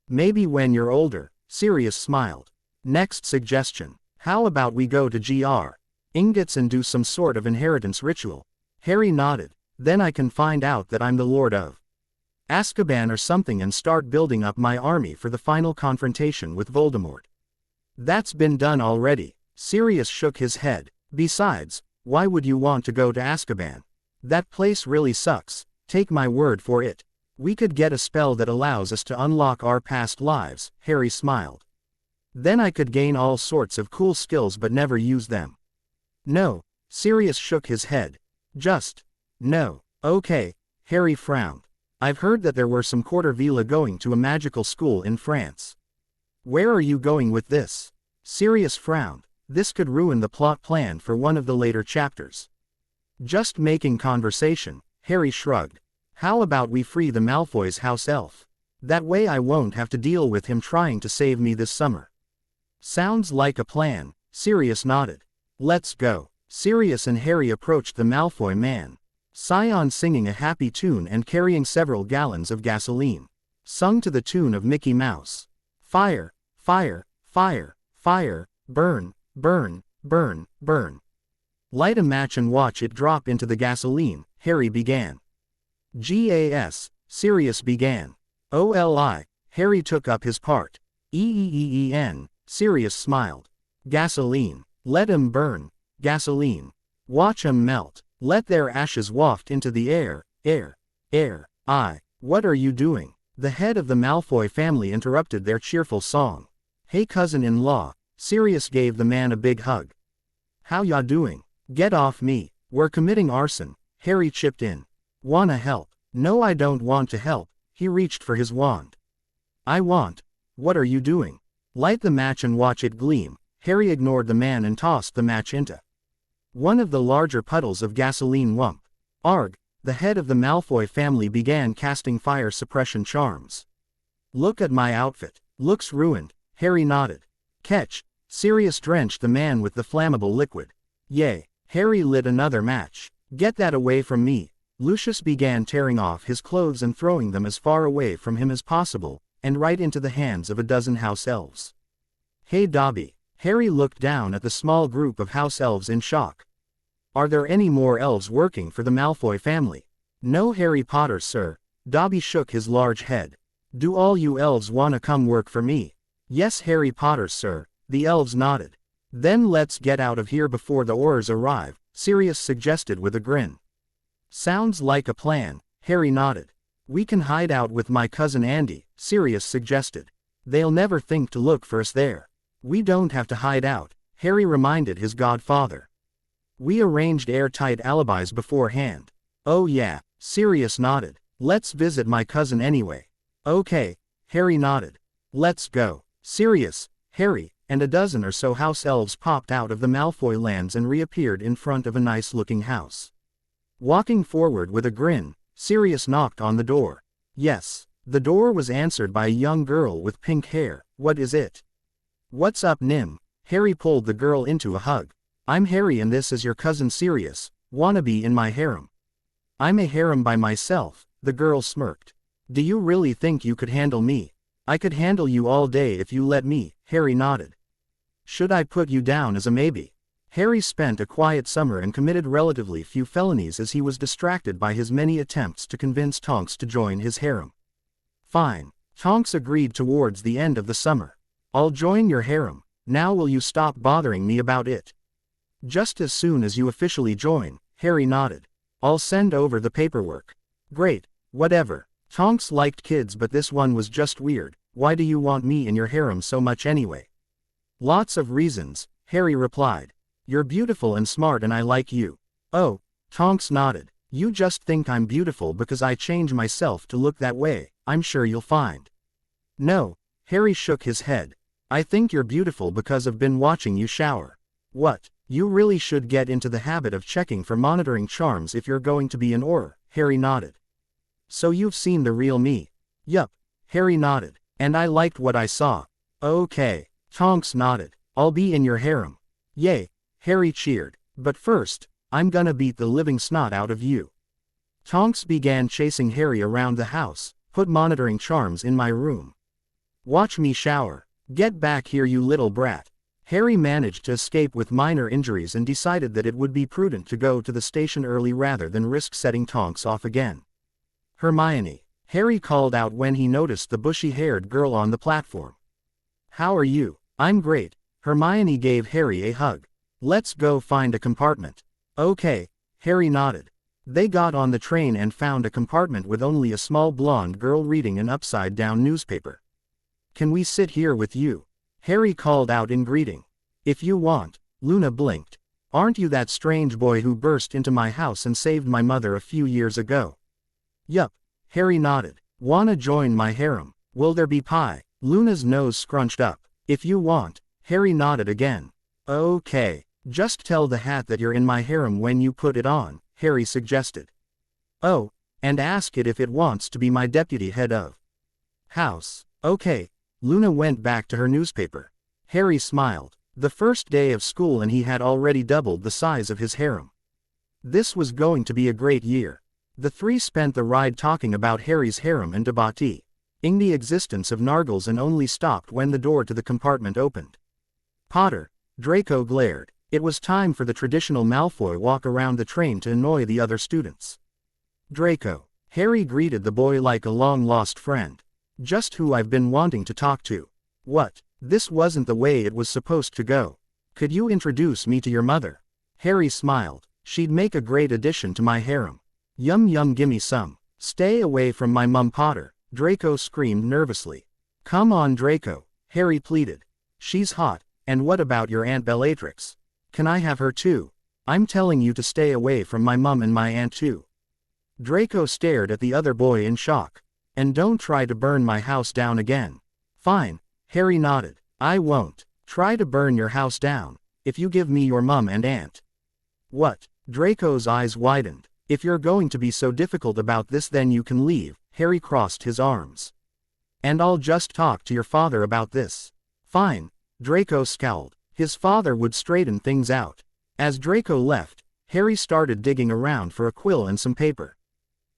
Maybe when you're older, Sirius smiled. Next suggestion. How about we go to Gr. Ingots and do some sort of inheritance ritual? Harry nodded. Then I can find out that I'm the Lord of Azkaban or something and start building up my army for the final confrontation with Voldemort. That's been done already. Sirius shook his head. Besides, why would you want to go to Azkaban? That place really sucks. Take my word for it. We could get a spell that allows us to unlock our past lives. Harry smiled. Then I could gain all sorts of cool skills but never use them. No. Sirius shook his head. Just no. Okay. Harry frowned. I've heard that there were some Quartervilla going to a magical school in France. Where are you going with this? Sirius frowned. This could ruin the plot plan for one of the later chapters. Just making conversation. Harry shrugged. How about we free the Malfoy's house elf? That way I won't have to deal with him trying to save me this summer. Sounds like a plan. Sirius nodded. Let's go. Sirius and Harry approached the Malfoy man. Scion singing a happy tune and carrying several gallons of gasoline. Sung to the tune of Mickey Mouse. Fire, fire, fire, fire, burn, burn, burn, burn. Light a match and watch it drop into the gasoline, Harry began. Gas, Sirius began. Oli, Harry took up his part. Eeen, Sirius smiled. Gasoline. Let 'em burn. Gasoline. Watch 'em melt. Let their ashes waft into the air. Air. What are you doing? The head of the Malfoy family interrupted their cheerful song. Hey cousin-in-law. Sirius gave the man a big hug. How ya doing? Get off me. We're committing arson. Harry chipped in. Wanna help? No, I don't want to help. He reached for his wand. I want. What are you doing? Light the match and watch it gleam. Harry ignored the man and tossed the match into one of the larger puddles of gasoline. Whump. Arg. The head of the Malfoy family began casting fire suppression charms. Look at my outfit. Looks ruined. Harry nodded. Catch. Sirius drenched the man with the flammable liquid. Yay. Harry lit another match. Get that away from me. Lucius began tearing off his clothes and throwing them as far away from him as possible, and right into the hands of a dozen house elves. Hey Dobby. Harry looked down at the small group of house elves in shock. Are there any more elves working for the Malfoy family? No, Harry Potter, sir. Dobby shook his large head. Do all you elves wanna come work for me? Yes, Harry Potter, sir. The elves nodded. Then let's get out of here before the Aurors arrive, Sirius suggested with a grin. Sounds like a plan. Harry nodded. We can hide out with my cousin Andy, Sirius suggested. They'll never think to look for us there. We don't have to hide out, Harry reminded his godfather. We arranged airtight alibis beforehand. Oh yeah, Sirius nodded. Let's visit my cousin anyway. Okay, Harry nodded. Let's go. Sirius, Harry, and a dozen or so house elves popped out of the Malfoy lands and reappeared in front of a nice-looking house. Walking forward with a grin, Sirius knocked on the door. Yes, the door was answered by a young girl with pink hair. What is it? What's up, Nim? Harry pulled the girl into a hug. I'm Harry and this is your cousin Sirius. Wanna be in my harem? I'm a harem by myself, the girl smirked. Do you really think you could handle me? I could handle you all day if you let me, Harry nodded. Should I put you down as a maybe? Harry spent a quiet summer and committed relatively few felonies as he was distracted by his many attempts to convince Tonks to join his harem. Fine. Tonks agreed towards the end of the summer. I'll join your harem. Now will you stop bothering me about it? Just as soon as you officially join, Harry nodded. I'll send over the paperwork. Great, whatever. Tonks liked kids but this one was just weird. Why do you want me in your harem so much anyway? Lots of reasons, Harry replied. You're beautiful and smart and I like you. Oh, Tonks nodded. You just think I'm beautiful because I change myself to look that way, I'm sure you'll find. No, Harry shook his head. I think you're beautiful because I've been watching you shower. What? You really should get into the habit of checking for monitoring charms if you're going to be an Auror, Harry nodded. So you've seen the real me? Yup, Harry nodded. And I liked what I saw. Okay, Tonks nodded. I'll be in your harem. Yay, Harry cheered. But first, I'm gonna beat the living snot out of you. Tonks began chasing Harry around the house. Put monitoring charms in my room. Watch me shower. Get back here you little brat. Harry managed to escape with minor injuries and decided that it would be prudent to go to the station early rather than risk setting Tonks off again. Hermione, Harry called out when he noticed the bushy-haired girl on the platform. How are you? I'm great. Hermione gave Harry a hug. Let's go find a compartment. Okay, Harry nodded. They got on the train and found a compartment with only a small blonde girl reading an upside-down newspaper. Can we sit here with you? Harry called out in greeting. If you want, Luna blinked. Aren't you that strange boy who burst into my house and saved my mother a few years ago? Yup, Harry nodded. Wanna join my harem? Will there be pie? Luna's nose scrunched up. If you want, Harry nodded again. Okay, just tell the hat that you're in my harem when you put it on, Harry suggested. Oh, and ask it if it wants to be my deputy head of house. Okay. Luna went back to her newspaper. Harry smiled. The first day of school and he had already doubled the size of his harem. This was going to be a great year. The three spent the ride talking about Harry's harem and debating the existence of Nargles and only stopped when the door to the compartment opened. Potter, Draco glared. It was time for the traditional Malfoy walk around the train to annoy the other students. Draco. Harry greeted the boy like a long-lost friend. Just who I've been wanting to talk to. What? This wasn't the way it was supposed to go. Could you introduce me to your mother? Harry smiled. She'd make a great addition to my harem. Yum yum gimme some. Stay away from my mum Potter, Draco screamed nervously. Come on Draco, Harry pleaded. She's hot, and what about your Aunt Bellatrix? Can I have her too? I'm telling you to stay away from my mum and my aunt too. Draco stared at the other boy in shock. And don't try to burn my house down again. Fine, Harry nodded. I won't. Try to burn your house down, if you give me your mum and aunt. What? Draco's eyes widened. If you're going to be so difficult about this then you can leave, Harry crossed his arms. And I'll just talk to your father about this. Fine, Draco scowled. His father would straighten things out. As Draco left, Harry started digging around for a quill and some paper.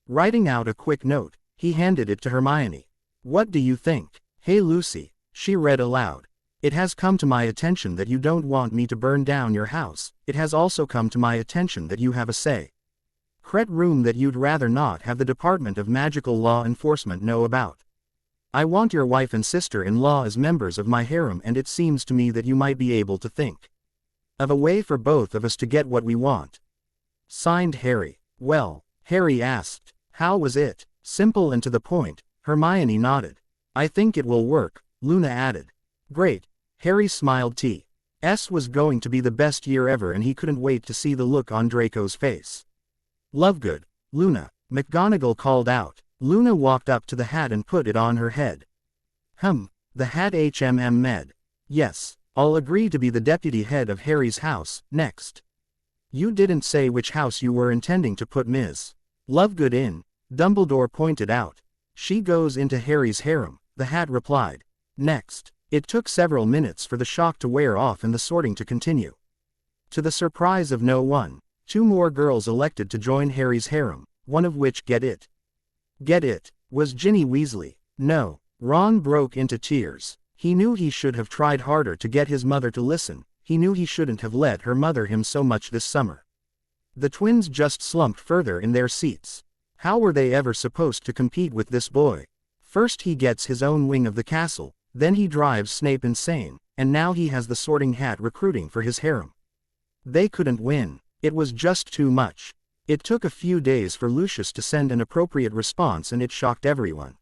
Writing out a quick note, he handed it to Hermione. What do you think? Hey Lucy, she read aloud. It has come to my attention that you don't want me to burn down your house. It has also come to my attention that you have a say. Cret room that you'd rather not have the Department of Magical Law Enforcement know about. I want your wife and sister-in-law as members of my harem and it seems to me that you might be able to think of a way for both of us to get what we want. Signed Harry. Well, Harry asked, how was it? Simple and to the point, Hermione nodded. I think it will work, Luna added. Great. Harry smiled. T.S. was going to be the best year ever and he couldn't wait to see the look on Draco's face. Lovegood, Luna, McGonagall called out. Luna walked up to the hat and put it on her head. The hat med. Yes, I'll agree to be the deputy head of Harry's house, next. You didn't say which house you were intending to put Ms. Lovegood in, Dumbledore pointed out. She goes into Harry's harem, the hat replied. Next. It took several minutes for the shock to wear off and the sorting to continue. To the surprise of no one, 2 more girls elected to join Harry's harem, one of which, get it, was Ginny Weasley. No, Ron broke into tears. He knew he should have tried harder to get his mother to listen, he knew he shouldn't have let her mother him so much this summer. The twins just slumped further in their seats. How were they ever supposed to compete with this boy? First he gets his own wing of the castle, then he drives Snape insane, and now he has the Sorting Hat recruiting for his harem. They couldn't win. It was just too much. It took a few days for Lucius to send an appropriate response and it shocked everyone.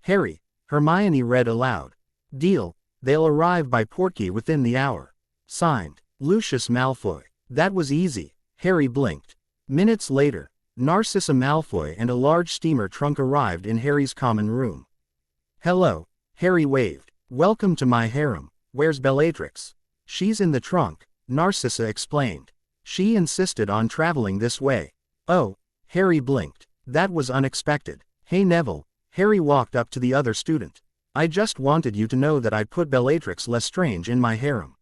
Harry, Hermione read aloud. Deal, they'll arrive by Portkey within the hour. Signed, Lucius Malfoy. That was easy, Harry blinked. Minutes later, Narcissa Malfoy and a large steamer trunk arrived in Harry's common room. Hello, Harry waved. Welcome to my harem. Where's Bellatrix? She's in the trunk, Narcissa explained. She insisted on traveling this way. Oh, Harry blinked. That was unexpected. Hey Neville, Harry walked up to the other student. I just wanted you to know that I put Bellatrix Lestrange in my harem.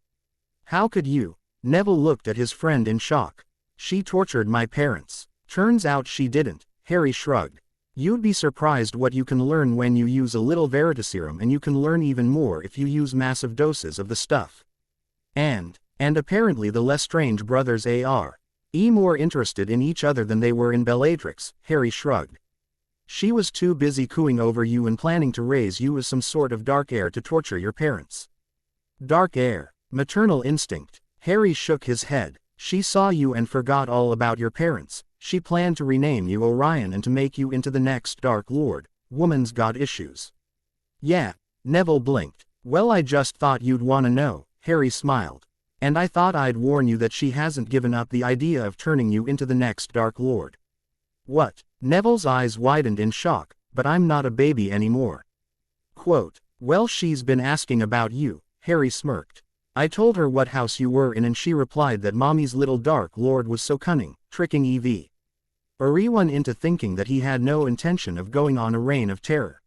How could you? Neville looked at his friend in shock. She tortured my parents. Turns out she didn't, Harry shrugged. You'd be surprised what you can learn when you use a little Veritaserum, and you can learn even more if you use massive doses of the stuff. And apparently the Lestrange brothers are more interested in each other than they were in Bellatrix, Harry shrugged. She was too busy cooing over you and planning to raise you as some sort of dark heir to torture your parents. Dark heir, maternal instinct, Harry shook his head. She saw you and forgot all about your parents. She planned to rename you Orion and to make you into the next Dark Lord. Woman's got issues. Yeah, Neville blinked. Well, I just thought you'd want to know, Harry smiled. And I thought I'd warn you that she hasn't given up the idea of turning you into the next Dark Lord. What? Neville's eyes widened in shock, but I'm not a baby anymore. Quote, well, she's been asking about you, Harry smirked. I told her what house you were in and she replied that Mommy's little Dark Lord was so cunning, tricking everyone into thinking that he had no intention of going on a reign of terror.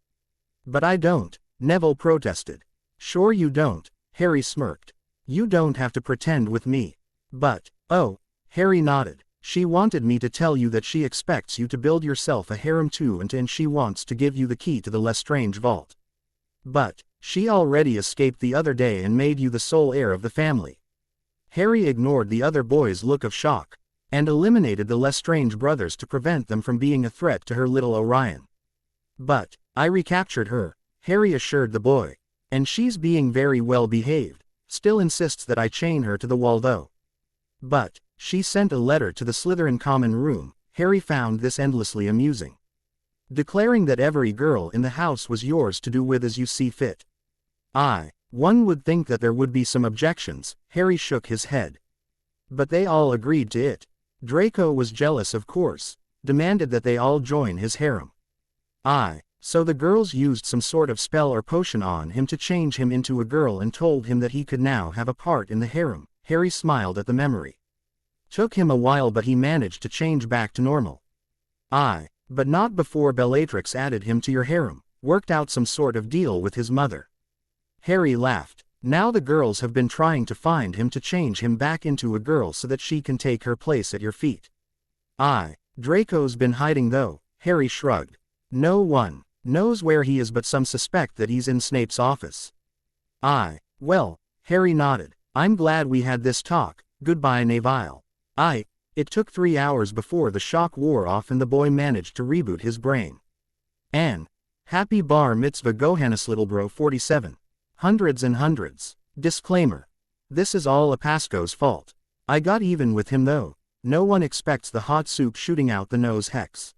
But I don't, Neville protested. Sure you don't, Harry smirked. You don't have to pretend with me. But, oh, Harry nodded. She wanted me to tell you that she expects you to build yourself a harem too, and she wants to give you the key to the Lestrange vault. But, she already escaped the other day and made you the sole heir of the family. Harry ignored the other boy's look of shock, and eliminated the Lestrange brothers to prevent them from being a threat to her little Orion. But, I recaptured her, Harry assured the boy. And she's being very well behaved, still insists that I chain her to the wall though. But, she sent a letter to the Slytherin common room. Harry found this endlessly amusing. Declaring that every girl in the house was yours to do with as you see fit. One would think that there would be some objections, Harry shook his head. But they all agreed to it. Draco was jealous, of course, demanded that they all join his harem. So the girls used some sort of spell or potion on him to change him into a girl and told him that he could now have a part in the harem. Harry smiled at the memory. Took him a while, but he managed to change back to normal. But not before Bellatrix added him to your harem, worked out some sort of deal with his mother. Harry laughed. Now the girls have been trying to find him to change him back into a girl so that she can take her place at your feet. Draco's been hiding though, Harry shrugged. No one knows where he is, but some suspect that he's in Snape's office. Well, Harry nodded. I'm glad we had this talk. Goodbye, Neville. It took 3 hours before the shock wore off and the boy managed to reboot his brain. And happy bar mitzvah Johannes Littlebro 47. Hundreds and hundreds. Disclaimer. This is all Apasco's fault. I got even with him though. No one expects the hot soup shooting out the nose hex.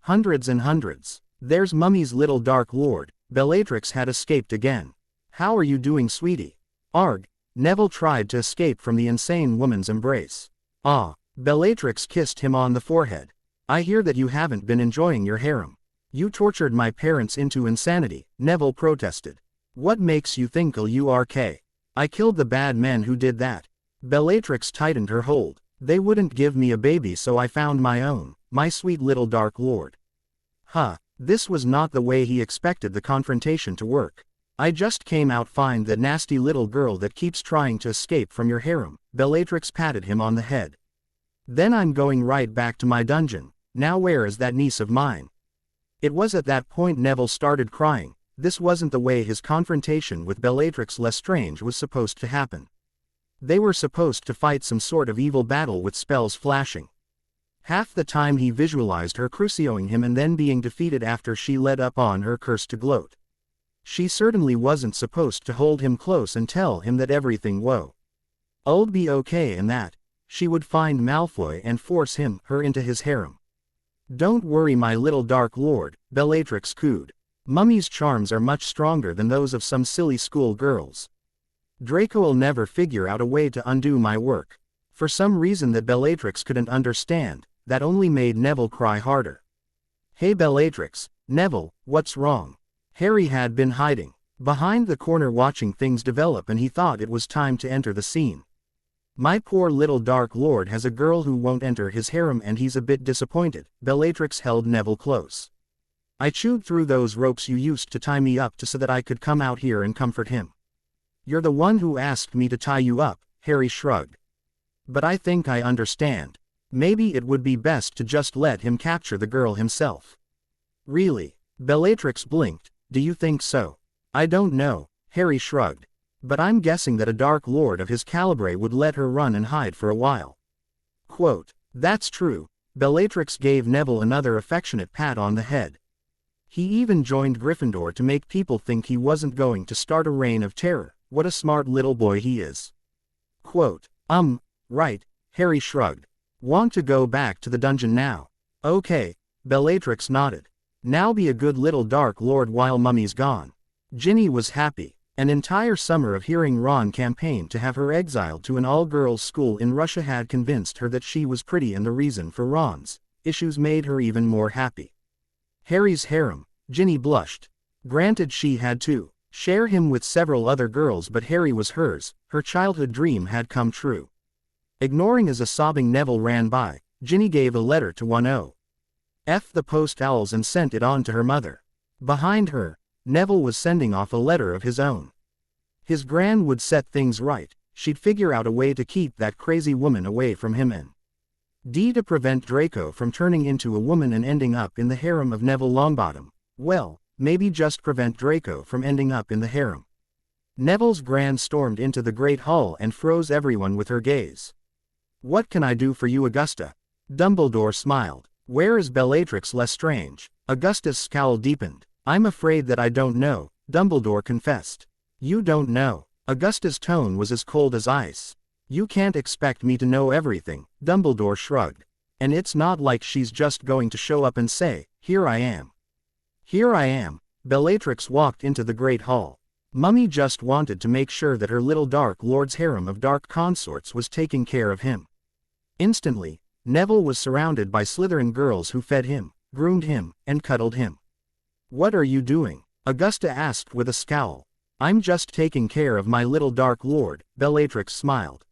Hundreds and hundreds. There's Mummy's little Dark Lord. Bellatrix had escaped again. How are you doing, sweetie? Arg. Neville tried to escape from the insane woman's embrace. Ah. Bellatrix kissed him on the forehead. I hear that you haven't been enjoying your harem. You tortured my parents into insanity, Neville protested. What makes you think you are okay? I killed the bad men who did that. Bellatrix tightened her hold. They wouldn't give me a baby, so I found my own, my sweet little Dark Lord. Huh, this was not the way he expected the confrontation to work. I just came out fine, that nasty little girl that keeps trying to escape from your harem. Bellatrix patted him on the head. Then I'm going right back to my dungeon. Now where is that niece of mine? It was at that point Neville started crying. This wasn't the way his confrontation with Bellatrix Lestrange was supposed to happen. They were supposed to fight some sort of evil battle with spells flashing. Half the time he visualized her crucioing him and then being defeated after she led up on her curse to gloat. She certainly wasn't supposed to hold him close and tell him that everything would be okay and that she would find Malfoy and force her into his harem. Don't worry, my little Dark Lord, Bellatrix cooed. Mummy's charms are much stronger than those of some silly school girls. Draco'll never figure out a way to undo my work. For some reason that Bellatrix couldn't understand, that only made Neville cry harder. Hey Bellatrix, Neville, what's wrong? Harry had been hiding behind the corner watching things develop, and he thought it was time to enter the scene. My poor little Dark Lord has a girl who won't enter his harem and he's a bit disappointed. Bellatrix held Neville close. I chewed through those ropes you used to tie me up to so that I could come out here and comfort him. You're the one who asked me to tie you up, Harry shrugged. But I think I understand. Maybe it would be best to just let him capture the girl himself. Really? Bellatrix blinked. Do you think so? I don't know, Harry shrugged. But I'm guessing that a Dark Lord of his caliber would let her run and hide for a while. Quote, that's true. Bellatrix gave Neville another affectionate pat on the head. He even joined Gryffindor to make people think he wasn't going to start a reign of terror. What a smart little boy he is. Quote, right, Harry shrugged. Want to go back to the dungeon now? Okay, Bellatrix nodded. Now be a good little Dark Lord while Mummy's gone. Ginny was happy. An entire summer of hearing Ron campaign to have her exiled to an all-girls school in Russia had convinced her that she was pretty, and the reason for Ron's issues made her even more happy. Harry's harem, Ginny blushed. Granted, she had to share him with several other girls, but Harry was hers. Her childhood dream had come true. Ignoring as a sobbing Neville ran by, Ginny gave a letter to 10F the post owls and sent it on to her mother. Behind her, Neville was sending off a letter of his own. His gran would set things right. She'd figure out a way to keep that crazy woman away from him, and to prevent Draco from turning into a woman and ending up in the harem of Neville Longbottom. Well, maybe just prevent Draco from ending up in the harem. Neville's gran stormed into the Great Hall and froze everyone with her gaze. What can I do for you, Augusta? Dumbledore smiled. Where is Bellatrix Lestrange? Augusta's scowl deepened. I'm afraid that I don't know, Dumbledore confessed. You don't know? Augusta's tone was as cold as ice. You can't expect me to know everything, Dumbledore shrugged. And it's not like she's just going to show up and say, here I am. Here I am. Bellatrix walked into the Great Hall. Mummy just wanted to make sure that her little Dark Lord's harem of dark consorts was taking care of him. Instantly, Neville was surrounded by Slytherin girls who fed him, groomed him, and cuddled him. What are you doing? Augusta asked with a scowl. I'm just taking care of my little Dark Lord, Bellatrix smiled.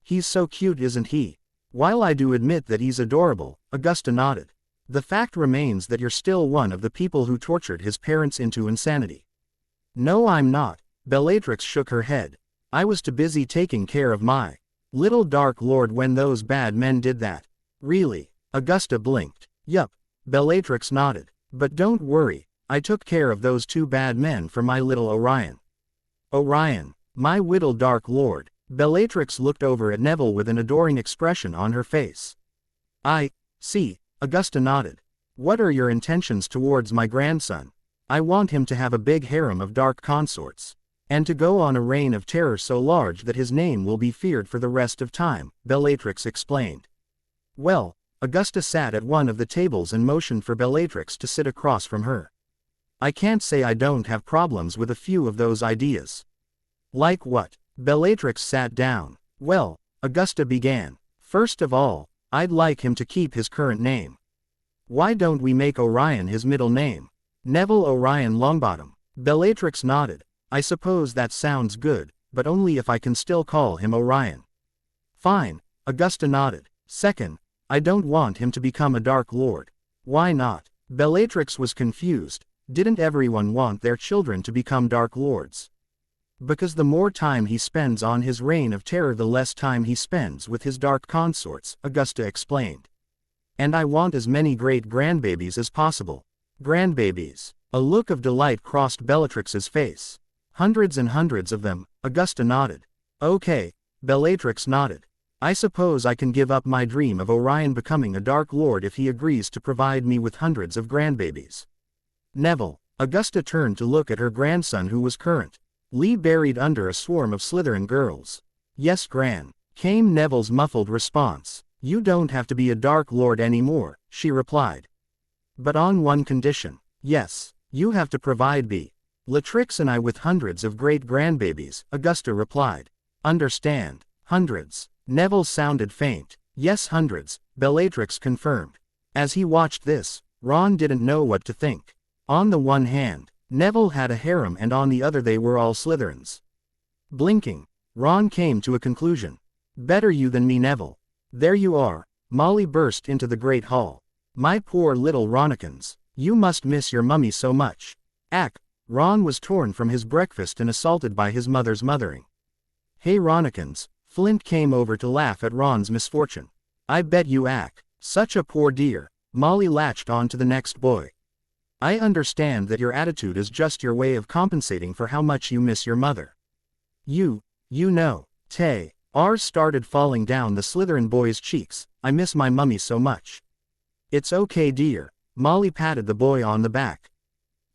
He's so cute, isn't he? While I do admit that he's adorable, Augusta nodded. The fact remains that you're still one of the people who tortured his parents into insanity. No, I'm not. Bellatrix shook her head. I was too busy taking care of my little Dark Lord when those bad men did that. Really? Augusta blinked. Yup. Bellatrix nodded. But don't worry, I took care of those two bad men for my little Orion. Orion, my little Dark Lord. Bellatrix looked over at Neville with an adoring expression on her face. I see, Augusta nodded. What are your intentions towards my grandson? I want him to have a big harem of dark consorts, and to go on a reign of terror so large that his name will be feared for the rest of time, Bellatrix explained. Well, Augusta sat at one of the tables and motioned for Bellatrix to sit across from her. I can't say I don't have problems with a few of those ideas. Like what? Bellatrix sat down. Well, Augusta began. First of all, I'd like him to keep his current name. Why don't we make Orion his middle name? Neville Orion Longbottom. Bellatrix nodded. I suppose that sounds good, but only if I can still call him Orion. Fine, Augusta nodded. Second, I don't want him to become a Dark Lord. Why not? Bellatrix was confused. Didn't everyone want their children to become Dark Lords? Because the more time he spends on his reign of terror, the less time he spends with his dark consorts, Augusta explained. And I want as many great-grandbabies as possible. Grandbabies. A look of delight crossed Bellatrix's face. Hundreds and hundreds of them, Augusta nodded. Okay, Bellatrix nodded. I suppose I can give up my dream of Orion becoming a Dark Lord if he agrees to provide me with hundreds of grandbabies. Neville. Augusta turned to look at her grandson, who was current. Lee, buried under a swarm of Slytherin girls. Yes, Gran, came Neville's muffled response. You don't have to be a Dark Lord anymore, she replied. But on one condition. Yes, you have to provide Bellatrix and I with hundreds of great-grandbabies, Augusta replied. Understand? Hundreds. Neville sounded faint. Yes, hundreds, Bellatrix confirmed. As he watched this, Ron didn't know what to think. On the one hand, Neville had a harem, and on the other they were all Slytherins. Blinking, Ron came to a conclusion. Better you than me, Neville. There you are. Molly burst into the great hall. My poor little Ronikins, you must miss your mummy so much. Ack, Ron was torn from his breakfast and assaulted by his mother's mothering. Hey Ronikins, Flint came over to laugh at Ron's misfortune. I bet you ack, such a poor dear. Molly latched on to the next boy. I understand that your attitude is just your way of compensating for how much you miss your mother. You know, ours started falling down the Slytherin boy's cheeks. I miss my mummy so much. It's okay, dear. Molly patted the boy on the back.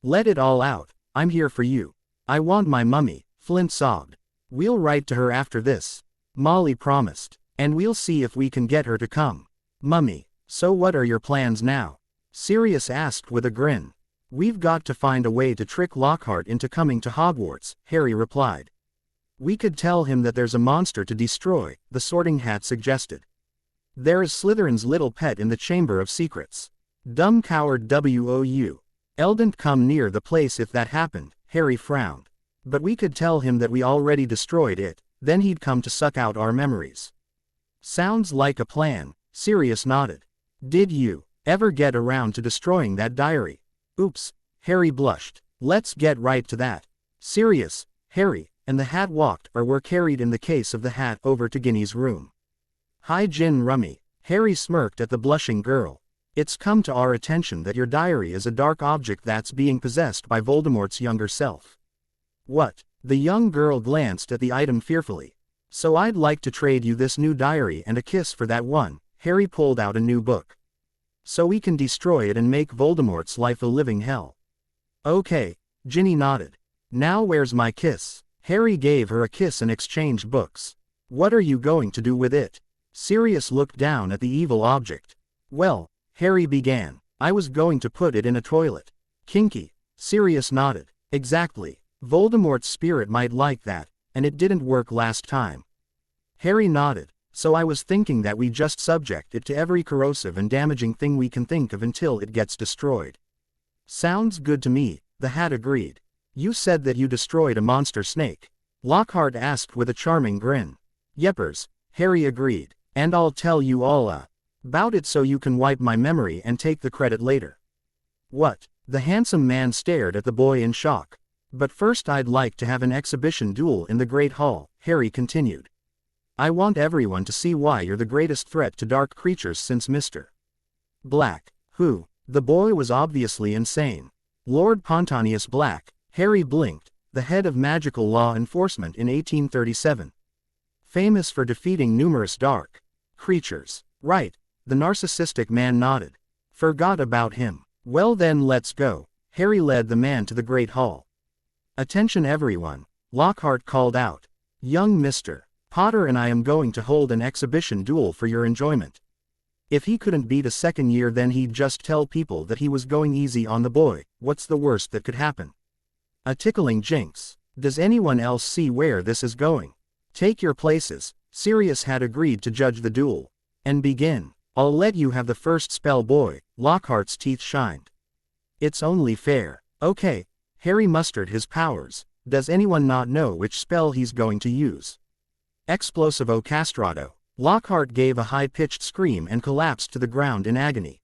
Let it all out. I'm here for you. I want my mummy, Flint sobbed. We'll write to her after this. Molly promised. And we'll see if we can get her to come. Mummy, so what are your plans now? Sirius asked with a grin. We've got to find a way to trick Lockhart into coming to Hogwarts, Harry replied. We could tell him that there's a monster to destroy, the Sorting Hat suggested. There is Slytherin's little pet in the Chamber of Secrets. Dumb coward wou. Eldon't come near the place if that happened, Harry frowned. But we could tell him that we already destroyed it, then he'd come to suck out our memories. Sounds like a plan, Sirius nodded. Did you ever get around to destroying that diary? Oops, Harry blushed. Let's get right to that. Sirius, Harry, and the Hat walked or were carried in the case of the Hat over to Ginny's room. Hi Gin Rummy, Harry smirked at the blushing girl. It's come to our attention that your diary is a dark object that's being possessed by Voldemort's younger self. What? The young girl glanced at the item fearfully. So I'd like to trade you this new diary and a kiss for that one. Harry pulled out a new book. So we can destroy it and make Voldemort's life a living hell. Okay, Ginny nodded. Now where's my kiss? Harry gave her a kiss and exchanged books. What are you going to do with it? Sirius looked down at the evil object. Well, Harry began. I was going to put it in a toilet. Kinky. Sirius nodded. Exactly. Voldemort's spirit might like that, and it didn't work last time. Harry nodded. So I was thinking that we just subject it to every corrosive and damaging thing we can think of until it gets destroyed. Sounds good to me, the Hat agreed. You said that you destroyed a monster snake. Lockhart asked with a charming grin. Yeppers, Harry agreed. And I'll tell you all about it so you can wipe my memory and take the credit later. What? The handsome man stared at the boy in shock. But first I'd like to have an exhibition duel in the Great Hall, Harry continued. I want everyone to see why you're the greatest threat to dark creatures since Mr. Black. Who? The boy was obviously insane. Lord Pontonius Black, Harry blinked, the head of magical law enforcement in 1837. Famous for defeating numerous dark creatures. Right, the narcissistic man nodded. Forgot about him. Well then let's go. Harry led the man to the Great Hall. Attention everyone, Lockhart called out. Young Mr. Potter and I am going to hold an exhibition duel for your enjoyment. If he couldn't beat a second year, then he'd just tell people that he was going easy on the boy. What's the worst that could happen? A tickling jinx. Does anyone else see where this is going? Take your places. Sirius had agreed to judge the duel. And begin. I'll let you have the first spell, boy. Lockhart's teeth shined. It's only fair. Okay. Harry mustered his powers. Does anyone not know which spell he's going to use? Explosivo Castrato. Lockhart gave a high-pitched scream and collapsed to the ground in agony.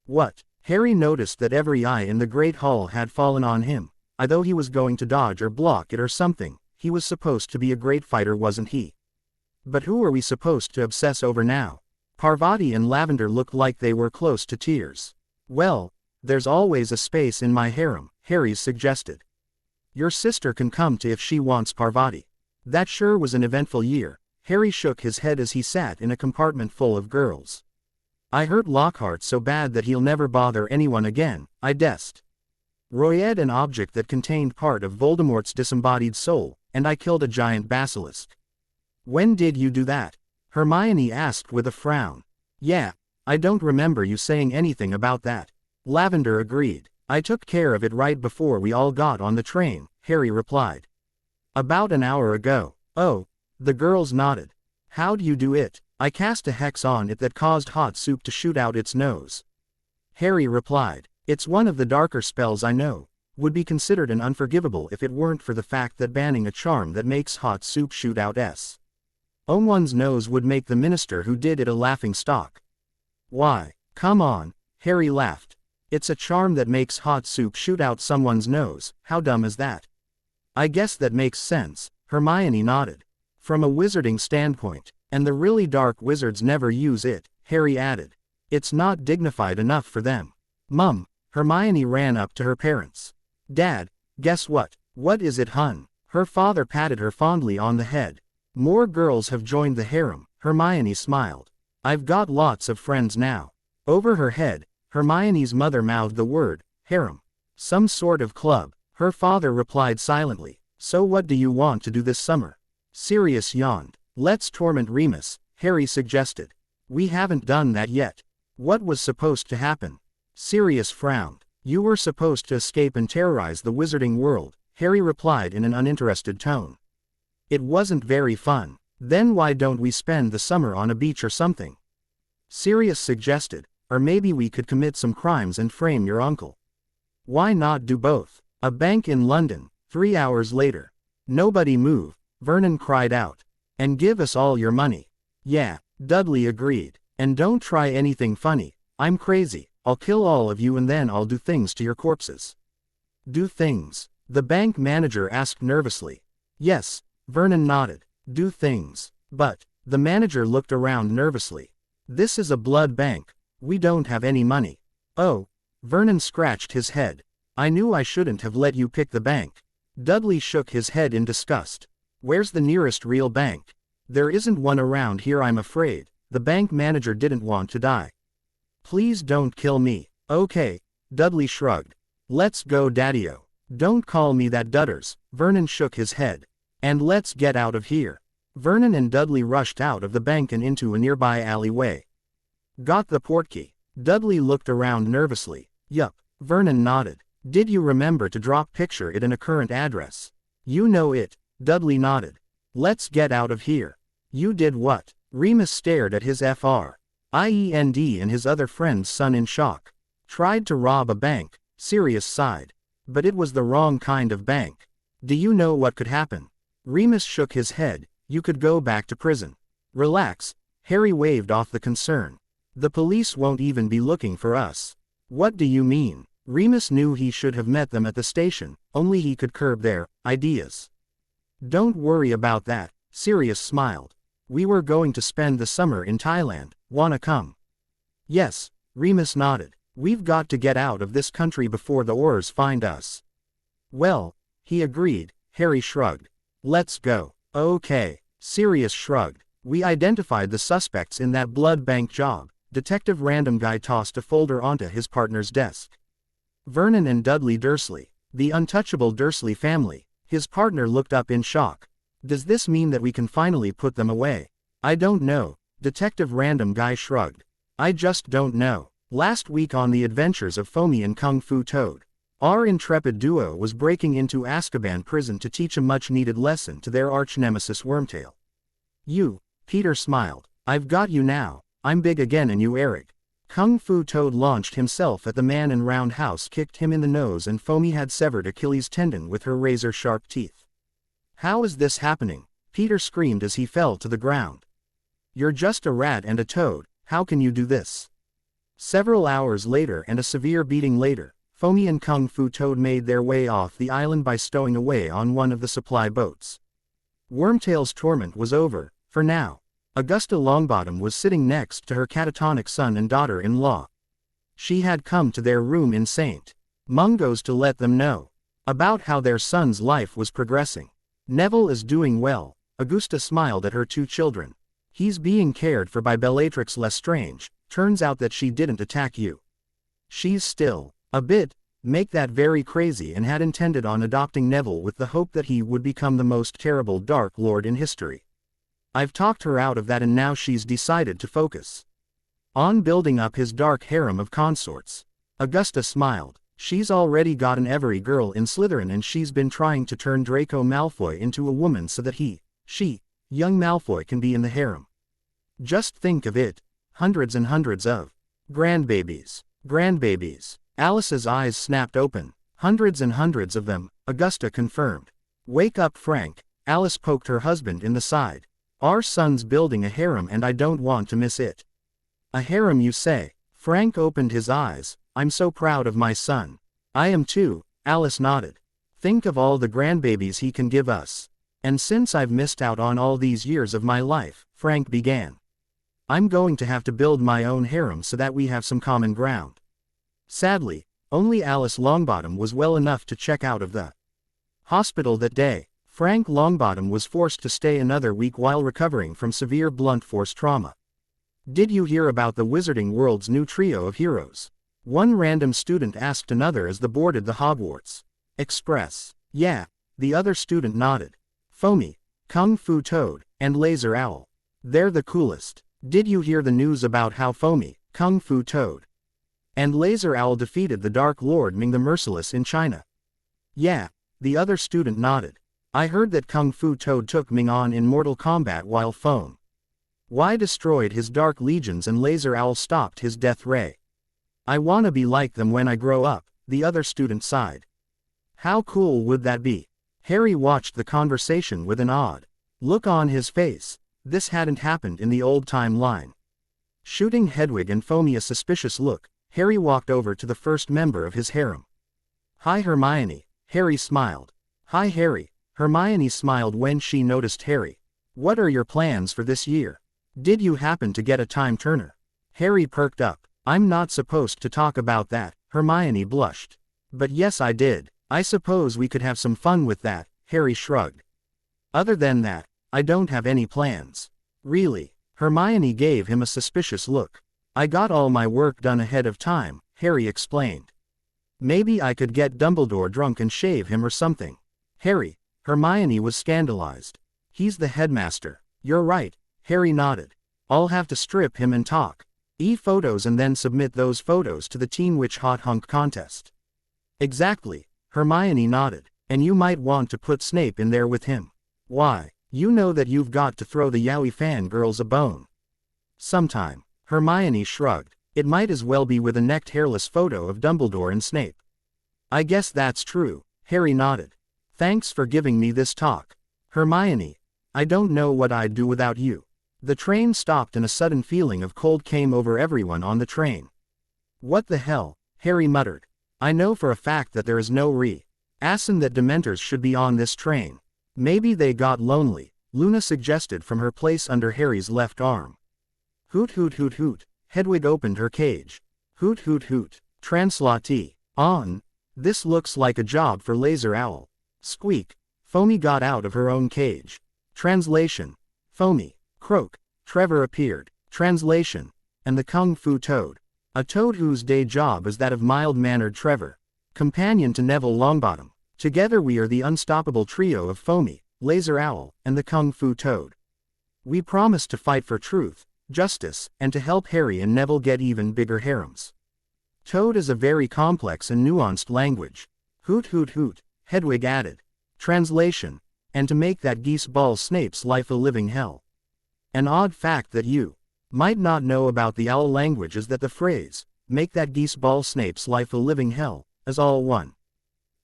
What? Harry noticed that every eye in the Great Hall had fallen on him. Although he was going to dodge or block it or something, he was supposed to be a great fighter, wasn't he? But who are we supposed to obsess over now? Parvati and Lavender looked like they were close to tears. Well, there's always a space in my harem, Harry suggested. Your sister can come to if she wants, Parvati. That sure was an eventful year. Harry shook his head as he sat in a compartment full of girls. I hurt Lockhart so bad that he'll never bother anyone again, I guessed. Royed an object that contained part of Voldemort's disembodied soul, and I killed a giant basilisk. When did you do that? Hermione asked with a frown. Yeah, I don't remember you saying anything about that. Lavender agreed. I took care of it right before we all got on the train, Harry replied. About an hour ago. Oh, the girls nodded. How'd you do it? I cast a hex on it that caused hot soup to shoot out its nose. Harry replied. It's one of the darker spells I know. Would be considered an unforgivable if it weren't for the fact that banning a charm that makes hot soup shoot out on one's nose would make the minister who did it a laughing stock. Why, come on, Harry laughed. It's a charm that makes hot soup shoot out someone's nose. How dumb is that? I guess that makes sense, Hermione nodded. From a wizarding standpoint, and the really dark wizards never use it, Harry added. It's not dignified enough for them. Mum, Hermione ran up to her parents. Dad, guess what? What is it, hun? Her father patted her fondly on the head. More girls have joined the harem, Hermione smiled. I've got lots of friends now. Over her head, Hermione's mother mouthed the word, harem. Some sort of club, her father replied silently. So what do you want to do this summer? Sirius yawned. Let's torment Remus, Harry suggested. We haven't done that yet. What was supposed to happen? Sirius frowned. You were supposed to escape and terrorize the wizarding world, Harry replied in an uninterested tone. It wasn't very fun. Then why don't we spend the summer on a beach or something? Sirius suggested, or maybe we could commit some crimes and frame your uncle. Why not do both? A bank in London, 3 hours later. Nobody move, Vernon cried out. And give us all your money. Yeah, Dudley agreed. And don't try anything funny. I'm crazy. I'll kill all of you and then I'll do things to your corpses. Do things? The bank manager asked nervously. Yes, Vernon nodded. Do things. But, the manager looked around nervously. This is a blood bank. We don't have any money. Oh, Vernon scratched his head. I knew I shouldn't have let you pick the bank. Dudley shook his head in disgust. Where's the nearest real bank? There isn't one around here, I'm afraid. The bank manager didn't want to die. Please don't kill me. Okay, Dudley shrugged. Let's go, Daddy-o. Don't call me that, Dudders. Vernon shook his head. And let's get out of here. Vernon and Dudley rushed out of the bank and into a nearby alleyway. Got the portkey? Dudley looked around nervously. Yup, Vernon nodded. Did you remember to drop picture it in a current address? You know it, Dudley nodded. Let's get out of here. You did what? Remus stared at his friend and his other friend's son in shock. Tried to rob a bank, Sirius sighed. But it was the wrong kind of bank. Do you know what could happen? Remus shook his head. You could go back to prison. Relax, Harry waved off the concern. The police won't even be looking for us. What do you mean? Remus knew he should have met them at the station, only he could curb their ideas. Don't worry about that, Sirius smiled. We were going to spend the summer in Thailand. Wanna come? Yes, Remus nodded. We've got to get out of this country before the Aurors find us. Well, he agreed. Harry shrugged. Let's go. Okay, Sirius shrugged. We identified the suspects in that blood bank job. Detective Random Guy tossed a folder onto his partner's desk. Vernon and Dudley Dursley. The untouchable Dursley family. His partner looked up in shock. Does this mean that we can finally put them away? I don't know. Detective Random Guy shrugged. I just don't know. Last week on the adventures of Foamy and Kung Fu Toad, our intrepid duo was breaking into Azkaban prison to teach a much-needed lesson to their arch-nemesis Wormtail. You, Peter smiled. I've got you now. I'm big again and you Eric. Kung Fu Toad launched himself at the man and roundhouse kicked him in the nose and Foamy had severed Achilles' tendon with her razor-sharp teeth. How is this happening? Peter screamed as he fell to the ground. You're just a rat and a toad, how can you do this? Several hours later and a severe beating later, Foamy and Kung Fu Toad made their way off the island by stowing away on one of the supply boats. Wormtail's torment was over, for now. Augusta Longbottom was sitting next to her catatonic son and daughter-in-law. She had come to their room in St. Mungo's to let them know about how their son's life was progressing. Neville is doing well, Augusta smiled at her two children. He's being cared for by Bellatrix Lestrange, turns out that she didn't attack you. She's still a bit, make that very crazy and had intended on adopting Neville with the hope that he would become the most terrible Dark Lord in history. I've talked her out of that and now she's decided to focus on building up his dark harem of consorts. Augusta smiled. She's already got an every girl in Slytherin and she's been trying to turn Draco Malfoy into a woman so that young Malfoy can be in the harem. Just think of it, hundreds and hundreds of grandbabies. Alice's eyes snapped open. Hundreds and hundreds of them, Augusta confirmed. Wake up Frank, Alice poked her husband in the side. Our son's building a harem and I don't want to miss it. A harem you say? Frank opened his eyes. I'm so proud of my son. I am too, Alice nodded. Think of all the grandbabies he can give us. And since I've missed out on all these years of my life, Frank began. I'm going to have to build my own harem so that we have some common ground. Sadly, only Alice Longbottom was well enough to check out of the hospital that day. Frank Longbottom was forced to stay another week while recovering from severe blunt force trauma. Did you hear about the Wizarding World's new trio of heroes? One random student asked another as they boarded the Hogwarts Express. Yeah, the other student nodded. Foamy, Kung Fu Toad, and Laser Owl. They're the coolest. Did you hear the news about how Foamy, Kung Fu Toad, and Laser Owl defeated the Dark Lord Ming the Merciless in China? Yeah, the other student nodded. I heard that Kung Fu Toad took Ming on in mortal combat while Foamy destroyed his dark legions and Laser Owl stopped his death ray. I wanna be like them when I grow up, the other student sighed. How cool would that be? Harry watched the conversation with an odd look on his face. This hadn't happened in the old-time line. Shooting Hedwig and Foamy a suspicious look, Harry walked over to the first member of his harem. Hi Hermione, Harry smiled. Hi Harry, Hermione smiled when she noticed Harry. What are your plans for this year? Did you happen to get a time-turner? Harry perked up. I'm not supposed to talk about that, Hermione blushed. But yes I did. I suppose we could have some fun with that, Harry shrugged. Other than that, I don't have any plans. Really? Hermione gave him a suspicious look. I got all my work done ahead of time, Harry explained. Maybe I could get Dumbledore drunk and shave him or something. Harry, Hermione was scandalized. He's the headmaster. You're right, Harry nodded. I'll have to strip him and talk. Photos and then submit those photos to the Teen Witch Hot Hunk contest. Exactly, Hermione nodded. And you might want to put Snape in there with him. Why? You know that you've got to throw the Yowie fangirls a bone. Sometime. Hermione shrugged. It might as well be with a necked hairless photo of Dumbledore and Snape. I guess that's true, Harry nodded. Thanks for giving me this talk. Hermione, I don't know what I'd do without you. The train stopped and a sudden feeling of cold came over everyone on the train. What the hell, Harry muttered. I know for a fact that there is no reason that Dementors should be on this train. Maybe they got lonely, Luna suggested from her place under Harry's left arm. Hoot hoot hoot hoot, Hedwig opened her cage. Hoot hoot hoot, Translati, on. This looks like a job for Laser Owl. Squeak, Foamy got out of her own cage. Translation. Foamy, croak, Trevor appeared. Translation. And the Kung Fu Toad. A toad whose day job is that of mild-mannered Trevor. Companion to Neville Longbottom. Together we are the unstoppable trio of Foamy, Laser Owl, and the Kung Fu Toad. We promise to fight for truth, justice, and to help Harry and Neville get even bigger harems. Toad is a very complex and nuanced language. Hoot hoot hoot, Hedwig added. Translation: and to make that geese ball Snape's life a living hell. An odd fact that you might not know about the owl language is that the phrase, make that geese ball Snape's life a living hell, is all one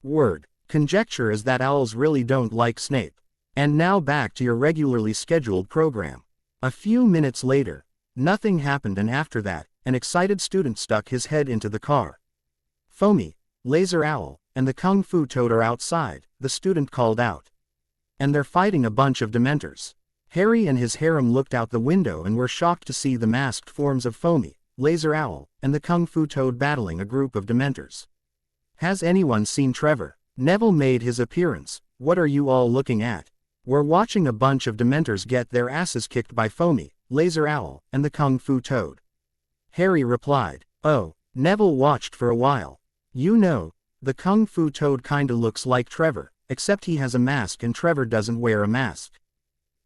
word. Conjecture is that owls really don't like Snape. And now back to your regularly scheduled program. A few minutes later, nothing happened, and after that, an excited student stuck his head into the car. Foamy, Laser Owl, and the Kung Fu Toad are outside, the student called out. And they're fighting a bunch of Dementors. Harry and his harem looked out the window and were shocked to see the masked forms of Foamy, Laser Owl, and the Kung Fu Toad battling a group of Dementors. Has anyone seen Trevor? Neville made his appearance. What are you all looking at? We're watching a bunch of Dementors get their asses kicked by Foamy, Laser Owl, and the Kung Fu Toad. Harry replied. Oh, Neville watched for a while. You know, the Kung Fu Toad kinda looks like Trevor, except he has a mask and Trevor doesn't wear a mask.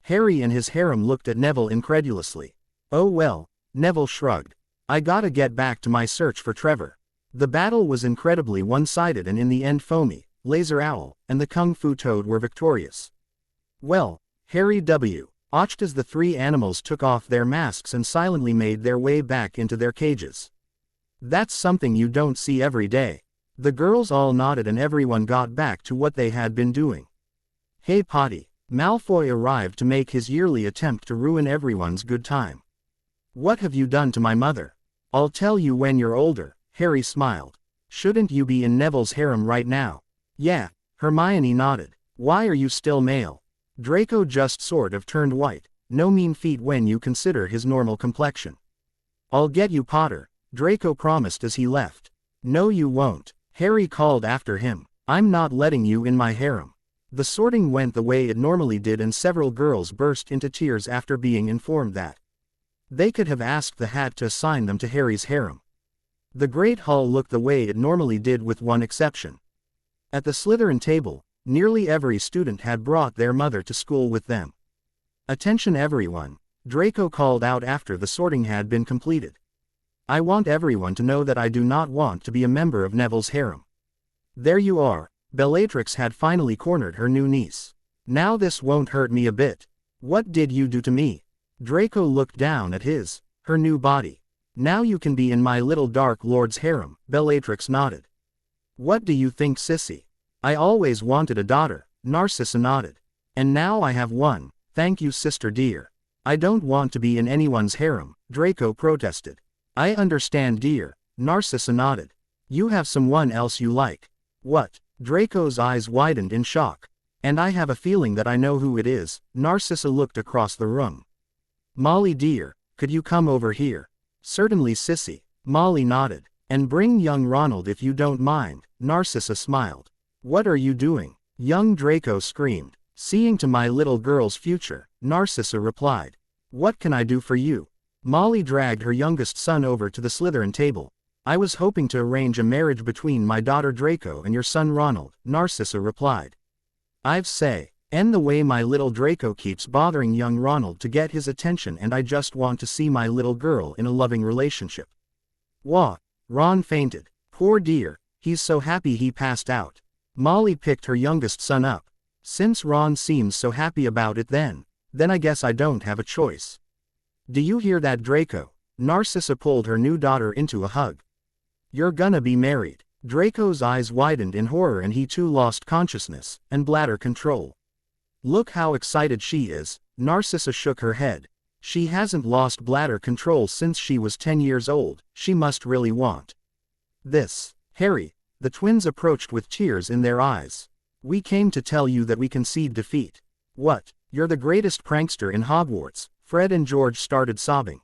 Harry and his harem looked at Neville incredulously. Oh well, Neville shrugged. I gotta get back to my search for Trevor. The battle was incredibly one-sided, and in the end Foamy, Laser Owl, and the Kung Fu Toad were victorious. Well, Harry watched as the three animals took off their masks and silently made their way back into their cages. That's something you don't see every day. The girls all nodded and everyone got back to what they had been doing. Hey Potty, Malfoy arrived to make his yearly attempt to ruin everyone's good time. What have you done to my mother? I'll tell you when you're older, Harry smiled. Shouldn't you be in Neville's harem right now? Yeah, Hermione nodded. Why are you still male? Draco just sort of turned white. No mean feat when you consider his normal complexion. I'll get you, Potter, Draco promised as he left. No you won't, Harry called after him. I'm not letting you in my harem. The sorting went the way it normally did, and several girls burst into tears after being informed that they could have asked the Hat to assign them to Harry's harem. The Great Hall looked the way it normally did with one exception. At the Slytherin table, nearly every student had brought their mother to school with them. Attention everyone, Draco called out after the sorting had been completed. I want everyone to know that I do not want to be a member of Neville's harem. There you are, Bellatrix had finally cornered her new niece. Now this won't hurt me a bit. What did you do to me? Draco looked down at her new body. Now you can be in my little Dark Lord's harem, Bellatrix nodded. What do you think, sissy? I always wanted a daughter, Narcissa nodded. And now I have one, thank you sister dear. I don't want to be in anyone's harem, Draco protested. I understand dear, Narcissa nodded. You have someone else you like. What? Draco's eyes widened in shock. And I have a feeling that I know who it is, Narcissa looked across the room. Molly dear, could you come over here? Certainly sissy, Molly nodded. And bring young Ronald if you don't mind, Narcissa smiled. What are you doing? Young Draco screamed. Seeing to my little girl's future, Narcissa replied. What can I do for you? Molly dragged her youngest son over to the Slytherin table. I was hoping to arrange a marriage between my daughter Draco and your son Ronald, Narcissa replied. I've say, and the way my little Draco keeps bothering young Ronald to get his attention, and I just want to see my little girl in a loving relationship. Wah! Ron fainted. Poor dear, he's so happy he passed out. Molly picked her youngest son up. Since Ron seems so happy about it, then I guess I don't have a choice. Do you hear that, Draco? Narcissa pulled her new daughter into a hug. You're gonna be married. Draco's eyes widened in horror and he too lost consciousness and bladder control. Look how excited she is, Narcissa shook her head. She hasn't lost bladder control since she was 10 years old, she must really want this. Harry, the twins approached with tears in their eyes. We came to tell you that we concede defeat. What? You're the greatest prankster in Hogwarts, Fred and George started sobbing.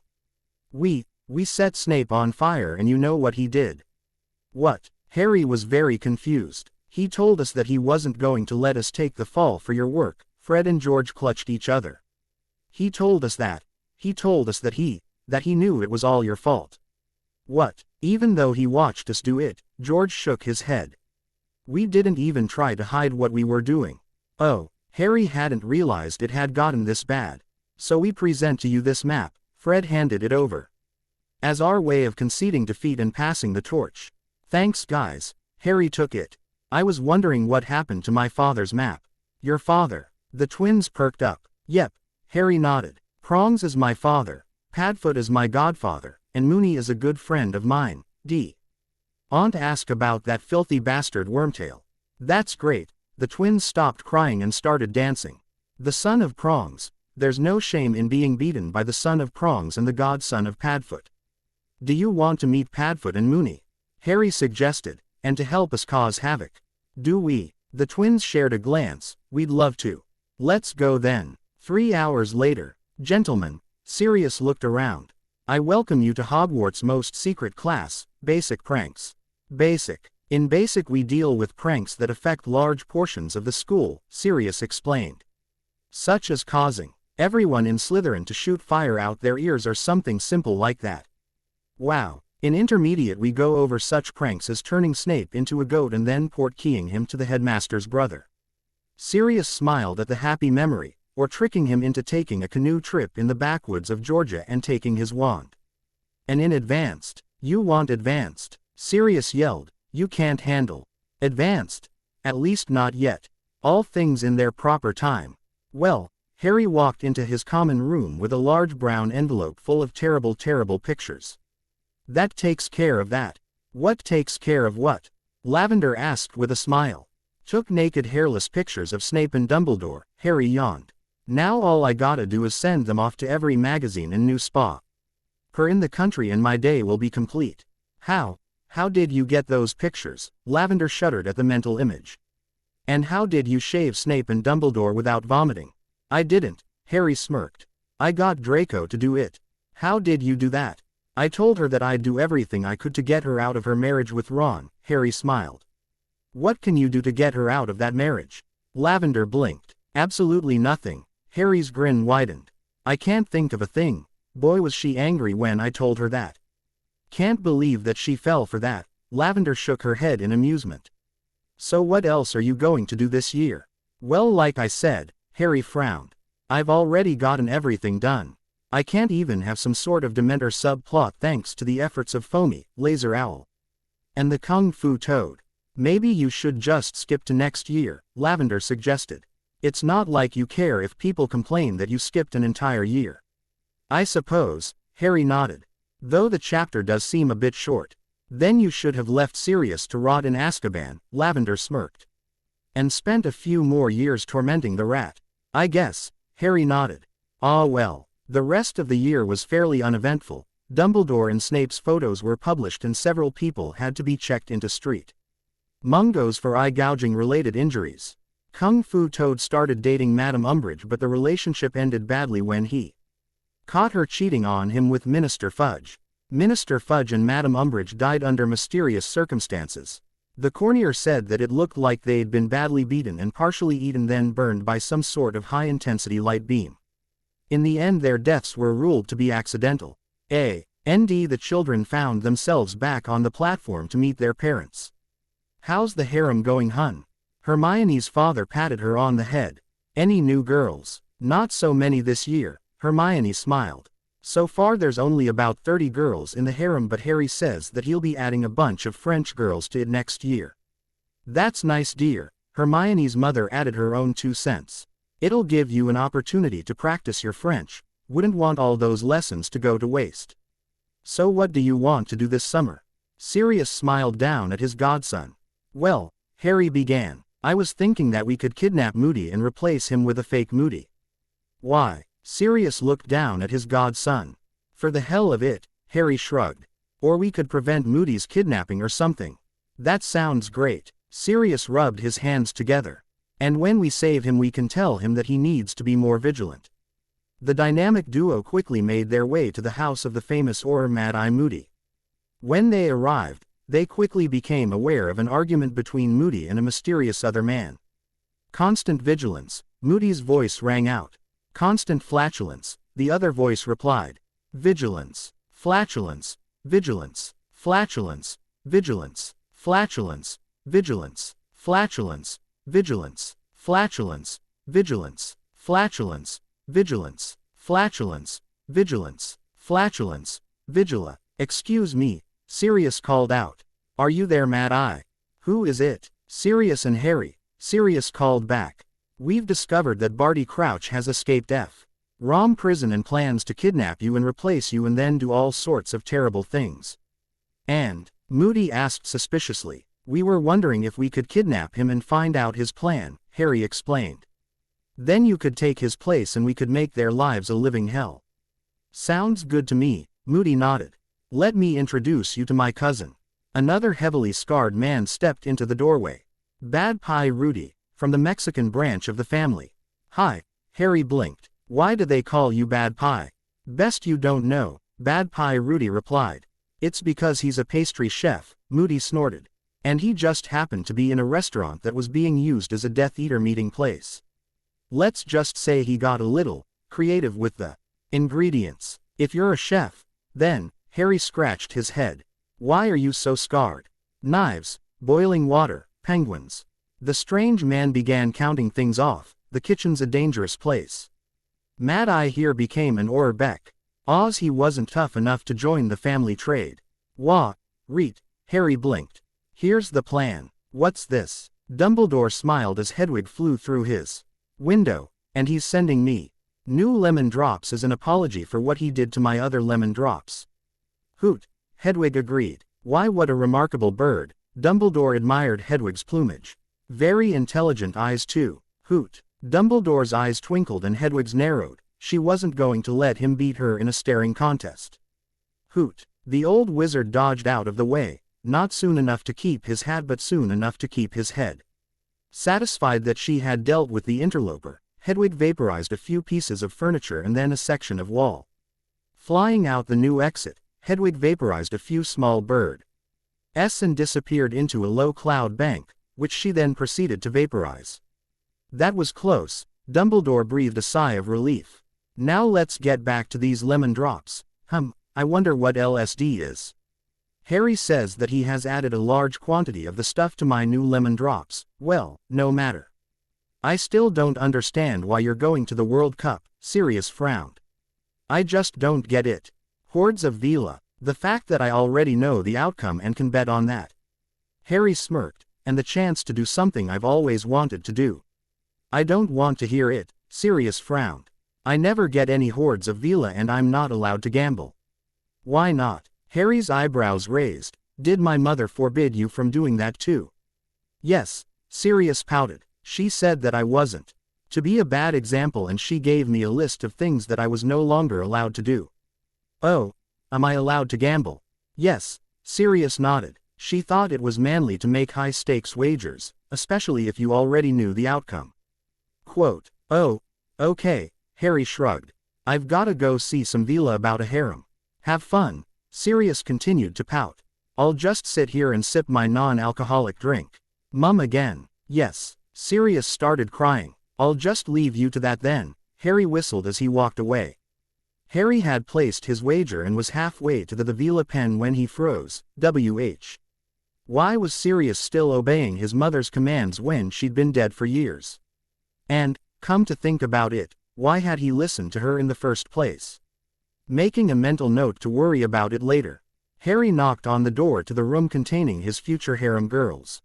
We set Snape on fire and you know what he did. What? Harry was very confused. He told us that he wasn't going to let us take the fall for your work, Fred and George clutched each other. He told us that he knew it was all your fault. What? Even though he watched us do it, George shook his head. We didn't even try to hide what we were doing. Oh, Harry hadn't realized it had gotten this bad. So we present to you this map, Fred handed it over. As our way of conceding defeat and passing the torch. Thanks guys. Harry took it. I was wondering what happened to my father's map. Your father? The twins perked up. Yep. Harry nodded. Prongs is my father. Padfoot is my godfather, and Moony is a good friend of mine. Aunt asked about that filthy bastard Wormtail. That's great. The twins stopped crying and started dancing. The son of Prongs. There's no shame in being beaten by the son of Prongs and the godson of Padfoot. Do you want to meet Padfoot and Moony? Harry suggested, and to help us cause havoc. Do we? The twins shared a glance. We'd love to. Let's go then. 3 hours later. Gentlemen, Sirius looked around. I welcome you to Hogwarts' most secret class, Basic Pranks. Basic. In Basic we deal with pranks that affect large portions of the school, Sirius explained. Such as causing everyone in Slytherin to shoot fire out their ears or something simple like that. Wow. In Intermediate we go over such pranks as turning Snape into a goat and then portkeying him to the headmaster's brother. Sirius smiled at the happy memory, or tricking him into taking a canoe trip in the backwoods of Georgia and taking his wand. And in Advanced, you want Advanced, Sirius yelled, you can't handle Advanced. At least not yet. All things in their proper time. Well, Harry walked into his common room with a large brown envelope full of terrible pictures. That takes care of that. What takes care of what? Lavender asked with a smile. Took naked hairless pictures of Snape and Dumbledore, Harry yawned. Now all I gotta do is send them off to every magazine and new spa. Per in the country and my day will be complete. How did you get those pictures? Lavender shuddered at the mental image. And how did you shave Snape and Dumbledore without vomiting? I didn't, Harry smirked. I got Draco to do it. How did you do that? I told her that I'd do everything I could to get her out of her marriage with Ron, Harry smiled. What can you do to get her out of that marriage? Lavender blinked. Absolutely nothing. Harry's grin widened. I can't think of a thing. Boy was she angry when I told her that. Can't believe that she fell for that. Lavender shook her head in amusement. So what else are you going to do this year? Well, like I said, Harry frowned. I've already gotten everything done. I can't even have some sort of Dementor subplot thanks to the efforts of Foamy, Laser Owl, and the Kung Fu Toad. Maybe you should just skip to next year, Lavender suggested. It's not like you care if people complain that you skipped an entire year. I suppose, Harry nodded. Though the chapter does seem a bit short. Then you should have left Sirius to rot in Azkaban, Lavender smirked. And spent a few more years tormenting the rat. I guess, Harry nodded. Ah well. The rest of the year was fairly uneventful. Dumbledore and Snape's photos were published and several people had to be checked into St. Mungo's for eye-gouging related injuries. Kung Fu Toad started dating Madame Umbridge, but the relationship ended badly when he caught her cheating on him with Minister Fudge. Minister Fudge and Madame Umbridge died under mysterious circumstances. The coroner said that it looked like they'd been badly beaten and partially eaten then burned by some sort of high-intensity light beam. In the end their deaths were ruled to be accidental. The children found themselves back on the platform to meet their parents. How's the harem going, hun? Hermione's father patted her on the head. Any new girls? Not so many this year, Hermione smiled. So far there's only about 30 girls in the harem, but Harry says that he'll be adding a bunch of French girls to it next year. That's nice, dear. Hermione's mother added her own 2 cents. It'll give you an opportunity to practice your French. Wouldn't want all those lessons to go to waste. So what do you want to do this summer? Sirius smiled down at his godson. Well, Harry began, I was thinking that we could kidnap Moody and replace him with a fake Moody. Why? Sirius looked down at his godson. For the hell of it, Harry shrugged. Or we could prevent Moody's kidnapping or something. That sounds great. Sirius rubbed his hands together. And when we save him we can tell him that he needs to be more vigilant. The dynamic duo quickly made their way to the house of the famous Auror Mad-Eye Moody. When they arrived, they quickly became aware of an argument between Moody and a mysterious other man. Constant vigilance, Moody's voice rang out. Constant flatulence, the other voice replied. Vigilance, flatulence, vigilance, flatulence, vigilance, flatulence, vigilance, flatulence, vigilance, flatulence, vigilance, flatulence, vigilance, flatulence, vigilance, Flatulence. Vigila. Excuse me, Sirius called out. Are you there, Mad Eye? Who is it? Sirius and Harry, Sirius called back. We've discovered that Barty Crouch has escaped Rom prison and plans to kidnap you and replace you and then do all sorts of terrible things. And, Moody asked suspiciously, we were wondering if we could kidnap him and find out his plan, Harry explained. Then you could take his place and we could make their lives a living hell. Sounds good to me, Moody nodded. Let me introduce you to my cousin. Another heavily scarred man stepped into the doorway. Bad Pie Rudy, from the Mexican branch of the family. Hi, Harry blinked. Why do they call you Bad Pie? Best you don't know, Bad Pie Rudy replied. It's because he's a pastry chef, Moody snorted. And he just happened to be in a restaurant that was being used as a Death Eater meeting place. Let's just say he got a little creative with the ingredients. If you're a chef, then, Harry scratched his head. Why are you so scarred? Knives, boiling water, penguins. The strange man began counting things off. The kitchen's a dangerous place. Mad Eye here became an Orbeck. Oz he wasn't tough enough to join the family trade. Wah, Reet, Harry blinked. Here's the plan. What's this? Dumbledore smiled as Hedwig flew through his window, and he's sending me new lemon drops as an apology for what he did to my other lemon drops. Hoot, Hedwig agreed. Why, what a remarkable bird. Dumbledore admired Hedwig's plumage. Very intelligent eyes too. Hoot. Dumbledore's eyes twinkled and Hedwig's narrowed. She wasn't going to let him beat her in a staring contest. Hoot. The old wizard dodged out of the way, not soon enough to keep his hat but soon enough to keep his head. Satisfied that she had dealt with the interloper, Hedwig vaporized a few pieces of furniture and then a section of wall. Flying out the new exit, Hedwig vaporized a few small birds and disappeared into a low cloud bank, which she then proceeded to vaporize. That was close. Dumbledore breathed a sigh of relief. Now let's get back to these lemon drops. I wonder what LSD is. Harry says that he has added a large quantity of the stuff to my new lemon drops. Well, no matter. I still don't understand why you're going to the World Cup, Sirius frowned. I just don't get it. Hordes of Vila. The fact that I already know the outcome and can bet on that. Harry smirked, and the chance to do something I've always wanted to do. I don't want to hear it, Sirius frowned. I never get any hordes of Vila and I'm not allowed to gamble. Why not? Harry's eyebrows raised. Did my mother forbid you from doing that too? Yes, Sirius pouted. She said that I wasn't to be a bad example and she gave me a list of things that I was no longer allowed to do. Oh, am I allowed to gamble? Yes, Sirius nodded. She thought it was manly to make high-stakes wagers, especially if you already knew the outcome. Quote, oh, okay, Harry shrugged. I've gotta go see some Vila about a harem. Have fun. Sirius continued to pout. I'll just sit here and sip my non-alcoholic drink. Mum again. Yes. Sirius started crying. I'll just leave you to that then, Harry whistled as he walked away. Harry had placed his wager and was halfway to the Vila pen when he froze. Why was Sirius still obeying his mother's commands when she'd been dead for years? And, come to think about it, why had he listened to her in the first place? Making a mental note to worry about it later, Harry knocked on the door to the room containing his future harem girls.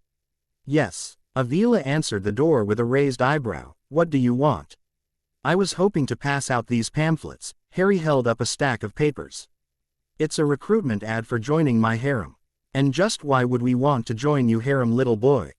Yes, Avila answered the door with a raised eyebrow. What do you want? I was hoping to pass out these pamphlets. Harry held up a stack of papers. It's a recruitment ad for joining my harem. And just why would we want to join you, harem little boy?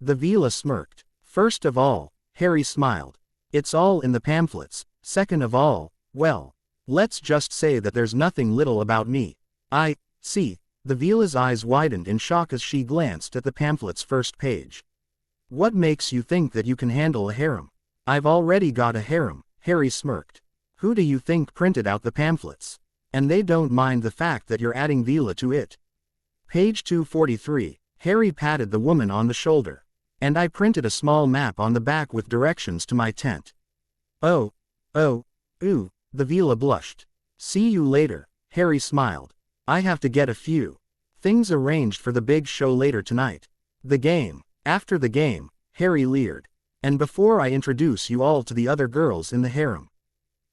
The Vila smirked. First of all, Harry smiled. It's all in the pamphlets. Second of all, well, let's just say that there's nothing little about me. I see. The Vila's eyes widened in shock as she glanced at the pamphlet's first page. What makes you think that you can handle a harem? I've already got a harem, Harry smirked. Who do you think printed out the pamphlets? And they don't mind the fact that you're adding Vila to it. Page 243, Harry patted the woman on the shoulder. And I printed a small map on the back with directions to my tent. Oh, ooh, the Vila blushed. See you later, Harry smiled. I have to get a few things arranged for the big show later tonight. The game. After the game, Harry leered. And before I introduce you all to the other girls in the harem.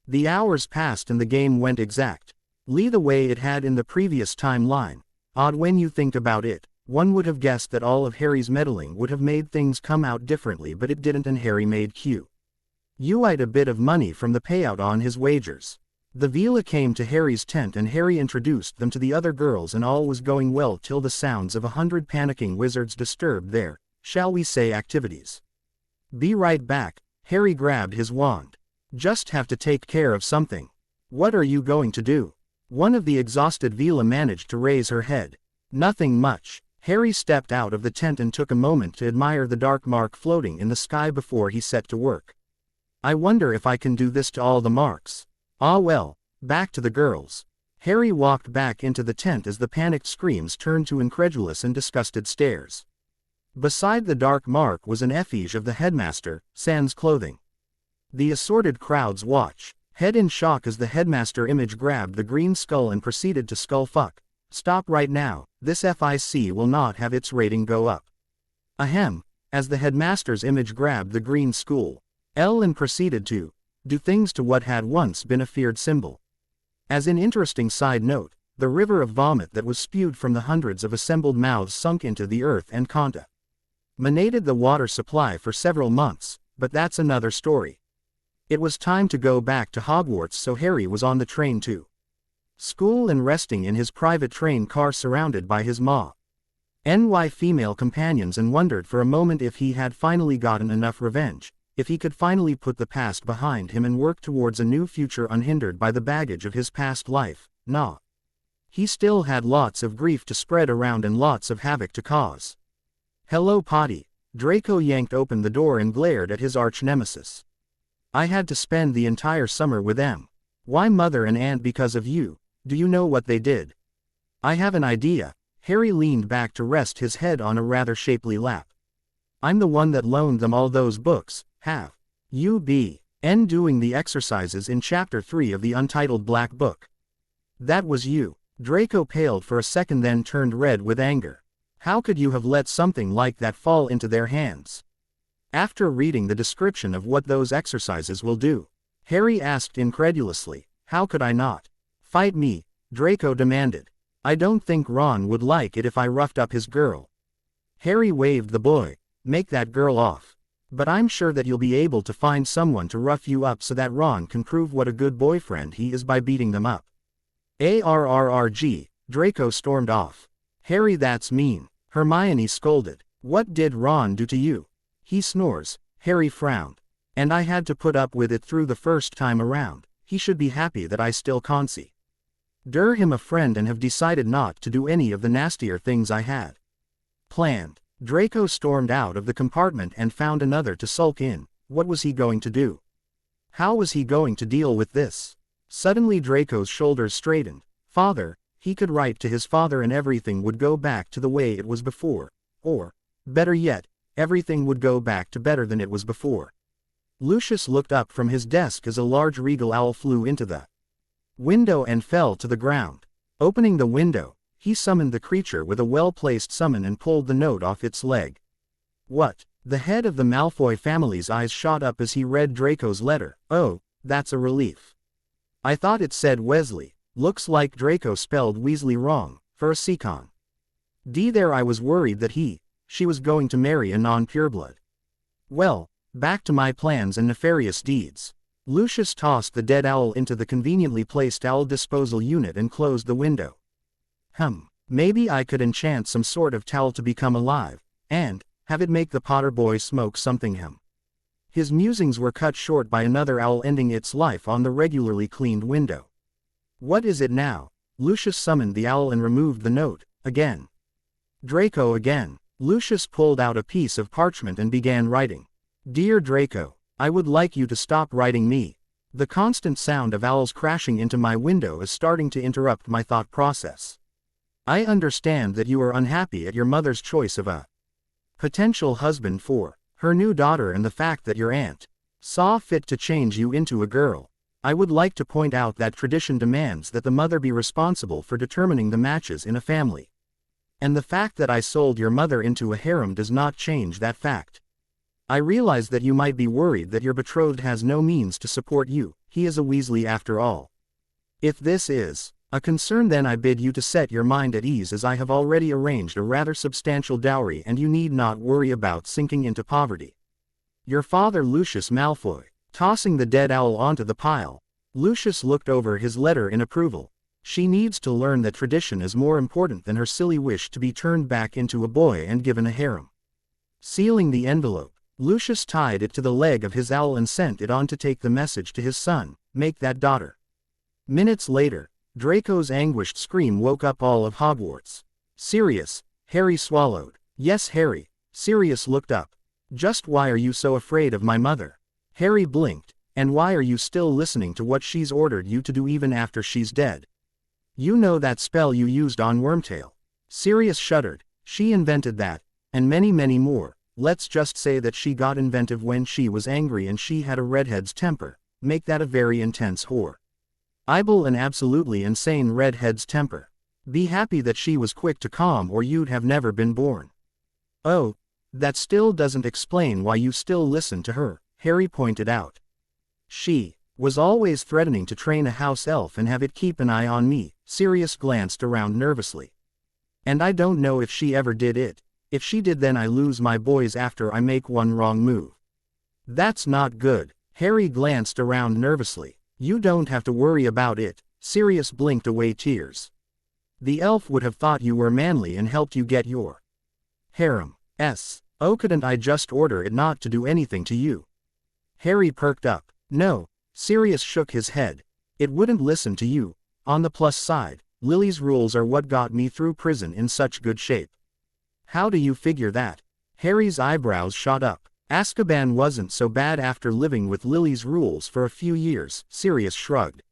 The hours passed and the game went exact. Lee the way it had in the previous timeline. Odd when you think about it. One would have guessed that all of Harry's meddling would have made things come out differently, but it didn't, and Harry made quite a bit of money from the payout on his wagers. The Veela came to Harry's tent and Harry introduced them to the other girls, and all was going well till the sounds of 100 panicking wizards disturbed their, shall we say, activities. Be right back. Harry grabbed his wand. Just have to take care of something. What are you going to do? One of the exhausted Veela managed to raise her head. Nothing much. Harry stepped out of the tent and took a moment to admire the dark mark floating in the sky before he set to work. I wonder if I can do this to all the marks. Ah well, back to the girls. Harry walked back into the tent as the panicked screams turned to incredulous and disgusted stares. Beside the dark mark was an effigy of the headmaster, sans clothing. The assorted crowds watch, head in shock as the headmaster image grabbed the green skull and proceeded to skull fuck. Stop right now, this FIC will not have its rating go up. Ahem, as the headmaster's image grabbed the green skull, and proceeded to do things to what had once been a feared symbol. As an interesting side note, the river of vomit that was spewed from the hundreds of assembled mouths sunk into the earth and contaminated the water supply for several months, but that's another story. It was time to go back to Hogwarts, so Harry was on the train to school and resting in his private train car surrounded by his NY female companions, and wondered for a moment if he had finally gotten enough revenge, if he could finally put the past behind him and work towards a new future unhindered by the baggage of his past life. Nah. He still had lots of grief to spread around and lots of havoc to cause. Hello Potty. Draco yanked open the door and glared at his arch-nemesis. I had to spend the entire summer with them. Why, mother and aunt, because of you. Do you know what they did? I have an idea. Harry leaned back to rest his head on a rather shapely lap. I'm the one that loaned them all those books. Have you been doing the exercises in Chapter 3 of the Untitled Black Book? That was you. Draco paled for a second, then turned red with anger. How could you have let something like that fall into their hands? After reading the description of what those exercises will do, Harry asked incredulously, how could I not? Fight me, Draco demanded. I don't think Ron would like it if I roughed up his girl. Harry waved the boy. Make that girl off. But I'm sure that you'll be able to find someone to rough you up so that Ron can prove what a good boyfriend he is by beating them up. ARRRG, Draco stormed off. Harry, that's mean. Hermione scolded. What did Ron do to you? He snores. Harry frowned. And I had to put up with it through the first time around. He should be happy that I still consider him a friend and have decided not to do any of the nastier things I had planned. Draco stormed out of the compartment and found another to sulk in. What was he going to do? How was he going to deal with this? Suddenly Draco's shoulders straightened. Father, he could write to his father and everything would go back to the way it was before. Or, better yet, everything would go back to better than it was before. Lucius looked up from his desk as a large regal owl flew into the window and fell to the ground. Opening the window, he summoned the creature with a well-placed summon and pulled the note off its leg. What? The head of the Malfoy family's eyes shot up as he read Draco's letter. Oh, that's a relief. I thought it said Wesley. Looks like Draco spelled Weasley wrong, for a secon. There I was worried that she was going to marry a non-pureblood. Well, back to my plans and nefarious deeds. Lucius tossed the dead owl into the conveniently placed owl disposal unit and closed the window. Maybe I could enchant some sort of towel to become alive, and have it make the Potter boy smoke something. His musings were cut short by another owl ending its life on the regularly cleaned window. What is it now? Lucius summoned the owl and removed the note. Again. Draco again. Lucius pulled out a piece of parchment and began writing. Dear Draco, I would like you to stop writing me. The constant sound of owls crashing into my window is starting to interrupt my thought process. I understand that you are unhappy at your mother's choice of a potential husband for her new daughter and the fact that your aunt saw fit to change you into a girl. I would like to point out that tradition demands that the mother be responsible for determining the matches in a family. And the fact that I sold your mother into a harem does not change that fact. I realize that you might be worried that your betrothed has no means to support you. He is a Weasley after all. If this is A concern then I bid you to set your mind at ease, as I have already arranged a rather substantial dowry and you need not worry about sinking into poverty. Your father Lucius Malfoy. Tossing the dead owl onto the pile, Lucius looked over his letter in approval. She needs to learn that tradition is more important than her silly wish to be turned back into a boy and given a harem. Sealing the envelope, Lucius tied it to the leg of his owl and sent it on to take the message to his son, make that daughter. Minutes later, Draco's anguished scream woke up all of Hogwarts. Sirius, Harry swallowed. Yes, Harry. Sirius looked up. Just why are you so afraid of my mother? Harry blinked. And why are you still listening to what she's ordered you to do even after she's dead? You know that spell you used on Wormtail. Sirius shuddered. She invented that, and many more. Let's just say that she got inventive when she was angry and she had a redhead's temper. Make that a very intense whore. Eyeball an absolutely insane redhead's temper. Be happy that she was quick to calm or you'd have never been born. Oh, that still doesn't explain why you still listen to her, Harry pointed out. She was always threatening to train a house elf and have it keep an eye on me. Sirius glanced around nervously. And I don't know if she ever did it. If she did, then I lose my boys after I make one wrong move. That's not good. Harry glanced around nervously. You don't have to worry about it. Sirius blinked away tears. The elf would have thought you were manly and helped you get your harem. Oh, couldn't I just order it not to do anything to you? Harry perked up. No. Sirius shook his head. It wouldn't listen to you. On the plus side, Lily's rules are what got me through prison in such good shape. How do you figure that? Harry's eyebrows shot up. Azkaban wasn't so bad after living with Lily's rules for a few years, Sirius shrugged.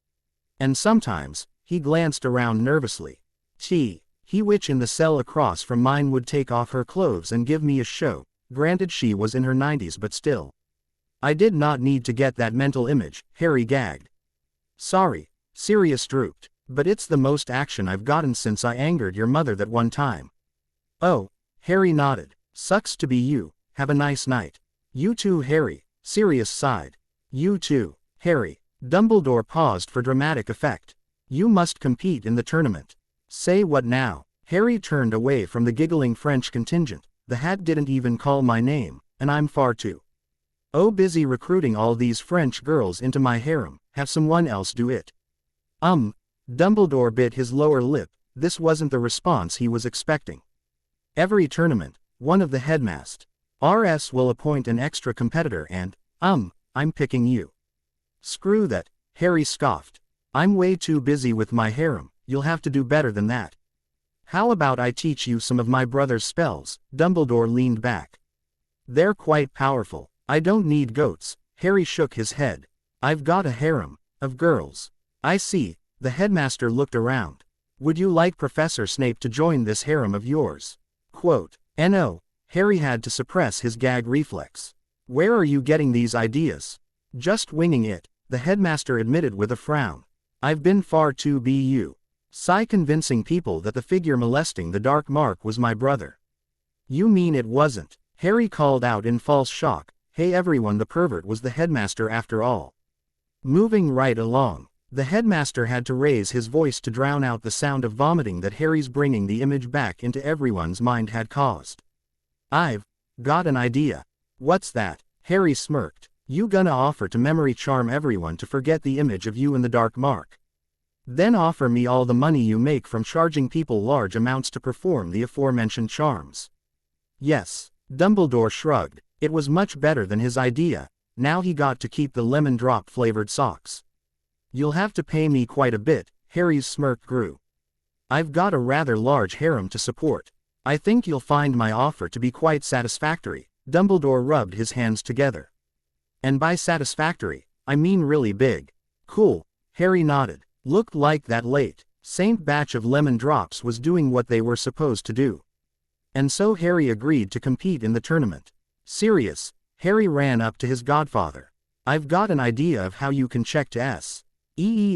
And sometimes, he glanced around nervously. He witch in the cell across from mine would take off her clothes and give me a show. Granted she was in her 90s, but still. I did not need to get that mental image, Harry gagged. Sorry, Sirius drooped, but it's the most action I've gotten since I angered your mother that one time. Oh, Harry nodded. Sucks to be you. Have a nice night. You too, Harry. Sirius sighed. You too, Harry. Dumbledore paused for dramatic effect. You must compete in the tournament. Say what now? Harry turned away from the giggling French contingent. The hat didn't even call my name, and I'm far too busy recruiting all these French girls into my harem. Have someone else do it. Dumbledore bit his lower lip. This wasn't the response he was expecting. Every tournament, one of the headmasters will appoint an extra competitor and, I'm picking you. Screw that, Harry scoffed. I'm way too busy with my harem. You'll have to do better than that. How about I teach you some of my brother's spells? Dumbledore leaned back. They're quite powerful. I don't need goats. Harry shook his head. I've got a harem of girls. I see. The headmaster looked around. Would you like Professor Snape to join this harem of yours? Quote. No. Harry had to suppress his gag reflex. Where are you getting these ideas? Just winging it, the headmaster admitted with a frown. I've been far too convincing people that the figure molesting the dark mark was my brother. You mean it wasn't? Harry called out in false shock. Hey everyone, the pervert was the headmaster after all. Moving right along, the headmaster had to raise his voice to drown out the sound of vomiting that Harry's bringing the image back into everyone's mind had caused. I've got an idea. What's that? Harry smirked. You gonna offer to memory charm everyone to forget the image of you in the dark mark? Then offer me all the money you make from charging people large amounts to perform the aforementioned charms. Yes. Dumbledore shrugged. It was much better than his idea. Now he got to keep the lemon drop flavored socks. You'll have to pay me quite a bit. Harry's smirk grew. I've got a rather large harem to support. I think you'll find my offer to be quite satisfactory. Dumbledore rubbed his hands together. And by satisfactory, I mean really big. Cool. Harry nodded. Looked like that late Saint batch of lemon drops was doing what they were supposed to do. And so Harry agreed to compete in the tournament. Sirius, Harry ran up to his godfather. I've got an idea of how you can check to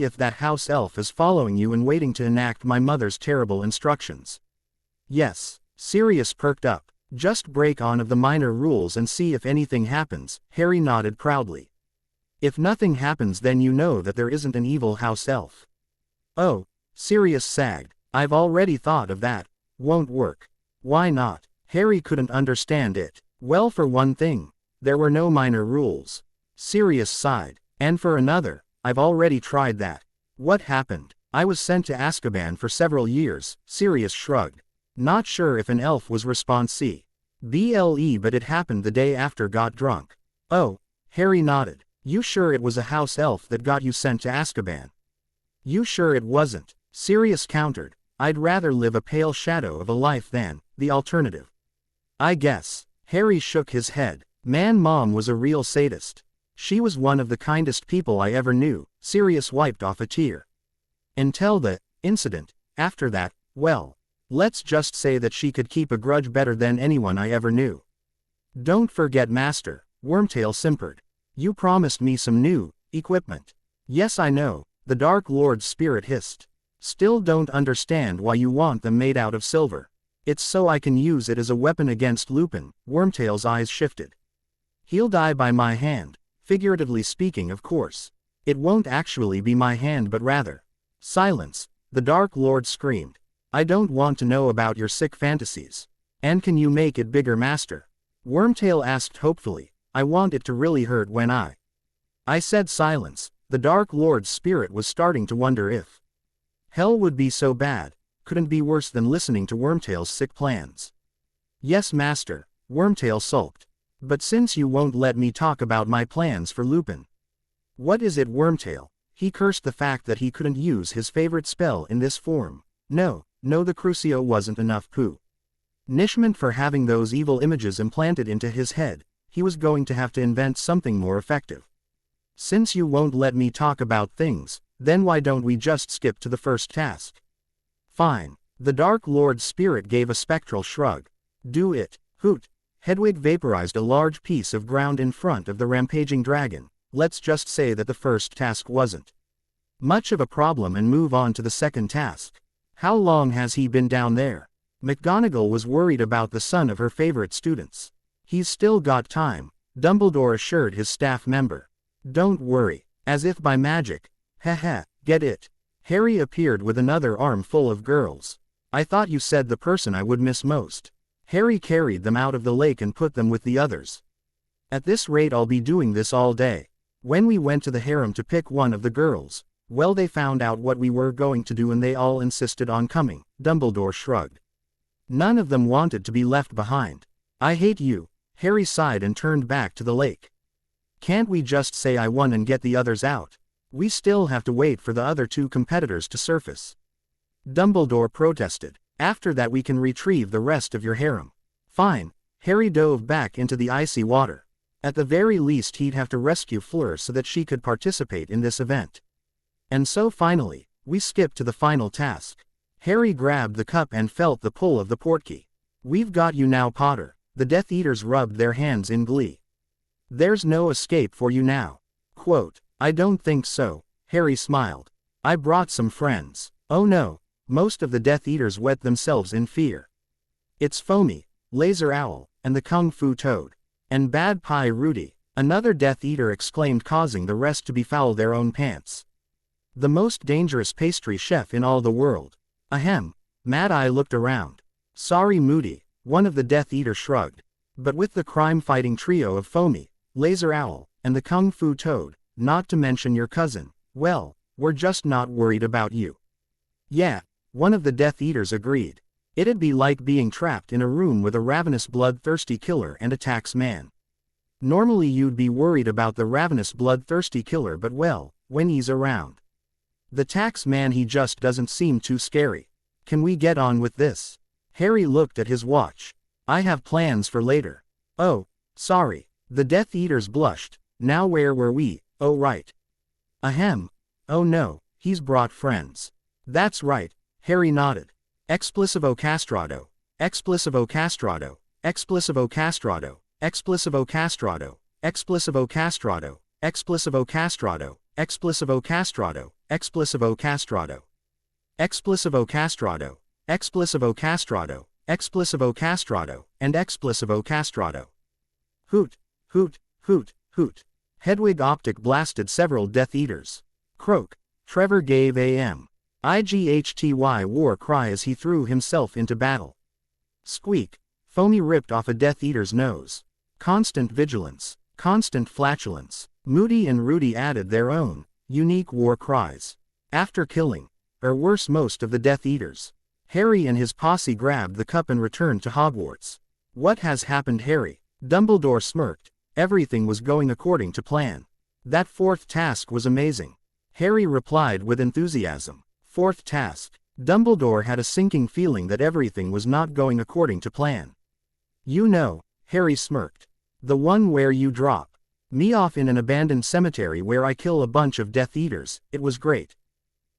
if that house elf is following you and waiting to enact my mother's terrible instructions. Yes, Sirius perked up. Just break on of the minor rules and see if anything happens. Harry nodded proudly. If nothing happens, then you know that there isn't an evil house elf. Oh, Sirius sagged. I've already thought of that. Won't work. Why not? Harry couldn't understand it. Well, for one thing, there were no minor rules. Sirius sighed. And for another, I've already tried that. What happened? I was sent to Azkaban for several years, Sirius shrugged. Not sure if an elf was response C. BLE, but it happened the day after got drunk. Oh, Harry nodded. You sure it was a house elf that got you sent to Azkaban? You sure it wasn't? Sirius countered. I'd rather live a pale shadow of a life than the alternative. I guess. Harry shook his head. Man, Mom was a real sadist. She was one of the kindest people I ever knew. Sirius wiped off a tear. Until the incident. After that, well, let's just say that she could keep a grudge better than anyone I ever knew. Don't forget, Master, Wormtail simpered. You promised me some new equipment. Yes, I know, the Dark Lord's spirit hissed. Still don't understand why you want them made out of silver. It's so I can use it as a weapon against Lupin. Wormtail's eyes shifted. He'll die by my hand, figuratively speaking, of course. It won't actually be my hand, but rather. Silence, the Dark Lord screamed. I don't want to know about your sick fantasies. And can you make it bigger, Master? Wormtail asked hopefully. I want it to really hurt when I said silence. The Dark Lord's spirit was starting to wonder if hell would be so bad, couldn't be worse than listening to Wormtail's sick plans. Yes, Master, Wormtail sulked. But since you won't let me talk about my plans for Lupin. What is it, Wormtail? He cursed the fact that he couldn't use his favorite spell in this form. No, the Crucio wasn't enough punishment for having those evil images implanted into his head. He was going to have to invent something more effective. Since you won't let me talk about things, then why don't we just skip to the first task? Fine. The Dark Lord's spirit gave a spectral shrug. Do it. Hoot. Hedwig vaporized a large piece of ground in front of the rampaging dragon. Let's just say that the first task wasn't much of a problem and move on to the second task. How long has he been down there? McGonagall was worried about the son of her favorite students. He's still got time, Dumbledore assured his staff member. Don't worry. As if by magic. Heh, get it? Harry appeared with another arm full of girls. I thought you said the person I would miss most. Harry carried them out of the lake and put them with the others. At this rate I'll be doing this all day. When we went to the harem to pick one of the girls, well, they found out what we were going to do and they all insisted on coming. Dumbledore shrugged. None of them wanted to be left behind. I hate you. Harry sighed and turned back to the lake. Can't we just say I won and get the others out? We still have to wait for the other two competitors to surface. Dumbledore protested. After that we can retrieve the rest of your harem. Fine. Harry dove back into the icy water. At the very least he'd have to rescue Fleur so that she could participate in this event. And so finally, we skip to the final task. Harry grabbed the cup and felt the pull of the portkey. We've got you now, Potter. The Death Eaters rubbed their hands in glee. There's no escape for you now. Quote, I don't think so. Harry smiled. I brought some friends. Oh no. Most of the Death Eaters wet themselves in fear. It's Foamy, Laser Owl, and the Kung Fu Toad. And Bad Pie Rudy, another Death Eater exclaimed, causing the rest to befoul their own pants. The most dangerous pastry chef in all the world. Ahem. Mad Eye looked around. Sorry, Moody, one of the Death Eaters shrugged. But with the crime-fighting trio of Foamy, Laser Owl, and the Kung Fu Toad, not to mention your cousin, well, we're just not worried about you. Yeah, one of the Death Eaters agreed. It'd be like being trapped in a room with a ravenous bloodthirsty killer and a tax man. Normally you'd be worried about the ravenous bloodthirsty killer, but well, when he's around. The tax man, he just doesn't seem too scary. Can we get on with this? Harry looked at his watch. I have plans for later. Oh, sorry. The Death Eaters blushed. Now where were we? Oh right. Ahem. Oh no, he's brought friends. That's right. Harry nodded. Explicivo castrado. Explicivo castrado. Explicivo castrado. Explicivo castrado. Explicivo castrado. Explicivo castrado. Explicivo castrado. Explicivo castrado. Explicivo castrado. Explicivo castrado. Explicivo castrado. And Explicivo castrado. Hoot, hoot, hoot, hoot. Hedwig Optic blasted several Death Eaters. Croak. Trevor gave a IGHTY war cry as he threw himself into battle. Squeak. Foamy ripped off a Death Eater's nose. Constant vigilance. Constant flatulence. Moody and Rudy added their own, unique war cries. After killing, or worse most of the Death Eaters, Harry and his posse grabbed the cup and returned to Hogwarts. What has happened, Harry? Dumbledore smirked. Everything was going according to plan. That fourth task was amazing. Harry replied with enthusiasm. Fourth task. Dumbledore had a sinking feeling that everything was not going according to plan. You know, Harry smirked. The one where you drop me off in an abandoned cemetery where I kill a bunch of Death Eaters. It was great.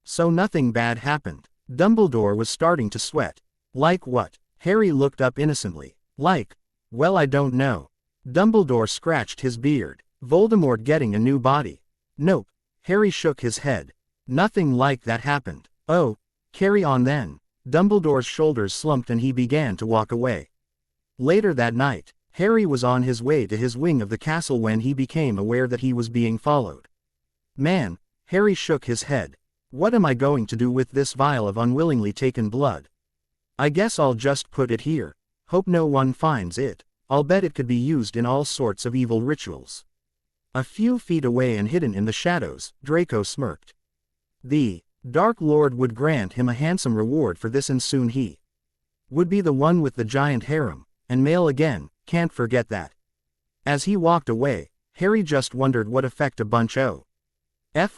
So nothing bad happened. Dumbledore was starting to sweat. Like what? Harry looked up innocently. Like, well, I don't know. Dumbledore scratched his beard. Voldemort getting a new body. Nope. Harry shook his head. Nothing like that happened. Oh, carry on then. Dumbledore's shoulders slumped and he began to walk away. Later that night, Harry was on his way to his wing of the castle when he became aware that he was being followed. Man, Harry shook his head. What am I going to do with this vial of unwillingly taken blood? I guess I'll just put it here. Hope no one finds it. I'll bet it could be used in all sorts of evil rituals. A few feet away and hidden in the shadows, Draco smirked. The Dark Lord would grant him a handsome reward for this, and soon he would be the one with the giant harem, and male again, can't forget that. As he walked away, Harry just wondered what effect a bunch of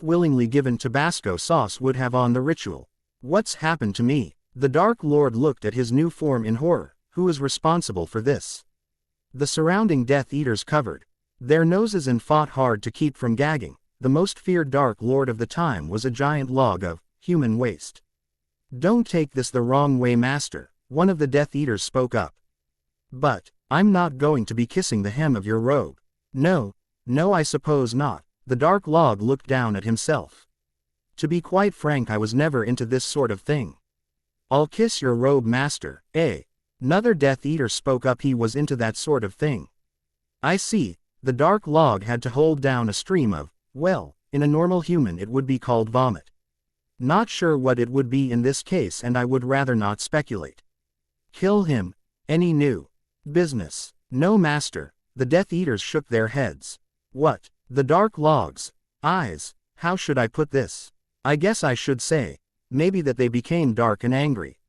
willingly given Tabasco sauce would have on the ritual. What's happened to me? The Dark Lord looked at his new form in horror. Who is responsible for this? The surrounding Death Eaters covered their noses and fought hard to keep from gagging. The most feared Dark Lord of the time was a giant log of human waste. Don't take this the wrong way, Master, one of the Death Eaters spoke up. But I'm not going to be kissing the hem of your robe. No, I suppose not. The Dark Lord looked down at himself. To be quite frank, I was never into this sort of thing. I'll kiss your robe, Master, eh? Another Death Eater spoke up. He was into that sort of thing. I see. The Dark Lord had to hold down a stream of, well, in a normal human it would be called vomit. Not sure what it would be in this case, and I would rather not speculate. Kill him. Any new business? No, Master. The Death Eaters shook their heads. What? The Dark Lord's eyes. How should I put this? I guess I should say, maybe that they became dark and angry.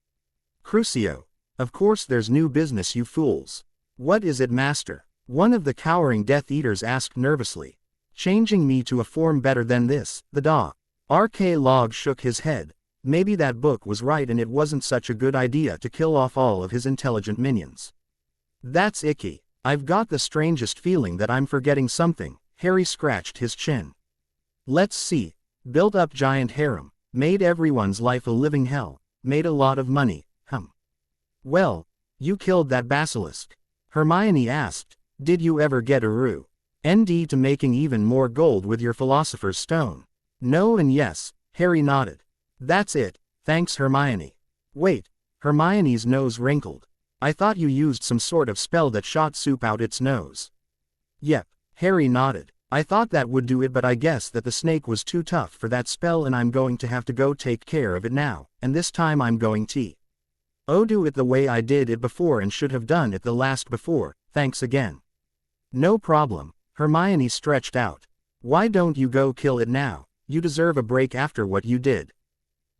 Crucio. Of course there's new business, you fools. What is it, Master? One of the cowering Death Eaters asked nervously. Changing me to a form better than this, the RK Log shook his head. Maybe that book was right and it wasn't such a good idea to kill off all of his intelligent minions. That's icky. I've got the strangest feeling that I'm forgetting something. Harry scratched his chin. Let's see. Built up giant harem. Made everyone's life a living hell. Made a lot of money. Well, you killed that basilisk. Hermione asked. Did you ever get a rue? ND to making even more gold with your Philosopher's Stone? No and yes, Harry nodded. That's it, thanks Hermione. Wait, Hermione's nose wrinkled. I thought you used some sort of spell that shot soup out its nose. Yep, Harry nodded. I thought that would do it, but I guess that the snake was too tough for that spell and I'm going to have to go take care of it now, and this time I'm going to do it the way I did it before and should have done it the last before, thanks again. No problem, Hermione stretched out. Why don't you go kill it now? You deserve a break after what you did.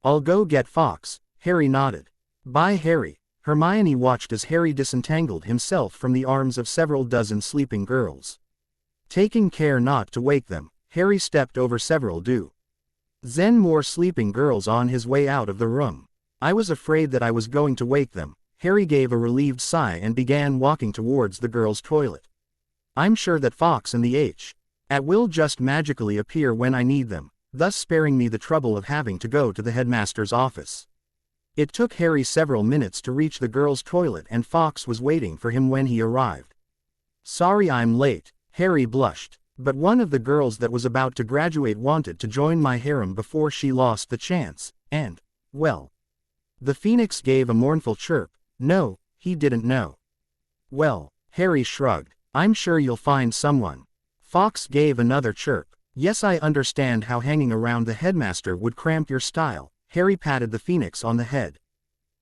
I'll go get Fox, Harry nodded. Bye, Harry. Hermione watched as Harry disentangled himself from the arms of several dozen sleeping girls. Taking care not to wake them, Harry stepped over several more sleeping girls on his way out of the room. I was afraid that I was going to wake them. Harry gave a relieved sigh and began walking towards the girls' toilet. I'm sure that Fox and the will just magically appear when I need them, thus sparing me the trouble of having to go to the headmaster's office. It took Harry several minutes to reach the girls' toilet and Fox was waiting for him when he arrived. Sorry I'm late, Harry blushed, but one of the girls that was about to graduate wanted to join my harem before she lost the chance, and, well. The Phoenix gave a mournful chirp. No, he didn't know. Well, Harry shrugged. I'm sure you'll find someone. Fox gave another chirp. Yes, I understand how hanging around the headmaster would cramp your style, Harry patted the phoenix on the head.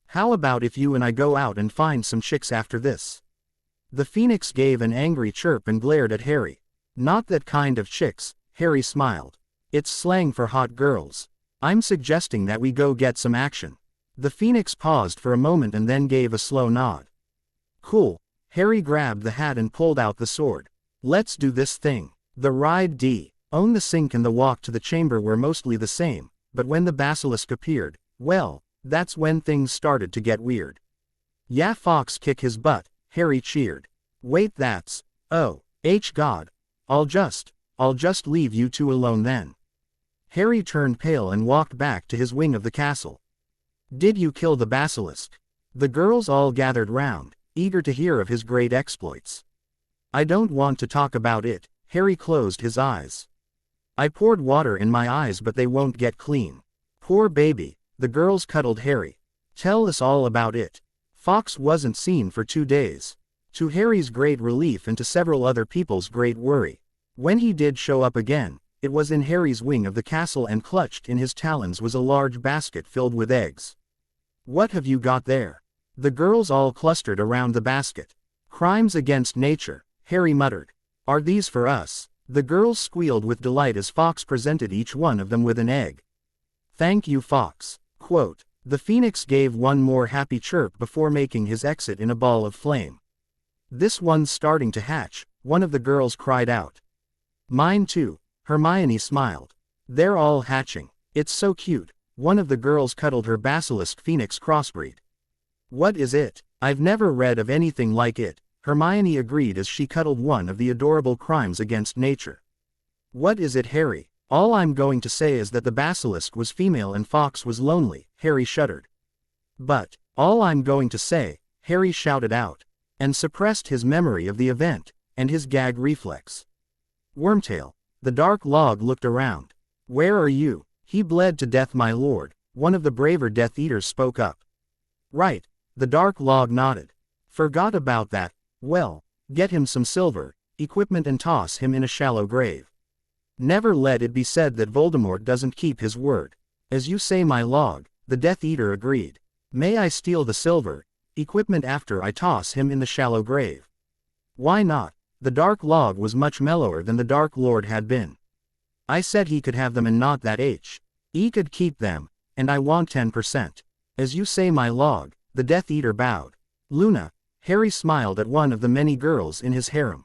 How about if you and I go out and find some chicks after this? The phoenix gave an angry chirp and glared at Harry. Not that kind of chicks, Harry smiled. It's slang for hot girls. I'm suggesting that we go get some action. The phoenix paused for a moment and then gave a slow nod. Cool. Harry grabbed the hat and pulled out the sword. Let's do this thing. The ride on the sink and the walk to the chamber were mostly the same, but when the basilisk appeared, well, that's when things started to get weird. Yeah, Fox kick his butt, Harry cheered. Wait, that's, oh, God. I'll just leave you two alone then. Harry turned pale and walked back to his wing of the castle. Did you kill the basilisk? The girls all gathered round, eager to hear of his great exploits. I don't want to talk about it, Harry closed his eyes. I poured water in my eyes but they won't get clean. Poor baby, the girls cuddled Harry. Tell us all about it. Fox wasn't seen for 2 days. To Harry's great relief and to several other people's great worry. When he did show up again, it was in Harry's wing of the castle and clutched in his talons was a large basket filled with eggs. What have you got there? The girls all clustered around the basket. Crimes against nature, Harry muttered. Are these for us? The girls squealed with delight as Fox presented each one of them with an egg. Thank you, Fox. Quote, the phoenix gave one more happy chirp before making his exit in a ball of flame. This one's starting to hatch, one of the girls cried out. Mine too, Hermione smiled. They're all hatching. It's so cute. One of the girls cuddled her basilisk phoenix crossbreed. What is it? I've never read of anything like it, Hermione agreed as she cuddled one of the adorable crimes against nature. What is it, Harry? All I'm going to say is that the basilisk was female and Fox was lonely, Harry shuddered. But, all I'm going to say, Harry shouted out, and suppressed his memory of the event, and his gag reflex. Wormtail, the dark log looked around. Where are you? He bled to death, my lord, one of the braver Death Eaters spoke up. Right, the dark log nodded. Forgot about that. Well, get him some silver, equipment and toss him in a shallow grave. Never let it be said that Voldemort doesn't keep his word. As you say, my log, the Death Eater agreed. May I steal the silver, equipment after I toss him in the shallow grave? Why not? The dark log was much mellower than the Dark Lord had been. I said he could have them and not that he could keep them, and I want 10%. As you say, my log, the Death Eater bowed. Luna, Harry smiled at one of the many girls in his harem.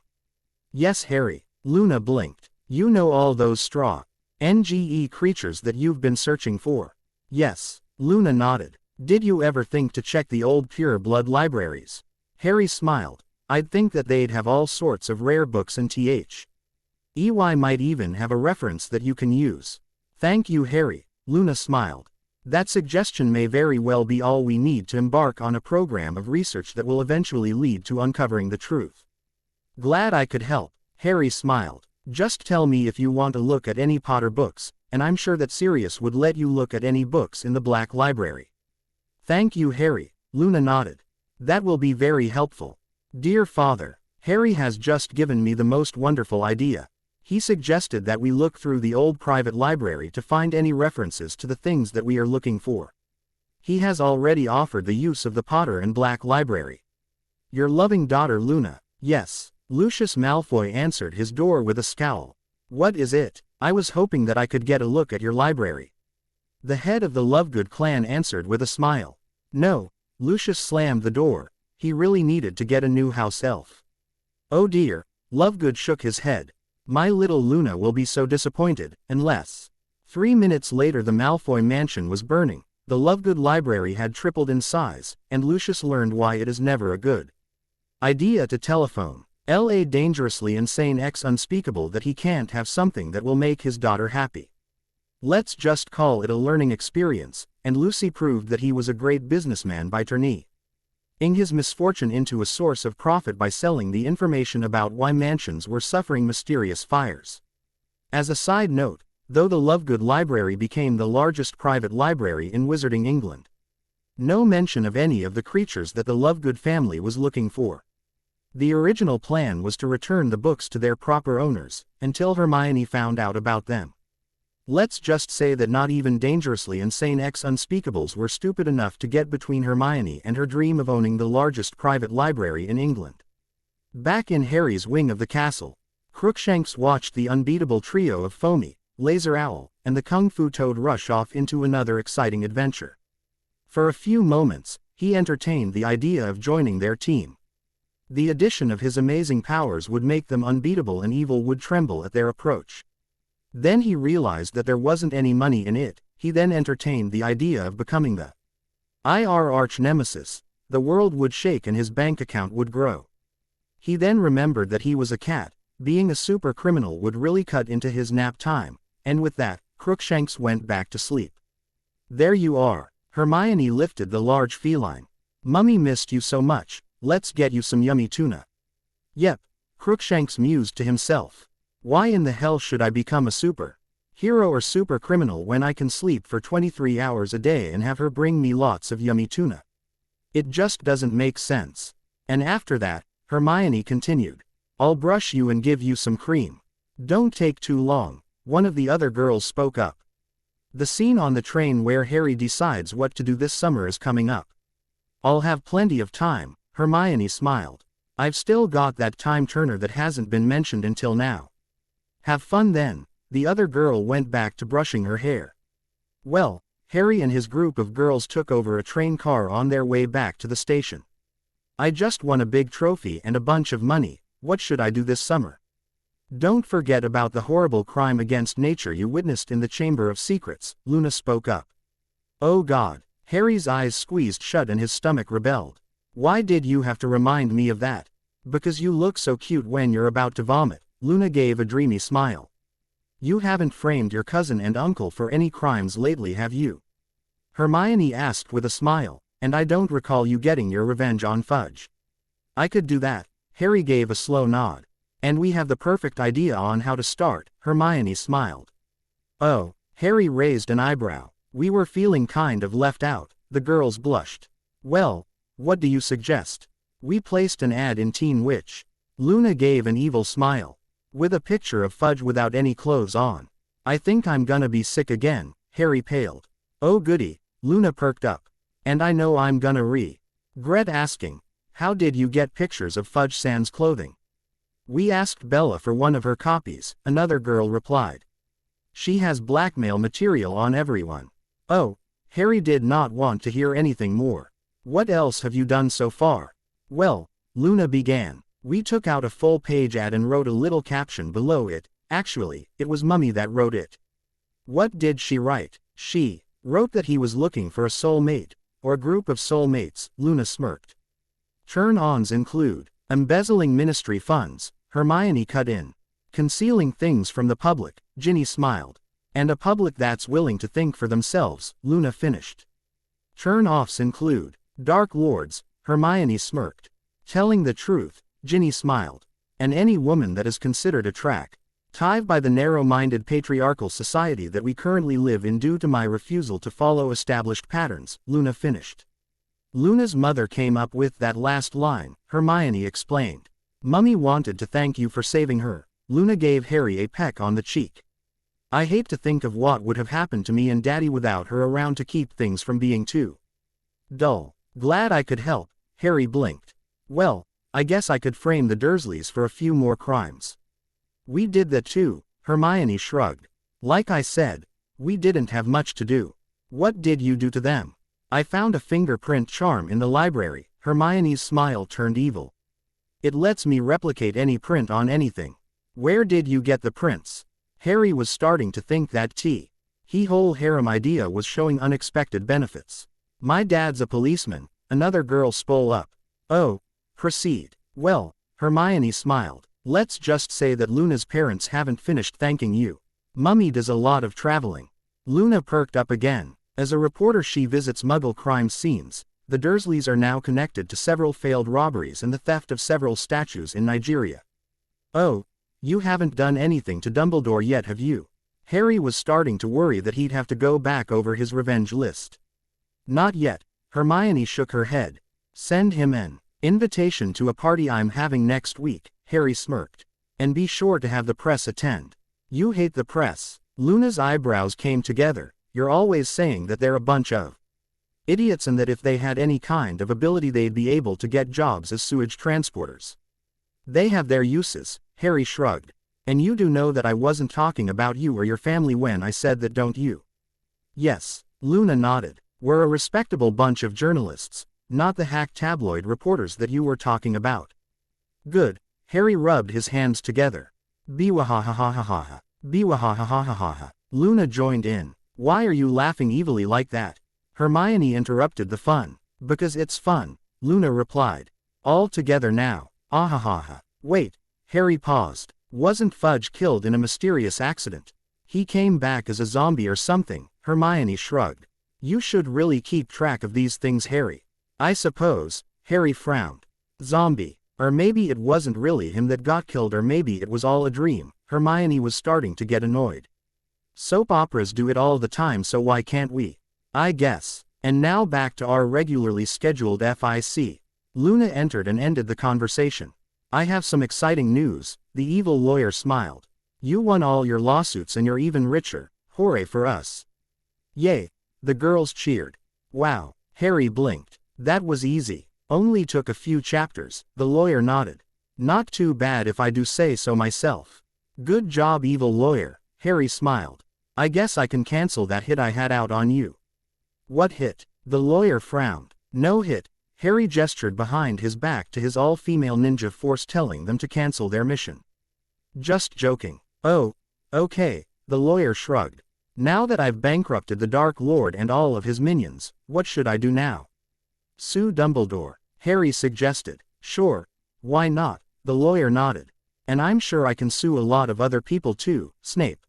Yes, Harry, Luna blinked. You know all those straw NGE creatures that you've been searching for? Yes, Luna nodded. Did you ever think to check the old Pure Blood libraries? Harry smiled. I'd think that they'd have all sorts of rare books and EY might even have a reference that you can use. Thank you, Harry, Luna smiled. That suggestion may very well be all we need to embark on a program of research that will eventually lead to uncovering the truth. Glad I could help, Harry smiled. Just tell me if you want to look at any Potter books, and I'm sure that Sirius would let you look at any books in the Black Library. Thank you, Harry, Luna nodded. That will be very helpful. Dear Father, Harry has just given me the most wonderful idea. He suggested that we look through the old private library to find any references to the things that we are looking for. He has already offered the use of the Potter and Black Library. Your loving daughter Luna. Yes, Lucius Malfoy answered his door with a scowl. What is it? I was hoping that I could get a look at your library. The head of the Lovegood clan answered with a smile. No, Lucius slammed the door. He really needed to get a new house elf. Oh dear, Lovegood shook his head. My little Luna will be so disappointed, unless. 3 minutes later the Malfoy mansion was burning, the Lovegood library had tripled in size, and Lucius learned why it is never a good idea to telephone. L.A. dangerously insane X unspeakable that he can't have something that will make his daughter happy. Let's just call it a learning experience, and Lucy proved that he was a great businessman by turning his misfortune into a source of profit by selling the information about why mansions were suffering mysterious fires. As a side note, though the Lovegood Library became the largest private library in Wizarding England, no mention of any of the creatures that the Lovegood family was looking for. The original plan was to return the books to their proper owners, until Hermione found out about them. Let's just say that not even dangerously insane ex-unspeakables were stupid enough to get between Hermione and her dream of owning the largest private library in England. Back in Harry's wing of the castle, Crookshanks watched the unbeatable trio of Foamy, Laser Owl, and the Kung Fu Toad rush off into another exciting adventure. For a few moments, he entertained the idea of joining their team. The addition of his amazing powers would make them unbeatable and evil would tremble at their approach. Then he realized that there wasn't any money in it. He then entertained the idea of becoming the IR arch nemesis. The world would shake and his bank account would grow. He then remembered that he was a cat. Being a super criminal would really cut into his nap time, and with that, Crookshanks went back to sleep. There you are. Hermione lifted the large feline. Mummy missed you so much, let's get you some yummy tuna. Yep, Crookshanks mused to himself. Why in the hell should I become a super hero or super criminal when I can sleep for 23 hours a day and have her bring me lots of yummy tuna? It just doesn't make sense. And after that, Hermione continued. I'll brush you and give you some cream. Don't take too long, one of the other girls spoke up. The scene on the train where Harry decides what to do this summer is coming up. I'll have plenty of time, Hermione smiled. I've still got that time turner that hasn't been mentioned until now. Have fun then. The other girl went back to brushing her hair. Well, Harry and his group of girls took over a train car on their way back to the station. I just won a big trophy and a bunch of money. What should I do this summer? Don't forget about the horrible crime against nature you witnessed in the Chamber of Secrets, Luna spoke up. Oh God. Harry's eyes squeezed shut and his stomach rebelled. Why did you have to remind me of that? Because you look so cute when you're about to vomit. Luna gave a dreamy smile. You haven't framed your cousin and uncle for any crimes lately, have you? Hermione asked with a smile, and I don't recall you getting your revenge on Fudge. I could do that, Harry gave a slow nod. And we have the perfect idea on how to start, Hermione smiled. Oh, Harry raised an eyebrow. We were feeling kind of left out, the girls blushed. Well, what do you suggest? We placed an ad in Teen Witch. Luna gave an evil smile. With a picture of Fudge without any clothes on. I think I'm gonna be sick again, Harry paled. Oh goody, Luna perked up. And I know I'm gonna regret asking, how did you get pictures of Fudge sans clothing? We asked Bella for one of her copies, another girl replied. She has blackmail material on everyone. Oh, Harry did not want to hear anything more. What else have you done so far? Well, Luna began. We took out a full-page ad and wrote a little caption below it. Actually, it was Mummy that wrote it. What did she write? She wrote that he was looking for a soulmate, or a group of soulmates, Luna smirked. Turn-ons include embezzling ministry funds, Hermione cut in. Concealing things from the public, Ginny smiled. And a public that's willing to think for themselves, Luna finished. Turn-offs include Dark Lords, Hermione smirked. Telling the truth, Ginny smiled. And any woman that is considered attractive by the narrow-minded patriarchal society that we currently live in due to my refusal to follow established patterns, Luna finished. Luna's mother came up with that last line, Hermione explained. Mummy wanted to thank you for saving her. Luna gave Harry a peck on the cheek. I hate to think of what would have happened to me and Daddy without her around to keep things from being too dull. Glad I could help, Harry blinked. Well, I guess I could frame the Dursleys for a few more crimes. We did that too, Hermione shrugged. Like I said, we didn't have much to do. What did you do to them? I found a fingerprint charm in the library, Hermione's smile turned evil. It lets me replicate any print on anything. Where did you get the prints? Harry was starting to think that whole harem idea was showing unexpected benefits. My dad's a policeman, another girl spoke up. Oh, proceed. Well, Hermione smiled. Let's just say that Luna's parents haven't finished thanking you. Mummy does a lot of traveling. Luna perked up again. As a reporter she visits Muggle crime scenes. The Dursleys are now connected to several failed robberies and the theft of several statues in Nigeria. Oh, you haven't done anything to Dumbledore yet, have you? Harry was starting to worry that he'd have to go back over his revenge list. Not yet, Hermione shook her head. Send him an invitation to a party I'm having next week, Harry smirked. And be sure to have the press attend. You hate the press. Luna's eyebrows came together. You're always saying that they're a bunch of idiots and that if they had any kind of ability they'd be able to get jobs as sewage transporters. They have their uses, Harry shrugged. And you do know that I wasn't talking about you or your family when I said that, don't you? Yes, Luna nodded. We're a respectable bunch of journalists, not the hack tabloid reporters that you were talking about. Good. Harry rubbed his hands together. Biwahahahahaha. Biwahahahahaha. Luna joined in. Why are you laughing evilly like that? Hermione interrupted the fun. Because it's fun, Luna replied. All together now. Ahahaha. Wait. Harry paused. Wasn't Fudge killed in a mysterious accident? He came back as a zombie or something, Hermione shrugged. You should really keep track of these things, Harry. I suppose, Harry frowned. Zombie. Or maybe it wasn't really him that got killed, or maybe it was all a dream. Hermione was starting to get annoyed. Soap operas do it all the time, so why can't we? I guess. And now back to our regularly scheduled FIC. Luna entered and ended the conversation. I have some exciting news, the evil lawyer smiled. You won all your lawsuits and you're even richer. Hooray for us. Yay. The girls cheered. Wow. Harry blinked. That was easy. Only took a few chapters, the lawyer nodded. Not too bad if I do say so myself. Good job, evil lawyer, Harry smiled. I guess I can cancel that hit I had out on you. What hit? The lawyer frowned. No hit. Harry gestured behind his back to his all-female ninja force, telling them to cancel their mission. Just joking. Oh, okay, the lawyer shrugged. Now that I've bankrupted the Dark Lord and all of his minions, what should I do now? Sue Dumbledore, Harry suggested. Sure. Why not? The lawyer nodded. And I'm sure I can sue a lot of other people too, Snape.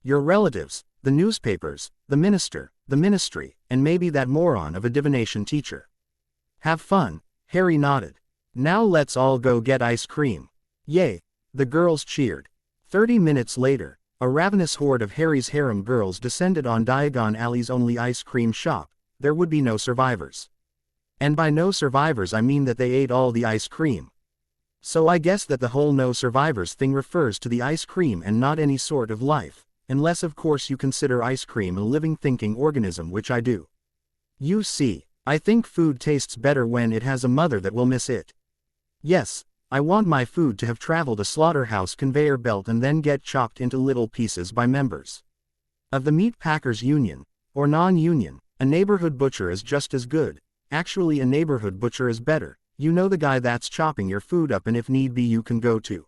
Your relatives, the newspapers, the minister, the ministry, and maybe that moron of a divination teacher. Have fun, Harry nodded. Now let's all go get ice cream. Yay, the girls cheered. 30 minutes later, a ravenous horde of Harry's harem girls descended on Diagon Alley's only ice cream shop. There would be no survivors. And by no survivors I mean that they ate all the ice cream. So I guess that the whole no survivors thing refers to the ice cream and not any sort of life, unless of course you consider ice cream a living thinking organism, which I do. You see, I think food tastes better when it has a mother that will miss it. Yes, I want my food to have traveled a slaughterhouse conveyor belt and then get chopped into little pieces by members of the Meat Packers Union, or non-union. A neighborhood butcher is just as good. Actually, a neighborhood butcher is better. You know, the guy that's chopping your food up, and if need be you can go to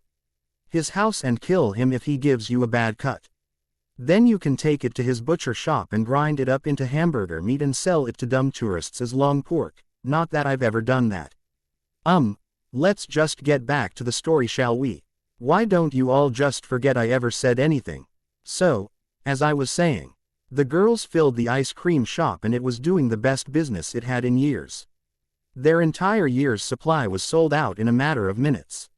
his house and kill him if he gives you a bad cut. Then you can take it to his butcher shop and grind it up into hamburger meat and sell it to dumb tourists as long pork. Not that I've ever done that. Let's just get back to the story, shall we? Why don't you all just forget I ever said anything? So, as I was saying, the girls filled the ice cream shop and it was doing the best business it had in years. Their entire year's supply was sold out in a matter of minutes.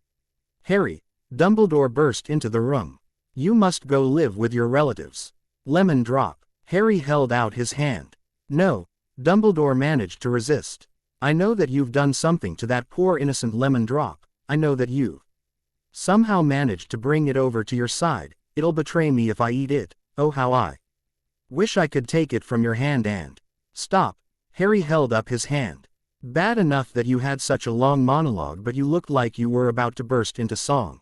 Harry, Dumbledore burst into the room. You must go live with your relatives. Lemon drop. Harry held out his hand. No, Dumbledore managed to resist. I know that you've done something to that poor innocent lemon drop. I know that you've somehow managed to bring it over to your side. It'll betray me if I eat it. Oh, how I wish I could take it from your hand and stop. Harry held up his hand. Bad enough that you had such a long monologue, but you looked like you were about to burst into song.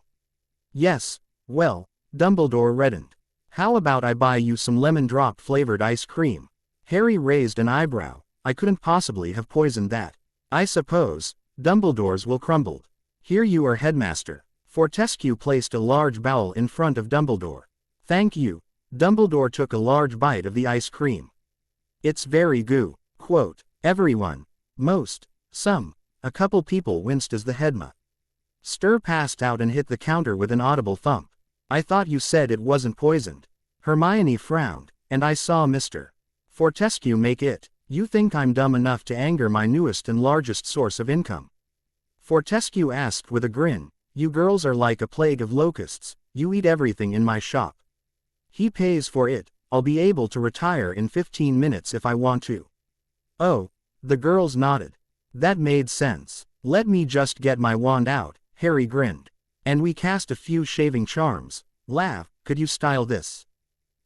Yes, well, Dumbledore reddened. How about I buy you some lemon drop flavored ice cream? Harry raised an eyebrow. I couldn't possibly have poisoned that. I suppose. Dumbledore's will crumbled. Here you are, headmaster. Fortescue placed a large bowl in front of Dumbledore. Thank you. Dumbledore took a large bite of the ice cream. It's very goo. Quote, everyone. Most. Some. A couple people winced as the headmaster passed out and hit the counter with an audible thump. I thought you said it wasn't poisoned. Hermione frowned, and I saw Mr. Fortescue make it. You think I'm dumb enough to anger my newest and largest source of income? Fortescue asked with a grin. You girls are like a plague of locusts. You eat everything in my shop. He pays for it. I'll be able to retire in 15 minutes if I want to. Oh, the girls nodded. That made sense. Let me just get my wand out, Harry grinned. And we cast a few shaving charms. Laugh, could you style this?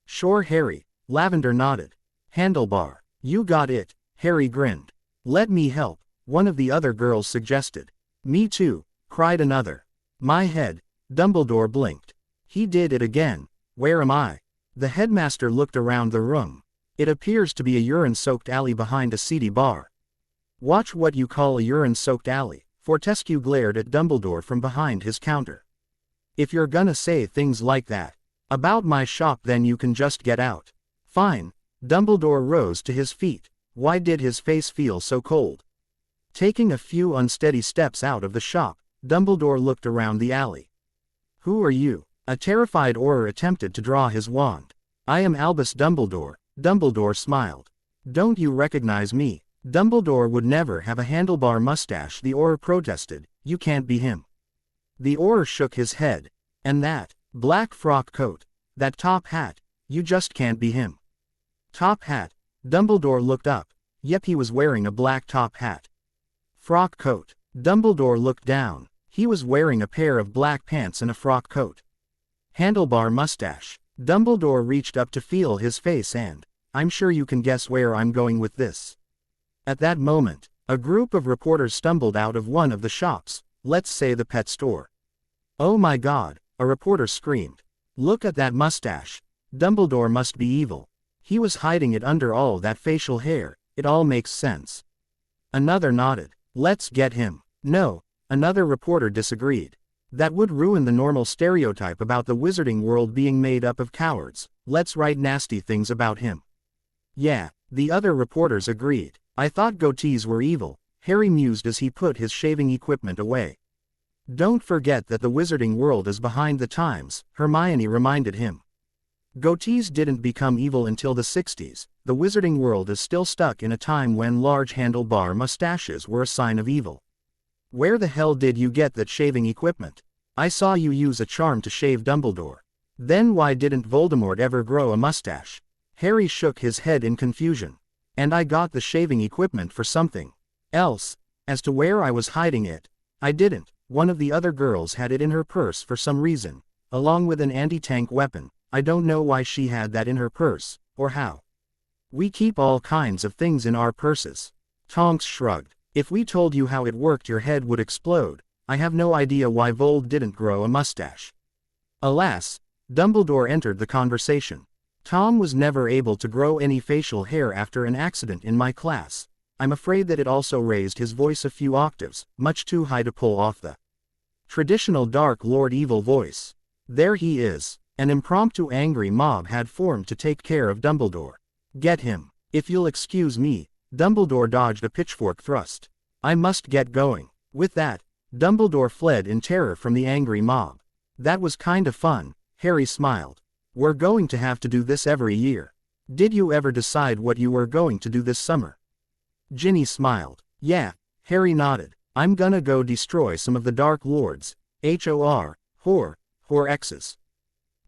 Sure, Harry, Lavender nodded. Handlebar. You got it, Harry grinned. Let me help, one of the other girls suggested. Me too, cried another. My head, Dumbledore blinked. He did it again. Where am I? The headmaster looked around the room. It appears to be a urine-soaked alley behind a seedy bar. Watch what you call a urine-soaked alley, Fortescue glared at Dumbledore from behind his counter. If you're gonna say things like that about my shop, then you can just get out. Fine. Dumbledore rose to his feet. Why did his face feel so cold? Taking a few unsteady steps out of the shop, Dumbledore looked around the alley. Who are you? A terrified Auror attempted to draw his wand. I am Albus Dumbledore. Dumbledore smiled. Don't you recognize me? Dumbledore would never have a handlebar mustache, the Auror protested. You can't be him. The Auror shook his head. And that black frock coat, that top hat, you just can't be him. Top hat. Dumbledore looked up. Yep, he was wearing a black top hat. Frock coat. Dumbledore looked down. He was wearing a pair of black pants and a frock coat. Handlebar mustache. Dumbledore reached up to feel his face and, I'm sure you can guess where I'm going with this. At that moment, a group of reporters stumbled out of one of the shops, let's say the pet store. Oh my God, a reporter screamed. Look at that mustache. Dumbledore must be evil. He was hiding it under all that facial hair, it all makes sense. Another nodded. Let's get him. No, another reporter disagreed. That would ruin the normal stereotype about the wizarding world being made up of cowards. Let's write nasty things about him. Yeah, the other reporters agreed. I thought goatees were evil, Harry mused as he put his shaving equipment away. Don't forget that the wizarding world is behind the times, Hermione reminded him. Goatees didn't become evil until the 60s, the wizarding world is still stuck in a time when large handlebar mustaches were a sign of evil. Where the hell did you get that shaving equipment? I saw you use a charm to shave Dumbledore. Then why didn't Voldemort ever grow a mustache? Harry shook his head in confusion. And I got the shaving equipment for something else. As to where I was hiding it, I didn't. One of the other girls had it in her purse for some reason, along with an anti-tank weapon. I don't know why she had that in her purse, or how. We keep all kinds of things in our purses. Tonks shrugged. If we told you how it worked, your head would explode. I have no idea why Vold didn't grow a mustache. Alas, Dumbledore entered the conversation. Tom was never able to grow any facial hair after an accident in my class. I'm afraid that it also raised his voice a few octaves, much too high to pull off the traditional Dark Lord evil voice. There he is. An impromptu angry mob had formed to take care of Dumbledore. Get him. If you'll excuse me. Dumbledore dodged a pitchfork thrust. I must get going. With that, Dumbledore fled in terror from the angry mob. That was kind of fun, Harry smiled. We're going to have to do this every year. Did you ever decide what you were going to do this summer? Ginny smiled. Yeah, Harry nodded. I'm gonna go destroy some of the Dark Lords. Horcruxes.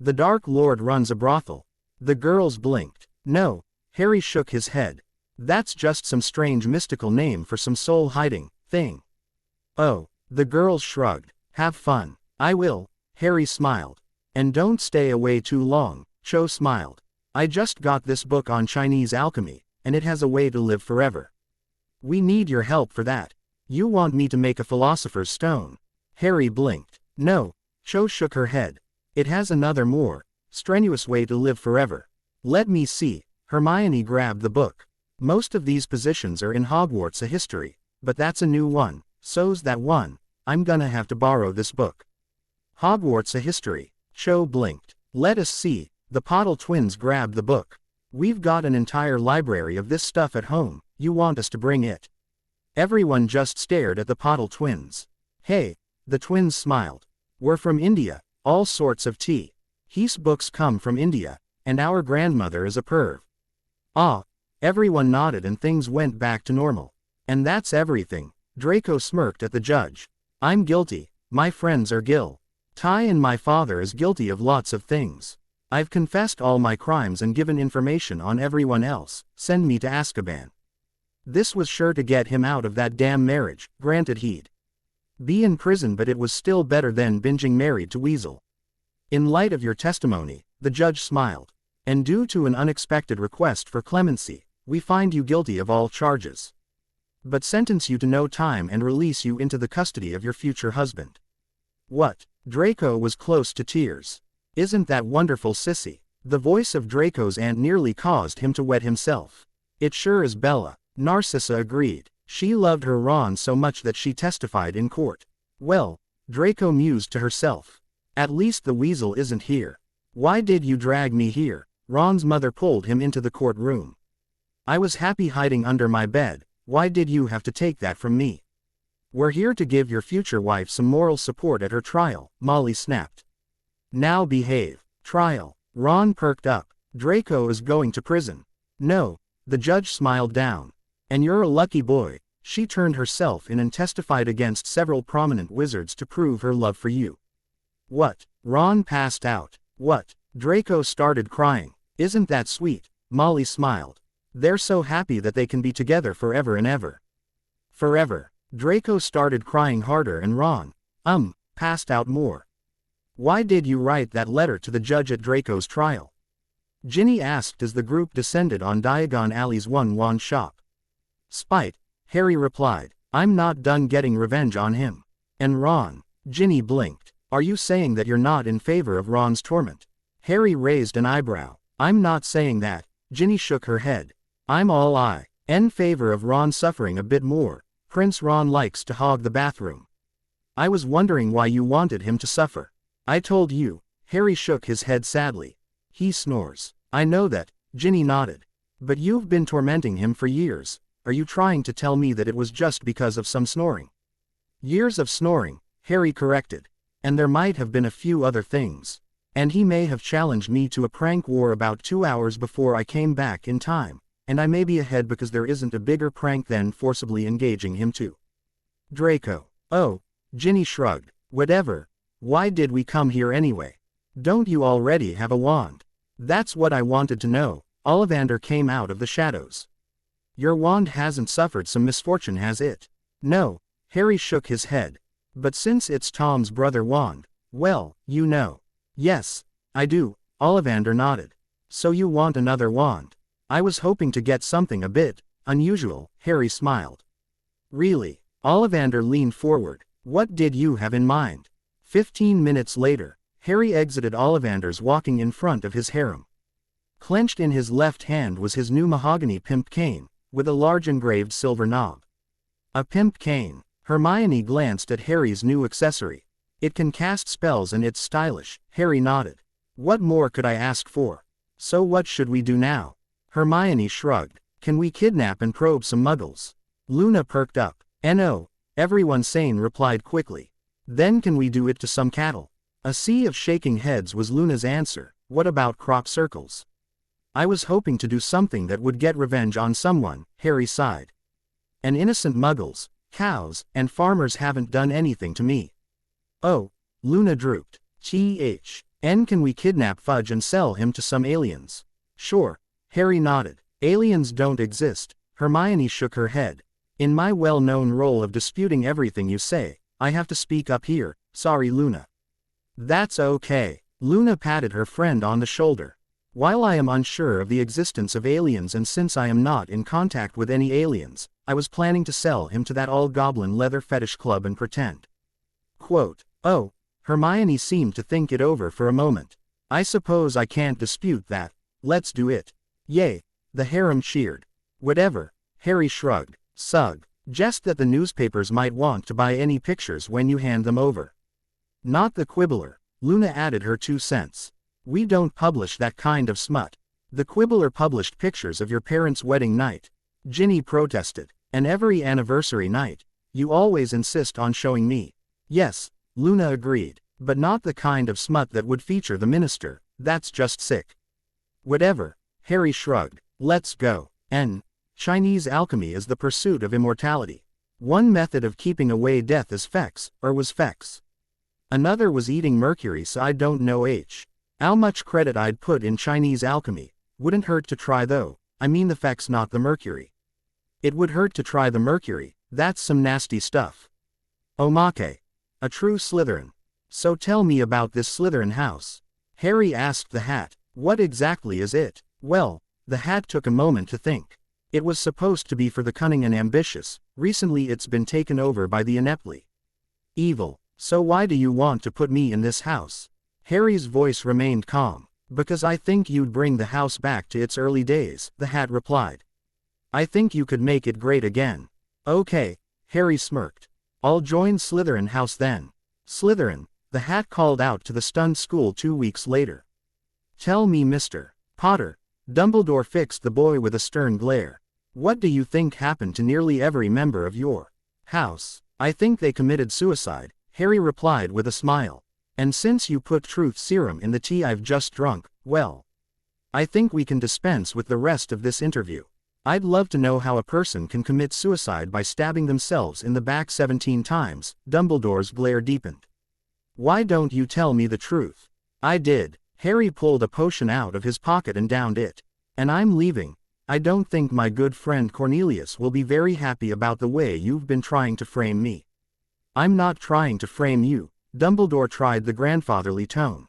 The Dark Lord runs a brothel. The girls blinked. No, Harry shook his head. That's just some strange mystical name for some soul-hiding thing. Oh, the girls shrugged. Have fun. I will, Harry smiled. And don't stay away too long, Cho smiled. I just got this book on Chinese alchemy, and it has a way to live forever. We need your help for that. You want me to make a philosopher's stone? Harry blinked. No, Cho shook her head. It has another more strenuous way to live forever. Let me see. Hermione grabbed the book. Most of these positions are in Hogwarts: A History, but that's a new one, so's that one. I'm gonna have to borrow this book. Hogwarts: A History. Cho blinked. Let us see. The Pottle twins grabbed the book. We've got an entire library of this stuff at home. You want us to bring it? Everyone just stared at the Pottle twins. Hey, the twins smiled. We're from India. All sorts of tea. His books come from India, and our grandmother is a perv. Ah, everyone nodded and things went back to normal. And that's everything. Draco smirked at the judge. I'm guilty. My friends are Ty and my father is guilty of lots of things. I've confessed all my crimes and given information on everyone else. Send me to Azkaban. This was sure to get him out of that damn marriage. Granted he'd be in prison, but it was still better than binging Married to Weasel. In light of your testimony, the judge smiled. and due to an unexpected request for clemency, we find you guilty of all charges, but sentence you to no time and release you into the custody of your future husband. What? Draco was close to tears. Isn't that wonderful, sissy? The voice of Draco's aunt nearly caused him to wet himself. It sure is, Bella, Narcissa agreed. She loved her Ron so much that she testified in court. Well, Draco mused to herself. At least the weasel isn't here. Why did you drag me here? Ron's mother pulled him into the courtroom. I was happy hiding under my bed. Why did you have to take that from me? We're here to give your future wife some moral support at her trial, Molly snapped. Now behave. Trial. Ron perked up. Draco is going to prison. No. The judge smiled down. And you're a lucky boy. She turned herself in and testified against several prominent wizards to prove her love for you. What? Ron passed out. What? Draco started crying. Isn't that sweet? Molly smiled. They're so happy that they can be together forever and ever. Forever. Draco started crying harder and Ron, passed out more. Why did you write that letter to the judge at Draco's trial? Ginny asked as the group descended on Diagon Alley's one-wand shop. Spite, Harry replied. I'm not done getting revenge on him. And Ron. Ginny blinked. Are you saying that you're not in favor of Ron's torment? Harry raised an eyebrow. I'm not saying that. Ginny shook her head. I'm all in favor of Ron suffering a bit more. Prince Ron likes to hog the bathroom. I was wondering why you wanted him to suffer. I told you. Harry shook his head sadly. He snores. I know that. Ginny nodded. But you've been tormenting him for years. Are you trying to tell me that it was just because of some snoring? Years of snoring, Harry corrected. And there might have been a few other things. And he may have challenged me to a prank war about 2 hours before I came back in time. And I may be ahead because there isn't a bigger prank than forcibly engaging him too. Draco. Oh. Ginny shrugged. Whatever. Why did we come here anyway? Don't you already have a wand? That's what I wanted to know. Ollivander came out of the shadows. Your wand hasn't suffered some misfortune, has it? No. Harry shook his head. But since it's Tom's brother wand, well, you know. Yes, I do. Ollivander nodded. So you want another wand? I was hoping to get something a bit unusual. Harry smiled. Really? Ollivander leaned forward. What did you have in mind? 15 minutes later, Harry exited Ollivander's walking in front of his harem. Clenched in his left hand was his new mahogany pimp cane, with a large engraved silver knob. A pimp cane. Hermione glanced at Harry's new accessory. It can cast spells and it's stylish. Harry nodded. What more could I ask for? So what should we do now? Hermione shrugged. Can we kidnap and probe some muggles? Luna perked up. No. Everyone sane replied quickly. Then can we do it to some cattle? A sea of shaking heads was Luna's answer. What about crop circles? I was hoping to do something that would get revenge on someone, Harry sighed. And innocent muggles, cows, and farmers haven't done anything to me. Oh. Luna drooped. Can we kidnap Fudge and sell him to some aliens? Sure. Harry nodded. Aliens don't exist. Hermione shook her head. In my well-known role of disputing everything you say, I have to speak up here. Sorry, Luna. That's okay. Luna patted her friend on the shoulder. While I am unsure of the existence of aliens and since I am not in contact with any aliens, I was planning to sell him to that all-goblin leather fetish club and pretend. Quote. Oh. Hermione seemed to think it over for a moment. I suppose I can't dispute that. Let's do it. Yay. The harem cheered. Whatever. Harry shrugged. Sugg. Just that the newspapers might want to buy any pictures when you hand them over. Not the Quibbler. Luna added her 2 cents. We don't publish that kind of smut. The Quibbler published pictures of your parents' wedding night. Ginny protested. And every anniversary night. You always insist on showing me. Yes, Luna agreed. But not the kind of smut that would feature the minister. That's just sick. Whatever. Harry shrugged. Let's go. Chinese alchemy is the pursuit of immortality. One method of keeping away death is Fex, or was Fex. Another was eating mercury, so I don't know how much credit I'd put in Chinese alchemy. Wouldn't hurt to try though. I mean the Fex, not the mercury. It would hurt to try the mercury. That's some nasty stuff. Omake. A true Slytherin. So tell me about this Slytherin house. Harry asked the Hat. What exactly is it? Well, the hat took a moment to think. It was supposed to be for the cunning and ambitious. Recently it's been taken over by the ineptly evil. So why do you want to put me in this house? Harry's voice remained calm. Because I think you'd bring the house back to its early days, the hat replied. I think you could make it great again. Okay, Harry smirked. I'll join Slytherin House then. Slytherin, the hat called out to the stunned school 2 weeks later. Tell me, Mr. Potter. Dumbledore fixed the boy with a stern glare. What do you think happened to nearly every member of your house? I think they committed suicide, Harry replied with a smile. And since you put truth serum in the tea I've just drunk, well, I think we can dispense with the rest of this interview. I'd love to know how a person can commit suicide by stabbing themselves in the back 17 times, Dumbledore's glare deepened. Why don't you tell me the truth? I did. Harry pulled a potion out of his pocket and downed it. And I'm leaving. I don't think my good friend Cornelius will be very happy about the way you've been trying to frame me. I'm not trying to frame you. Dumbledore tried the grandfatherly tone.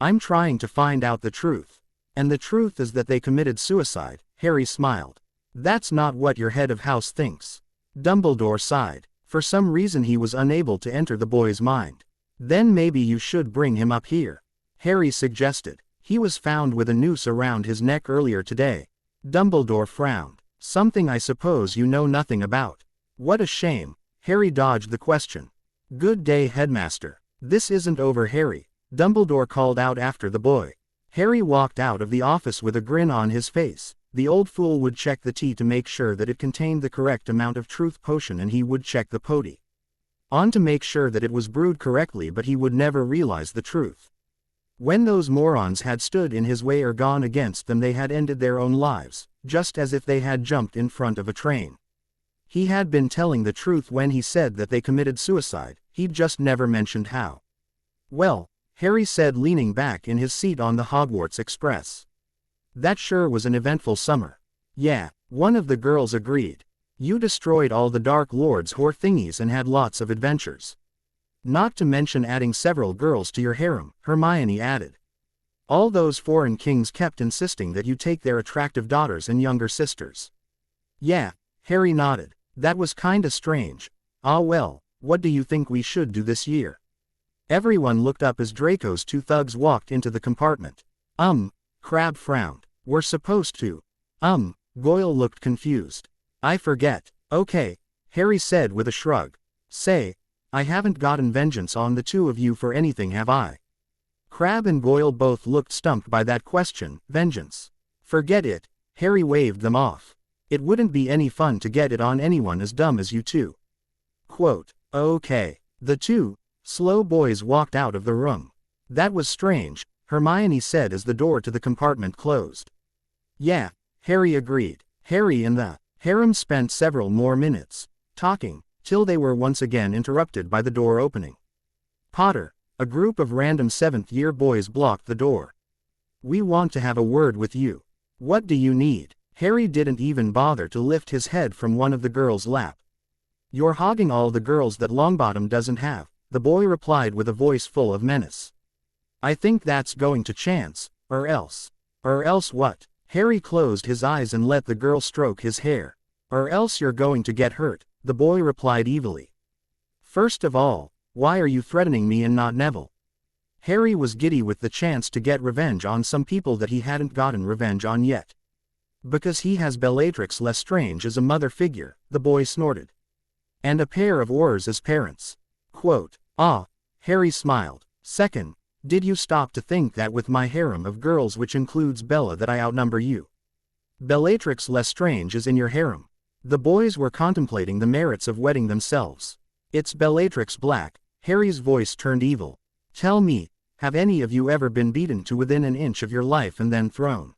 I'm trying to find out the truth. And the truth is that they committed suicide, Harry smiled. That's not what your head of house thinks. Dumbledore sighed. For some reason he was unable to enter the boy's mind. Then maybe you should bring him up here, Harry suggested. He was found with a noose around his neck earlier today. Dumbledore frowned. Something I suppose you know nothing about. What a shame. Harry dodged the question. Good day, Headmaster. This isn't over, Harry, Dumbledore called out after the boy. Harry walked out of the office with a grin on his face. The old fool would check the tea to make sure that it contained the correct amount of truth potion, and he would check the potty on to make sure that it was brewed correctly, but he would never realize the truth. When those morons had stood in his way or gone against them, they had ended their own lives, just as if they had jumped in front of a train. He had been telling the truth when he said that they committed suicide, he'd just never mentioned how. Well, Harry said, leaning back in his seat on the Hogwarts Express. That sure was an eventful summer. Yeah, one of the girls agreed. You destroyed all the Dark Lord's whore thingies and had lots of adventures. Not to mention adding several girls to your harem, Hermione added. All those foreign kings kept insisting that you take their attractive daughters and younger sisters. Yeah, Harry nodded. That was kinda strange. Ah well, what do you think we should do this year? Everyone looked up as Draco's 2 thugs walked into the compartment. Crabbe frowned. We're supposed to. Goyle looked confused. I forget. Okay, Harry said with a shrug. Say, I haven't gotten vengeance on the 2 of you for anything, have I? Crabbe and Goyle both looked stumped by that question. Vengeance? Forget it. Harry waved them off. It wouldn't be any fun to get it on anyone as dumb as you 2. Quote, okay. The 2 slow boys walked out of the room. That was strange, Hermione said as the door to the compartment closed. Yeah, Harry agreed. Harry and the harem spent several more minutes talking, till they were once again interrupted by the door opening. Potter, a group of random 7th-year boys blocked the door. We want to have a word with you. What do you need? Harry didn't even bother to lift his head from one of the girls' lap. You're hogging all the girls that Longbottom doesn't have, the boy replied with a voice full of menace. I think that's going to chance, or else. Or else what? Harry closed his eyes and let the girl stroke his hair. Or else you're going to get hurt, the boy replied evilly. First of all, why are you threatening me and not Neville? Harry was giddy with the chance to get revenge on some people that he hadn't gotten revenge on yet. Because he has Bellatrix Lestrange as a mother figure, the boy snorted. And a pair of Aurors as parents. Quote, Harry smiled. Second, did you stop to think that with my harem of girls, which includes Bella, that I outnumber you? Bellatrix Lestrange is in your harem. The boys were contemplating the merits of wedding themselves. It's Bellatrix Black. Harry's voice turned evil. Tell me, have any of you ever been beaten to within an inch of your life and then thrown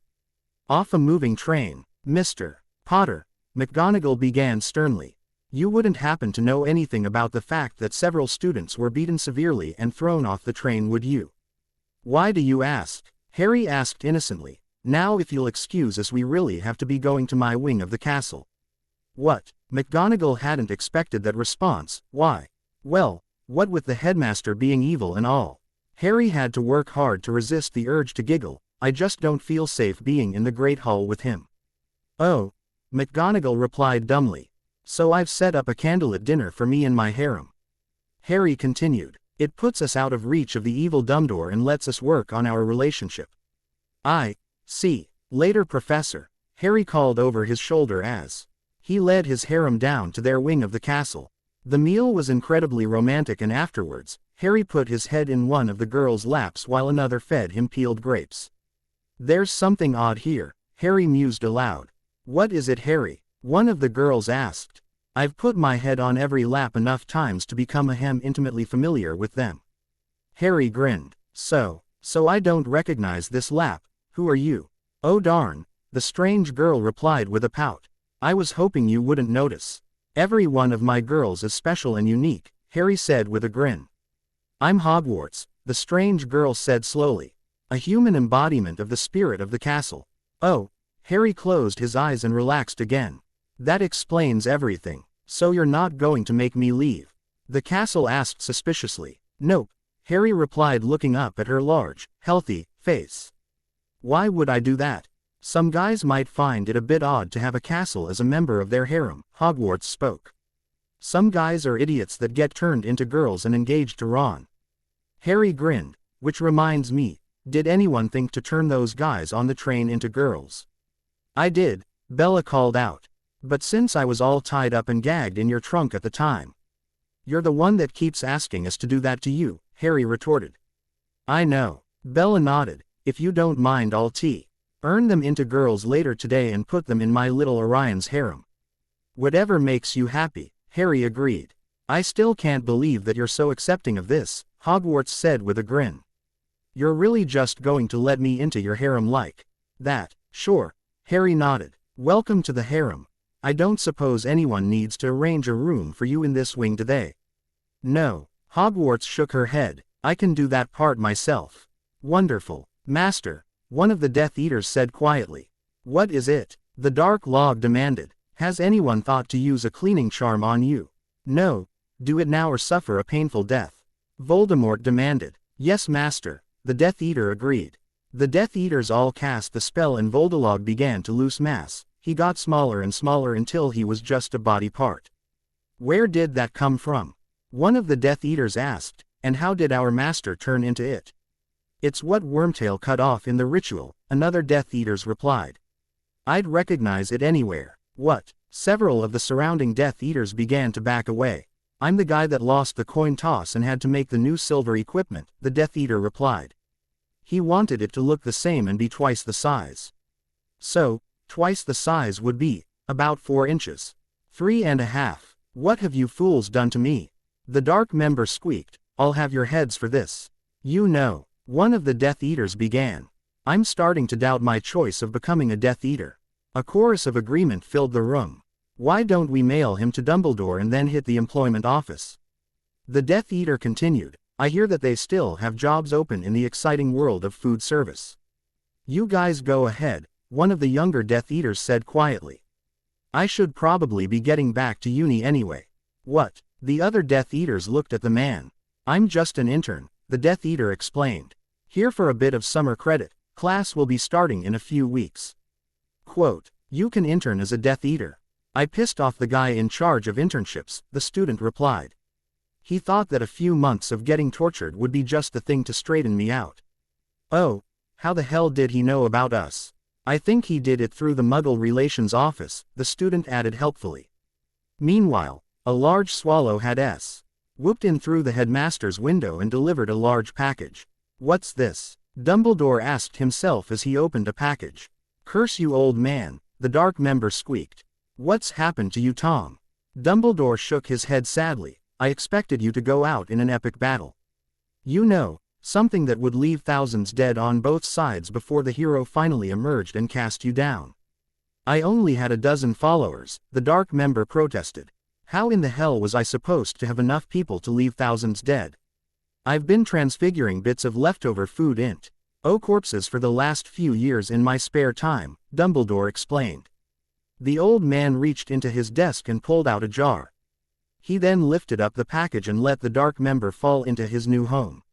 off a moving train? Mr. Potter, McGonagall began sternly. You wouldn't happen to know anything about the fact that several students were beaten severely and thrown off the train, would you? Why do you ask? Harry asked innocently. Now if you'll excuse us, we really have to be going to my wing of the castle. What? McGonagall hadn't expected that response. Why? Well, what with the headmaster being evil and all. Harry had to work hard to resist the urge to giggle. I just don't feel safe being in the Great Hall with him. Oh, McGonagall replied dumbly. So I've set up a candlelit dinner for me and my harem. Harry continued. It puts us out of reach of the evil Dumbledore and lets us work on our relationship. I see. Later, Professor, Harry called over his shoulder as he led his harem down to their wing of the castle. The meal was incredibly romantic, and afterwards, Harry put his head in one of the girls' laps while another fed him peeled grapes. There's something odd here, Harry mused aloud. What is it, Harry? One of the girls asked. I've put my head on every lap enough times to become intimately familiar with them. Harry grinned. So I don't recognize this lap. Who are you? Oh darn, the strange girl replied with a pout. I was hoping you wouldn't notice. Every one of my girls is special and unique, Harry said with a grin. I'm Hogwarts, the strange girl said slowly. A human embodiment of the spirit of the castle. Oh, Harry closed his eyes and relaxed again. That explains everything. So you're not going to make me leave? The castle asked suspiciously. Nope, Harry replied, looking up at her large, healthy face. Why would I do that? Some guys might find it a bit odd to have a castle as a member of their harem, Hogwarts spoke. Some guys are idiots that get turned into girls and engaged to Ron. Harry grinned. Which reminds me, did anyone think to turn those guys on the train into girls? I did, Bella called out. But since I was all tied up and gagged in your trunk at the time. You're the one that keeps asking us to do that to you, Harry retorted. I know. Bella nodded. If you don't mind, I'll earn them into girls later today and put them in my little Orion's harem. Whatever makes you happy, Harry agreed. I still can't believe that you're so accepting of this, Hogwarts said with a grin. You're really just going to let me into your harem like that? Sure, Harry nodded. Welcome to the harem. I don't suppose anyone needs to arrange a room for you in this wing, do they? No, Hogwarts shook her head. I can do that part myself. Wonderful, Master, one of the Death Eaters said quietly. What is it? The Dark Log demanded. Has anyone thought to use a cleaning charm on you? No, do it now or suffer a painful death. Voldemort demanded. Yes, Master, the Death Eater agreed. The Death Eaters all cast the spell and Voldemort began to lose mass. He got smaller and smaller until he was just a body part. Where did that come from? One of the Death Eaters asked, and how did our master turn into it? It's what Wormtail cut off in the ritual, another Death Eaters replied. I'd recognize it anywhere. What? Several of the surrounding Death Eaters began to back away. I'm the guy that lost the coin toss and had to make the new silver equipment, the Death Eater replied. He wanted it to look the same and be twice the size. So, twice the size would be about 4 inches. 3.5. What have you fools done to me? The Dark Member squeaked. I'll have your heads for this. You know, one of the Death Eaters began. I'm starting to doubt my choice of becoming a Death Eater. A chorus of agreement filled the room. Why don't we mail him to Dumbledore and then hit the employment office? The Death Eater continued. I hear that they still have jobs open in the exciting world of food service. You guys go ahead, one of the younger Death Eaters said quietly. I should probably be getting back to uni anyway. What? The other Death Eaters looked at the man. I'm just an intern, the Death Eater explained. Here for a bit of summer credit. Class will be starting in a few weeks. Quote, you can intern as a Death Eater. I pissed off the guy in charge of internships, the student replied. He thought that a few months of getting tortured would be just the thing to straighten me out. Oh, how the hell did he know about us? I think he did it through the Muggle Relations Office, the student added helpfully. Meanwhile, a large swallow had whooped in through the headmaster's window and delivered a large package. What's this? Dumbledore asked himself as he opened a package. Curse you, old man, the Dark Member squeaked. What's happened to you, Tom? Dumbledore shook his head sadly. I expected you to go out in an epic battle. You know, something that would leave thousands dead on both sides before the hero finally emerged and cast you down. I only had a dozen followers, the Dark Member protested. How in the hell was I supposed to have enough people to leave thousands dead? I've been transfiguring bits of leftover food into corpses for the last few years in my spare time, Dumbledore explained. The old man reached into his desk and pulled out a jar. He then lifted up the package and let the Dark Member fall into his new home.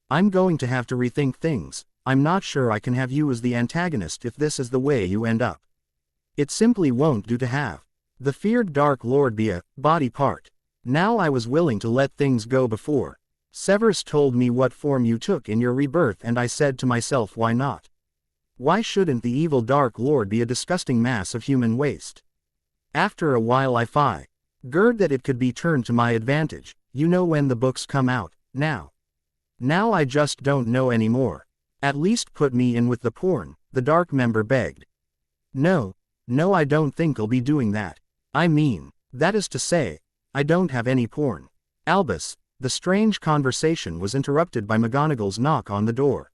I'm going to have to rethink things, I'm not sure I can have you as the antagonist if this is the way you end up. It simply won't do to have the feared Dark Lord be a body part. Now I was willing to let things go before Severus told me what form you took in your rebirth, and I said to myself, why not? Why shouldn't the evil Dark Lord be a disgusting mass of human waste? After a while I figured that it could be turned to my advantage. You know when the books come out, now. Now I just don't know anymore. At least put me in with the porn, the Dark Member begged. No, I don't think I'll be doing that. I mean, that is to say, I don't have any porn. Albus, the strange conversation was interrupted by McGonagall's knock on the door.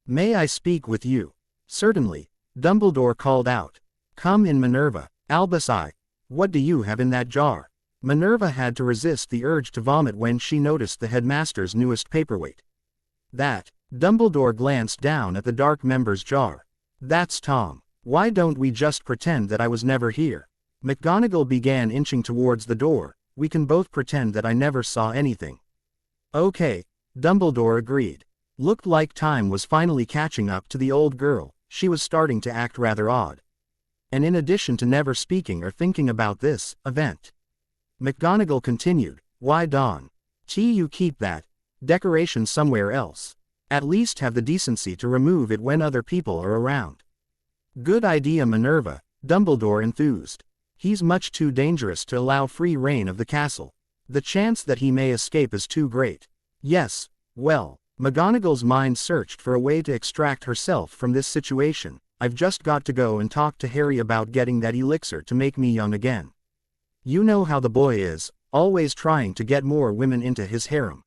May I speak with you? Certainly, Dumbledore called out. Come in, Minerva. Albus, what do you have in that jar? Minerva had to resist the urge to vomit when she noticed the headmaster's newest paperweight. That. Dumbledore glanced down at the Dark Member's jar. That's Tom. Why don't we just pretend that I was never here? McGonagall began inching towards the door. We can both pretend that I never saw anything. Okay, Dumbledore agreed. Looked like time was finally catching up to the old girl. She was starting to act rather odd. And in addition to never speaking or thinking about this event, McGonagall continued, why don't you keep that decoration somewhere else? At least have the decency to remove it when other people are around. Good idea, Minerva, Dumbledore enthused. He's much too dangerous to allow free reign of the castle. The chance that he may escape is too great. Yes, well, McGonagall's mind searched for a way to extract herself from this situation. I've just got to go and talk to Harry about getting that elixir to make me young again. You know how the boy is, always trying to get more women into his harem.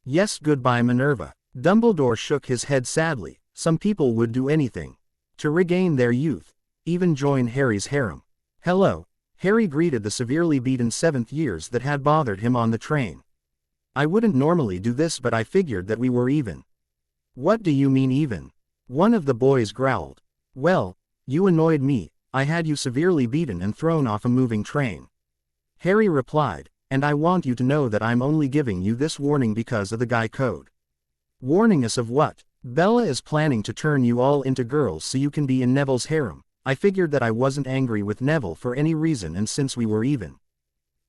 Yes, goodbye, Minerva. Dumbledore shook his head sadly. Some people would do anything to regain their youth, even join Harry's harem. Hello, Harry greeted the severely beaten 7th years that had bothered him on the train. I wouldn't normally do this, but I figured that we were even. What do you mean even? One of the boys growled. Well, you annoyed me. I had you severely beaten and thrown off a moving train. Harry replied, and I want you to know that I'm only giving you this warning because of the Guy Code. Warning us of what? Bella is planning to turn you all into girls so you can be in Neville's harem. I figured that I wasn't angry with Neville for any reason, and since we were even.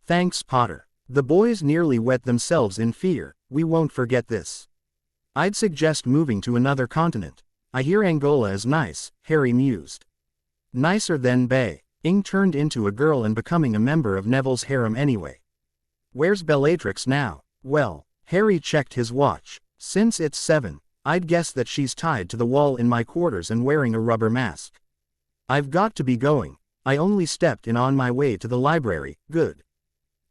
Thanks, Potter. The boys nearly wet themselves in fear. We won't forget this. I'd suggest moving to another continent. I hear Angola is nice, Harry mused. Nicer than being turned into a girl and becoming a member of Neville's harem anyway. Where's Bellatrix now? Well, Harry checked his watch. Since it's 7, I'd guess that she's tied to the wall in my quarters and wearing a rubber mask. I've got to be going. I only stepped in on my way to the library. Good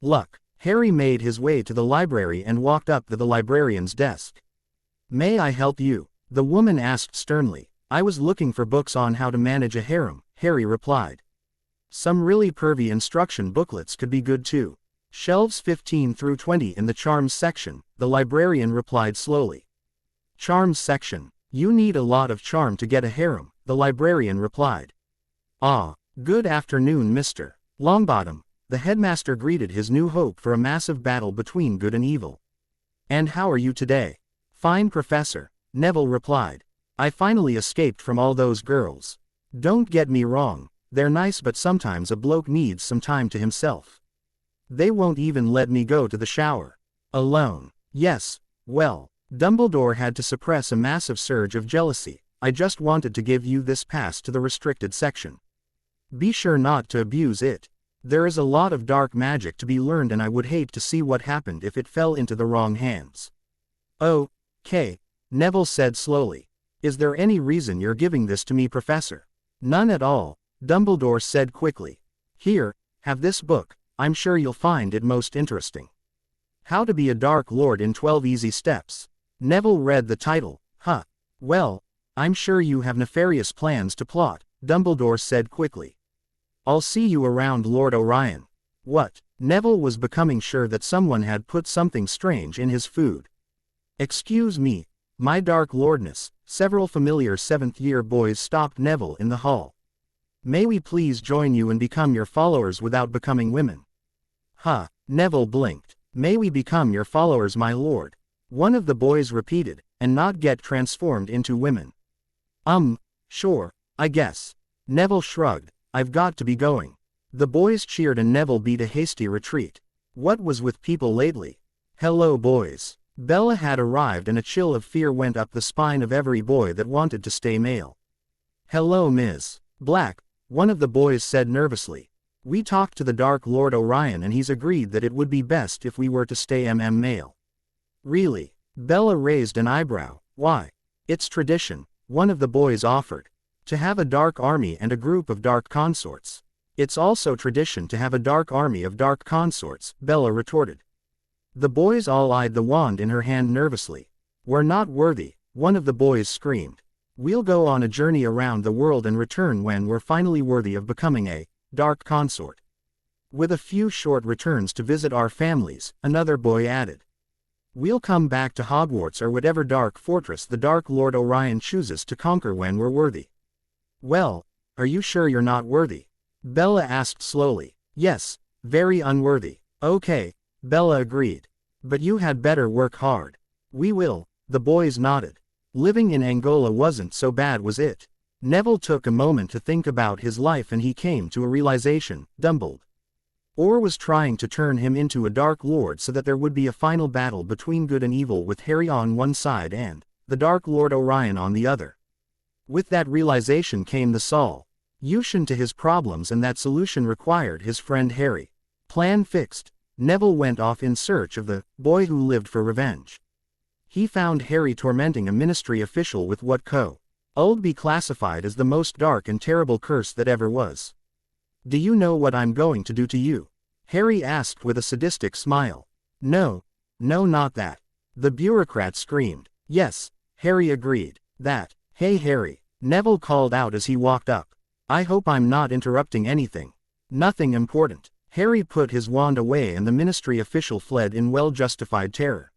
luck. Harry made his way to the library and walked up to the librarian's desk. May I help you? The woman asked sternly. I was looking for books on how to manage a harem, Harry replied. Some really pervy instruction booklets could be good too. Shelves 15 through 20 in the charms section, the librarian replied slowly. Charms section. You need a lot of charm to get a harem, the librarian replied. Ah, good afternoon, Mr. Longbottom. The headmaster greeted his new hope for a massive battle between good and evil. And how are you today? Fine, Professor, Neville replied. I finally escaped from all those girls. Don't get me wrong, they're nice, but sometimes a bloke needs some time to himself. They won't even let me go to the shower. Alone. Yes, well, Dumbledore had to suppress a massive surge of jealousy. I just wanted to give you this pass to the restricted section. Be sure not to abuse it. There is a lot of dark magic to be learned, and I would hate to see what happened if it fell into the wrong hands. Okay, Neville said slowly. Is there any reason you're giving this to me, Professor? None at all, Dumbledore said quickly. Here, have this book. I'm sure you'll find it most interesting. How to be a Dark Lord in 12 Easy Steps. Neville read the title. Well, I'm sure you have nefarious plans to plot, Dumbledore said quickly. I'll see you around, Lord Orion. What? Neville was becoming sure that someone had put something strange in his food. Excuse me, my Dark Lordness. Several familiar 7th-year boys stopped Neville in the hall. May we please join you and become your followers without becoming women? Neville blinked. May we become your followers, my lord? One of the boys repeated, and not get transformed into women. Sure, I guess. Neville shrugged. I've got to be going. The boys cheered and Neville beat a hasty retreat. What was with people lately? Hello, boys. Bella had arrived and a chill of fear went up the spine of every boy that wanted to stay male. Hello, Ms. Black, one of the boys said nervously. We talked to the Dark Lord Orion and he's agreed that it would be best if we were to stay male. Really? Bella raised an eyebrow. Why? It's tradition, one of the boys offered. To have a dark army and a group of dark consorts. It's also tradition to have a dark army of dark consorts, Bella retorted. The boys all eyed the wand in her hand nervously. We're not worthy, one of the boys screamed. We'll go on a journey around the world and return when we're finally worthy of becoming a dark consort. With a few short returns to visit our families, another boy added. We'll come back to Hogwarts or whatever dark fortress the Dark Lord Orion chooses to conquer when we're worthy. Well, are you sure you're not worthy? Bella asked slowly. Yes, very unworthy. Okay, Bella agreed. But you had better work hard. We will, the boys nodded. Living in Angola wasn't so bad, was it? Neville took a moment to think about his life and he came to a realization. Dumbledore was trying to turn him into a Dark Lord so that there would be a final battle between good and evil with Harry on one side and the Dark Lord Orion on the other. With that realization came the solution to his problems, and that solution required his friend Harry. Plan fixed. Neville went off in search of the boy who lived for revenge. He found Harry tormenting a ministry official with what could be classified as the most dark and terrible curse that ever was. Do you know what I'm going to do to you? Harry asked with a sadistic smile. No, not that. The bureaucrat screamed. Yes, Harry agreed. That. Hey Harry, Neville called out as he walked up. I hope I'm not interrupting anything. Nothing important. Harry put his wand away and the ministry official fled in well-justified terror.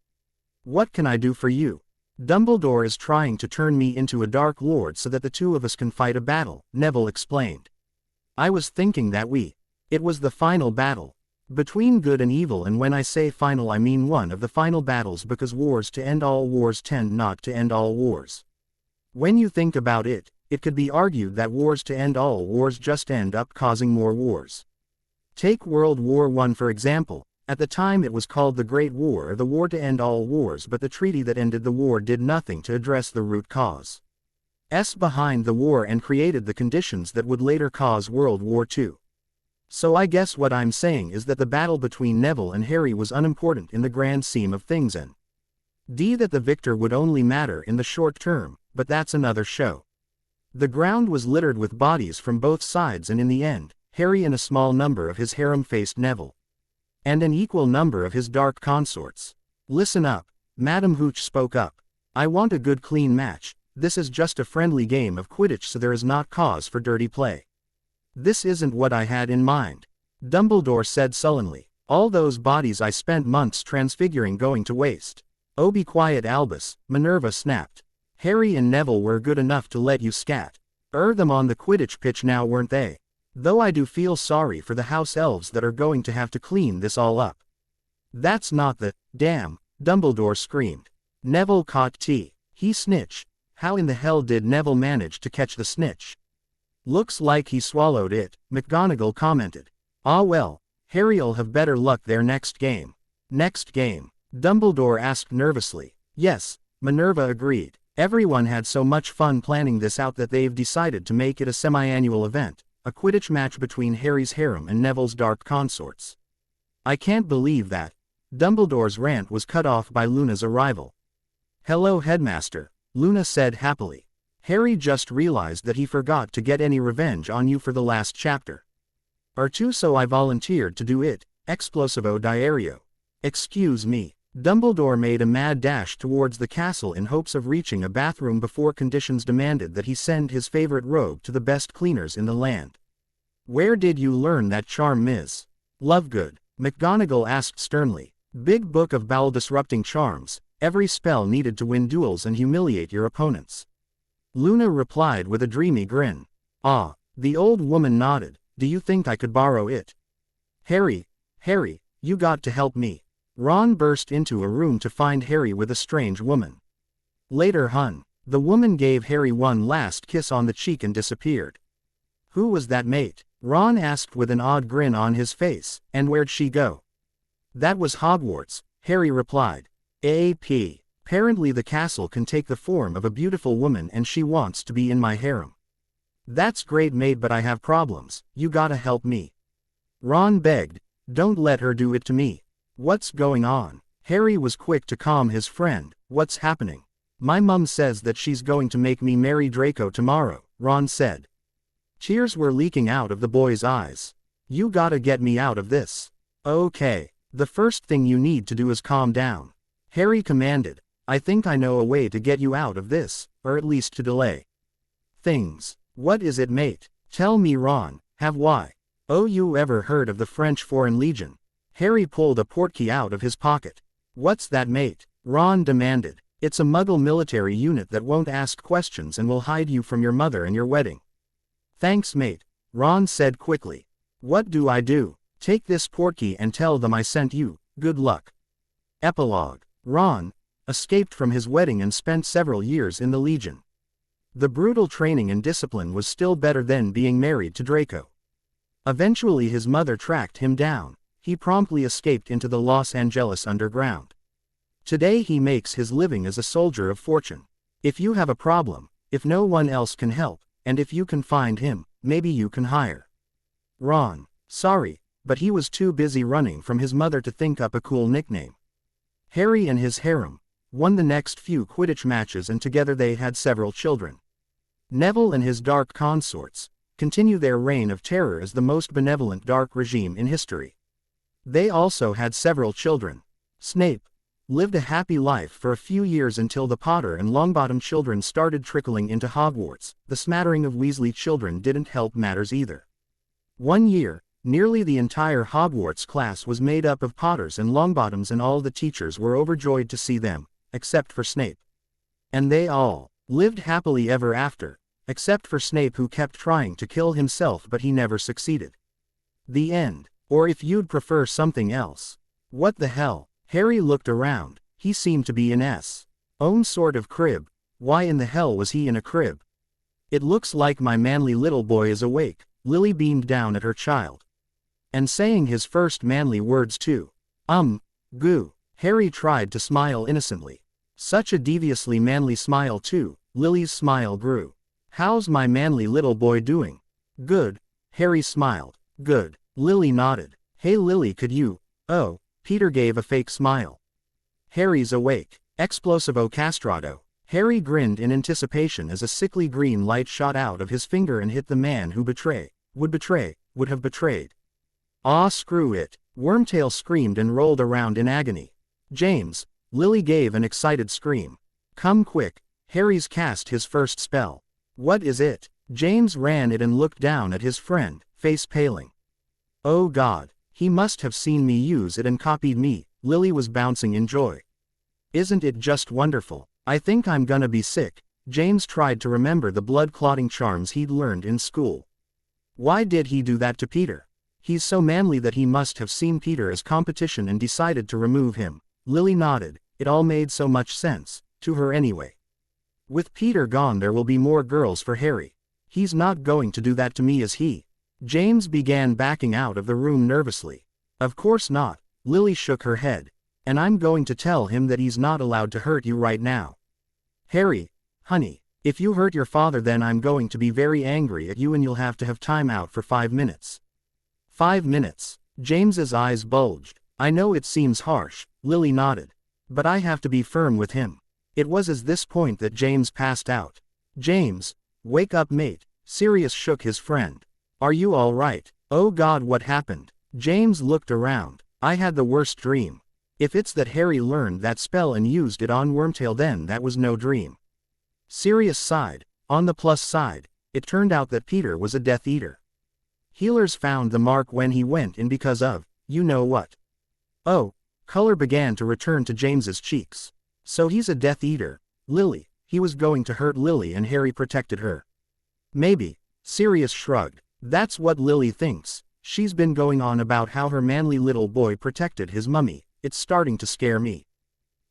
What can I do for you? Dumbledore is trying to turn me into a Dark Lord so that the two of us can fight a battle, Neville explained. I was thinking that it was the final battle between good and evil, and when I say final I mean one of the final battles, because wars to end all wars tend not to end all wars. When you think about it, it could be argued that wars to end all wars just end up causing more wars. Take World War I for example. At the time it was called the Great War or the War to End All Wars, but the treaty that ended the war did nothing to address the root cause behind the war and created the conditions that would later cause World War II. So I guess what I'm saying is that the battle between Neville and Harry was unimportant in the grand scheme of things, and that the victor would only matter in the short term, but that's another show. The ground was littered with bodies from both sides, and in the end, Harry and a small number of his harem faced Neville. And an equal number of his dark consorts. Listen up, Madam Hooch spoke up. I want a good clean match. This is just a friendly game of Quidditch, so there is not cause for dirty play. This isn't what I had in mind. Dumbledore said sullenly. All those bodies I spent months transfiguring going to waste. Oh, be quiet, Albus, Minerva snapped. Harry and Neville were good enough to let you scat them on the Quidditch pitch now, weren't they? Though I do feel sorry for the house elves that are going to have to clean this all up. That's not the damn, Dumbledore screamed. Neville caught tea. He snitched. How in the hell did Neville manage to catch the snitch? Looks like he swallowed it, McGonagall commented. Ah well, Harry'll have better luck their next game. Next game? Dumbledore asked nervously. Yes, Minerva agreed. Everyone had so much fun planning this out that they've decided to make it a semi-annual event. A Quidditch match between Harry's harem and Neville's dark consorts. I can't believe that. Dumbledore's rant was cut off by Luna's arrival. Hello, Headmaster, Luna said happily. Harry just realized that he forgot to get any revenge on you for the last chapter or two, so I volunteered to do it, explosivo diario. Excuse me. Dumbledore made a mad dash towards the castle in hopes of reaching a bathroom before conditions demanded that he send his favorite robe to the best cleaners in the land. Where did you learn that charm, Ms. Lovegood? McGonagall asked sternly. Big Book of Bowel Disrupting Charms, every spell needed to win duels and humiliate your opponents. Luna replied with a dreamy grin. Ah, the old woman nodded. Do you think I could borrow it? Harry, you got to help me. Ron burst into a room to find Harry with a strange woman. Later, hun. The woman gave Harry one last kiss on the cheek and disappeared. Who was that mate? Ron asked with an odd grin on his face. And where'd she go? That was Hogwarts, Harry replied. A.P. Apparently the castle can take the form of a beautiful woman and she wants to be in my harem. That's great mate, but I have problems, you gotta help me. Ron begged, don't let her do it to me. What's going on? Harry was quick to calm his friend. What's happening? My mum says that she's going to make me marry Draco tomorrow, Ron said. Tears were leaking out of the boy's eyes. You gotta get me out of this. Okay. The first thing you need to do is calm down. Harry commanded. I think I know a way to get you out of this, or at least to delay things. What is it, mate? Tell me, Ron. Have why? Oh, you ever heard of the French Foreign Legion? Harry pulled a portkey out of his pocket. What's that, mate? Ron demanded. It's a Muggle military unit that won't ask questions and will hide you from your mother and your wedding. Thanks, mate, Ron said quickly. What do I do? Take this portkey and tell them I sent you. Good luck. Epilogue. Ron escaped from his wedding and spent several years in the Legion. The brutal training and discipline was still better than being married to Draco. Eventually his mother tracked him down. He promptly escaped into the Los Angeles underground. Today he makes his living as a soldier of fortune. If you have a problem, if no one else can help, and if you can find him, maybe you can hire Ron. Sorry, but he was too busy running from his mother to think up a cool nickname. Harry and his harem won the next few Quidditch matches and together they had several children. Neville and his dark consorts continue their reign of terror as the most benevolent dark regime in history. They also had several children. Snape lived a happy life for a few years until the Potter and Longbottom children started trickling into Hogwarts. The smattering of Weasley children didn't help matters either. One year, nearly the entire Hogwarts class was made up of Potters and Longbottoms, and all the teachers were overjoyed to see them, except for Snape. And they all lived happily ever after, except for Snape, who kept trying to kill himself but he never succeeded. The end. Or if you'd prefer something else. What the hell? Harry looked around. He seemed to be in S. own sort of crib. Why in the hell was he in a crib? It looks like my manly little boy is awake. Lily beamed down at her child. And saying his first manly words too. Goo. Harry tried to smile innocently. Such a deviously manly smile too. Lily's smile grew. How's my manly little boy doing? Good. Harry smiled. Good. Lily nodded. Hey Lily, could you? Oh. Peter gave a fake smile. Harry's awake. Explosivo castrado. Harry grinned in anticipation as a sickly green light shot out of his finger and hit the man who would have betrayed. Ah, screw it. Wormtail screamed and rolled around in agony. James. Lily gave an excited scream. Come quick. Harry's cast his first spell. What is it? James ran it and looked down at his friend, face paling. Oh God. He must have seen me use it and copied me. Lily was bouncing in joy. Isn't it just wonderful? I think I'm gonna be sick. James tried to remember the blood-clotting charms he'd learned in school. Why did he do that to Peter? He's so manly that he must have seen Peter as competition and decided to remove him. Lily nodded. It all made so much sense, to her anyway. With Peter gone there will be more girls for Harry. He's not going to do that to me, is he? James began backing out of the room nervously. Of course not. Lily shook her head. And I'm going to tell him that he's not allowed to hurt you right now. Harry, honey, if you hurt your father then I'm going to be very angry at you and you'll have to have time out for 5 minutes. 5 minutes. James's eyes bulged. I know it seems harsh, Lily nodded. But I have to be firm with him. It was at this point that James passed out. James, wake up mate. Sirius shook his friend. Are you all right? Oh God, what happened? James looked around. I had the worst dream. If it's that Harry learned that spell and used it on Wormtail, then that was no dream. Sirius sighed. On the plus side, it turned out that Peter was a Death Eater. Healers found the mark when he went in because of, you know what. Oh, color began to return to James's cheeks. So he's a Death Eater. Lily, he was going to hurt Lily and Harry protected her. Maybe. Sirius shrugged. That's what Lily thinks. She's been going on about how her manly little boy protected his mummy. It's starting to scare me.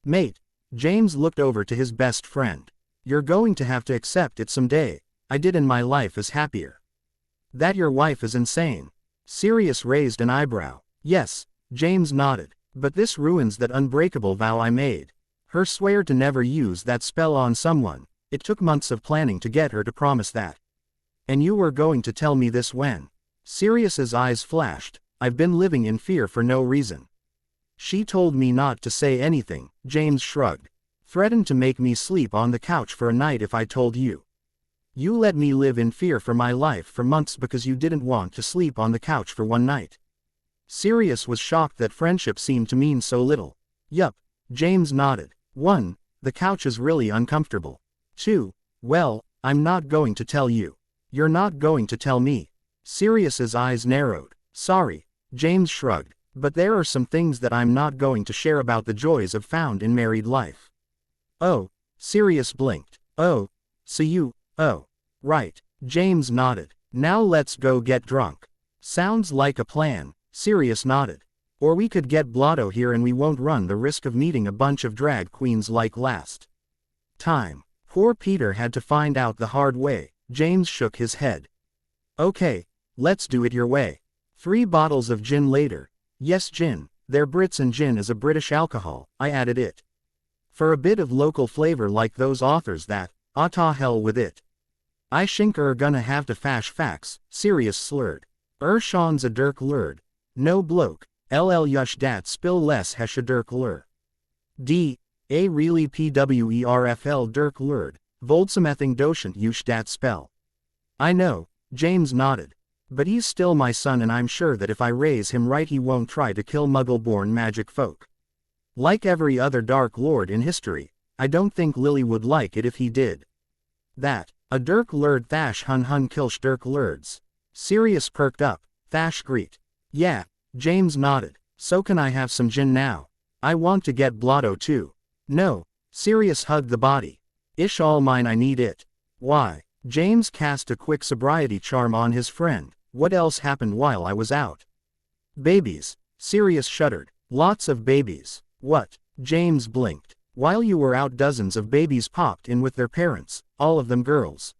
Mate. James looked over to his best friend. You're going to have to accept it someday. I did and my life is happier. That your wife is insane. Sirius raised an eyebrow. Yes, James nodded. But this ruins that unbreakable vow I made. Her swear to never use that spell on someone. It took months of planning to get her to promise that. And you were going to tell me this when? Sirius's eyes flashed. I've been living in fear for no reason. She told me not to say anything, James shrugged. Threatened to make me sleep on the couch for a night if I told you. You let me live in fear for my life for months because you didn't want to sleep on the couch for one night. Sirius was shocked that friendship seemed to mean so little. Yup, James nodded. 1. The couch is really uncomfortable. 2. Well, I'm not going to tell you. You're not going to tell me. Sirius's eyes narrowed. Sorry, James shrugged, but there are some things that I'm not going to share about the joys of found in married life. Oh, Sirius blinked. Oh, oh, right, James nodded. Now let's go get drunk. Sounds like a plan, Sirius nodded. Or we could get Blotto here and we won't run the risk of meeting a bunch of drag queens like last time. Poor Peter had to find out the hard way. James shook his head. Okay, let's do it your way. 3 bottles of gin later. Yes, gin. They're Brits and gin is a British alcohol, I added it. For a bit of local flavor like those authors that, ta hell with it. I shink gonna have to fash facts, Sirius slurred. Sean's a Dirk Lurd. No bloke, yush dat spill less hesh a Dirk Lur. A really pwerfl Dirk Lurd, voldsamething docent yush dat spell. I know, James nodded. But he's still my son and I'm sure that if I raise him right he won't try to kill muggle-born magic folk. Like every other Dark Lord in history, I don't think Lily would like it if he did. That, a Dirk Lurd thash hun kilsh Dirk Lurds. Sirius perked up, thash greet. Yeah, James nodded. So can I have some gin now? I want to get Blotto too. No, Sirius hugged the body. Ish all mine I need it. Why? James cast a quick sobriety charm on his friend. What else happened while I was out? Babies. Sirius shuddered. Lots of babies. What? James blinked. While you were out dozens of babies popped in with their parents, all of them girls.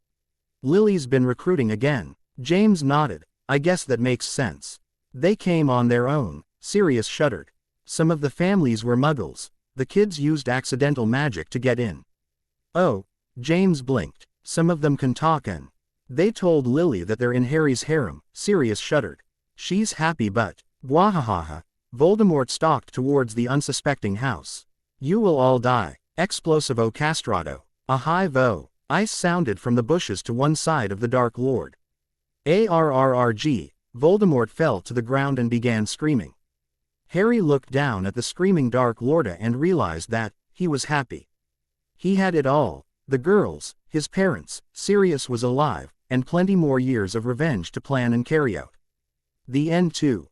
Lily's been recruiting again. James nodded. I guess that makes sense. They came on their own. Sirius shuddered. Some of the families were muggles. The kids used accidental magic to get in. Oh, James blinked. Some of them can talk and. They told Lily that they're in Harry's harem. Sirius shuddered. She's happy but. Bwahahaha. Voldemort stalked towards the unsuspecting house. You will all die. Explosivo castrado. A high vo. Ice sounded from the bushes to one side of the Dark Lord. Arrrrg. Voldemort fell to the ground and began screaming. Harry looked down at the screaming Dark Lorda and realized that, he was happy. He had it all. The girls, his parents, Sirius was alive, and plenty more years of revenge to plan and carry out. The end too.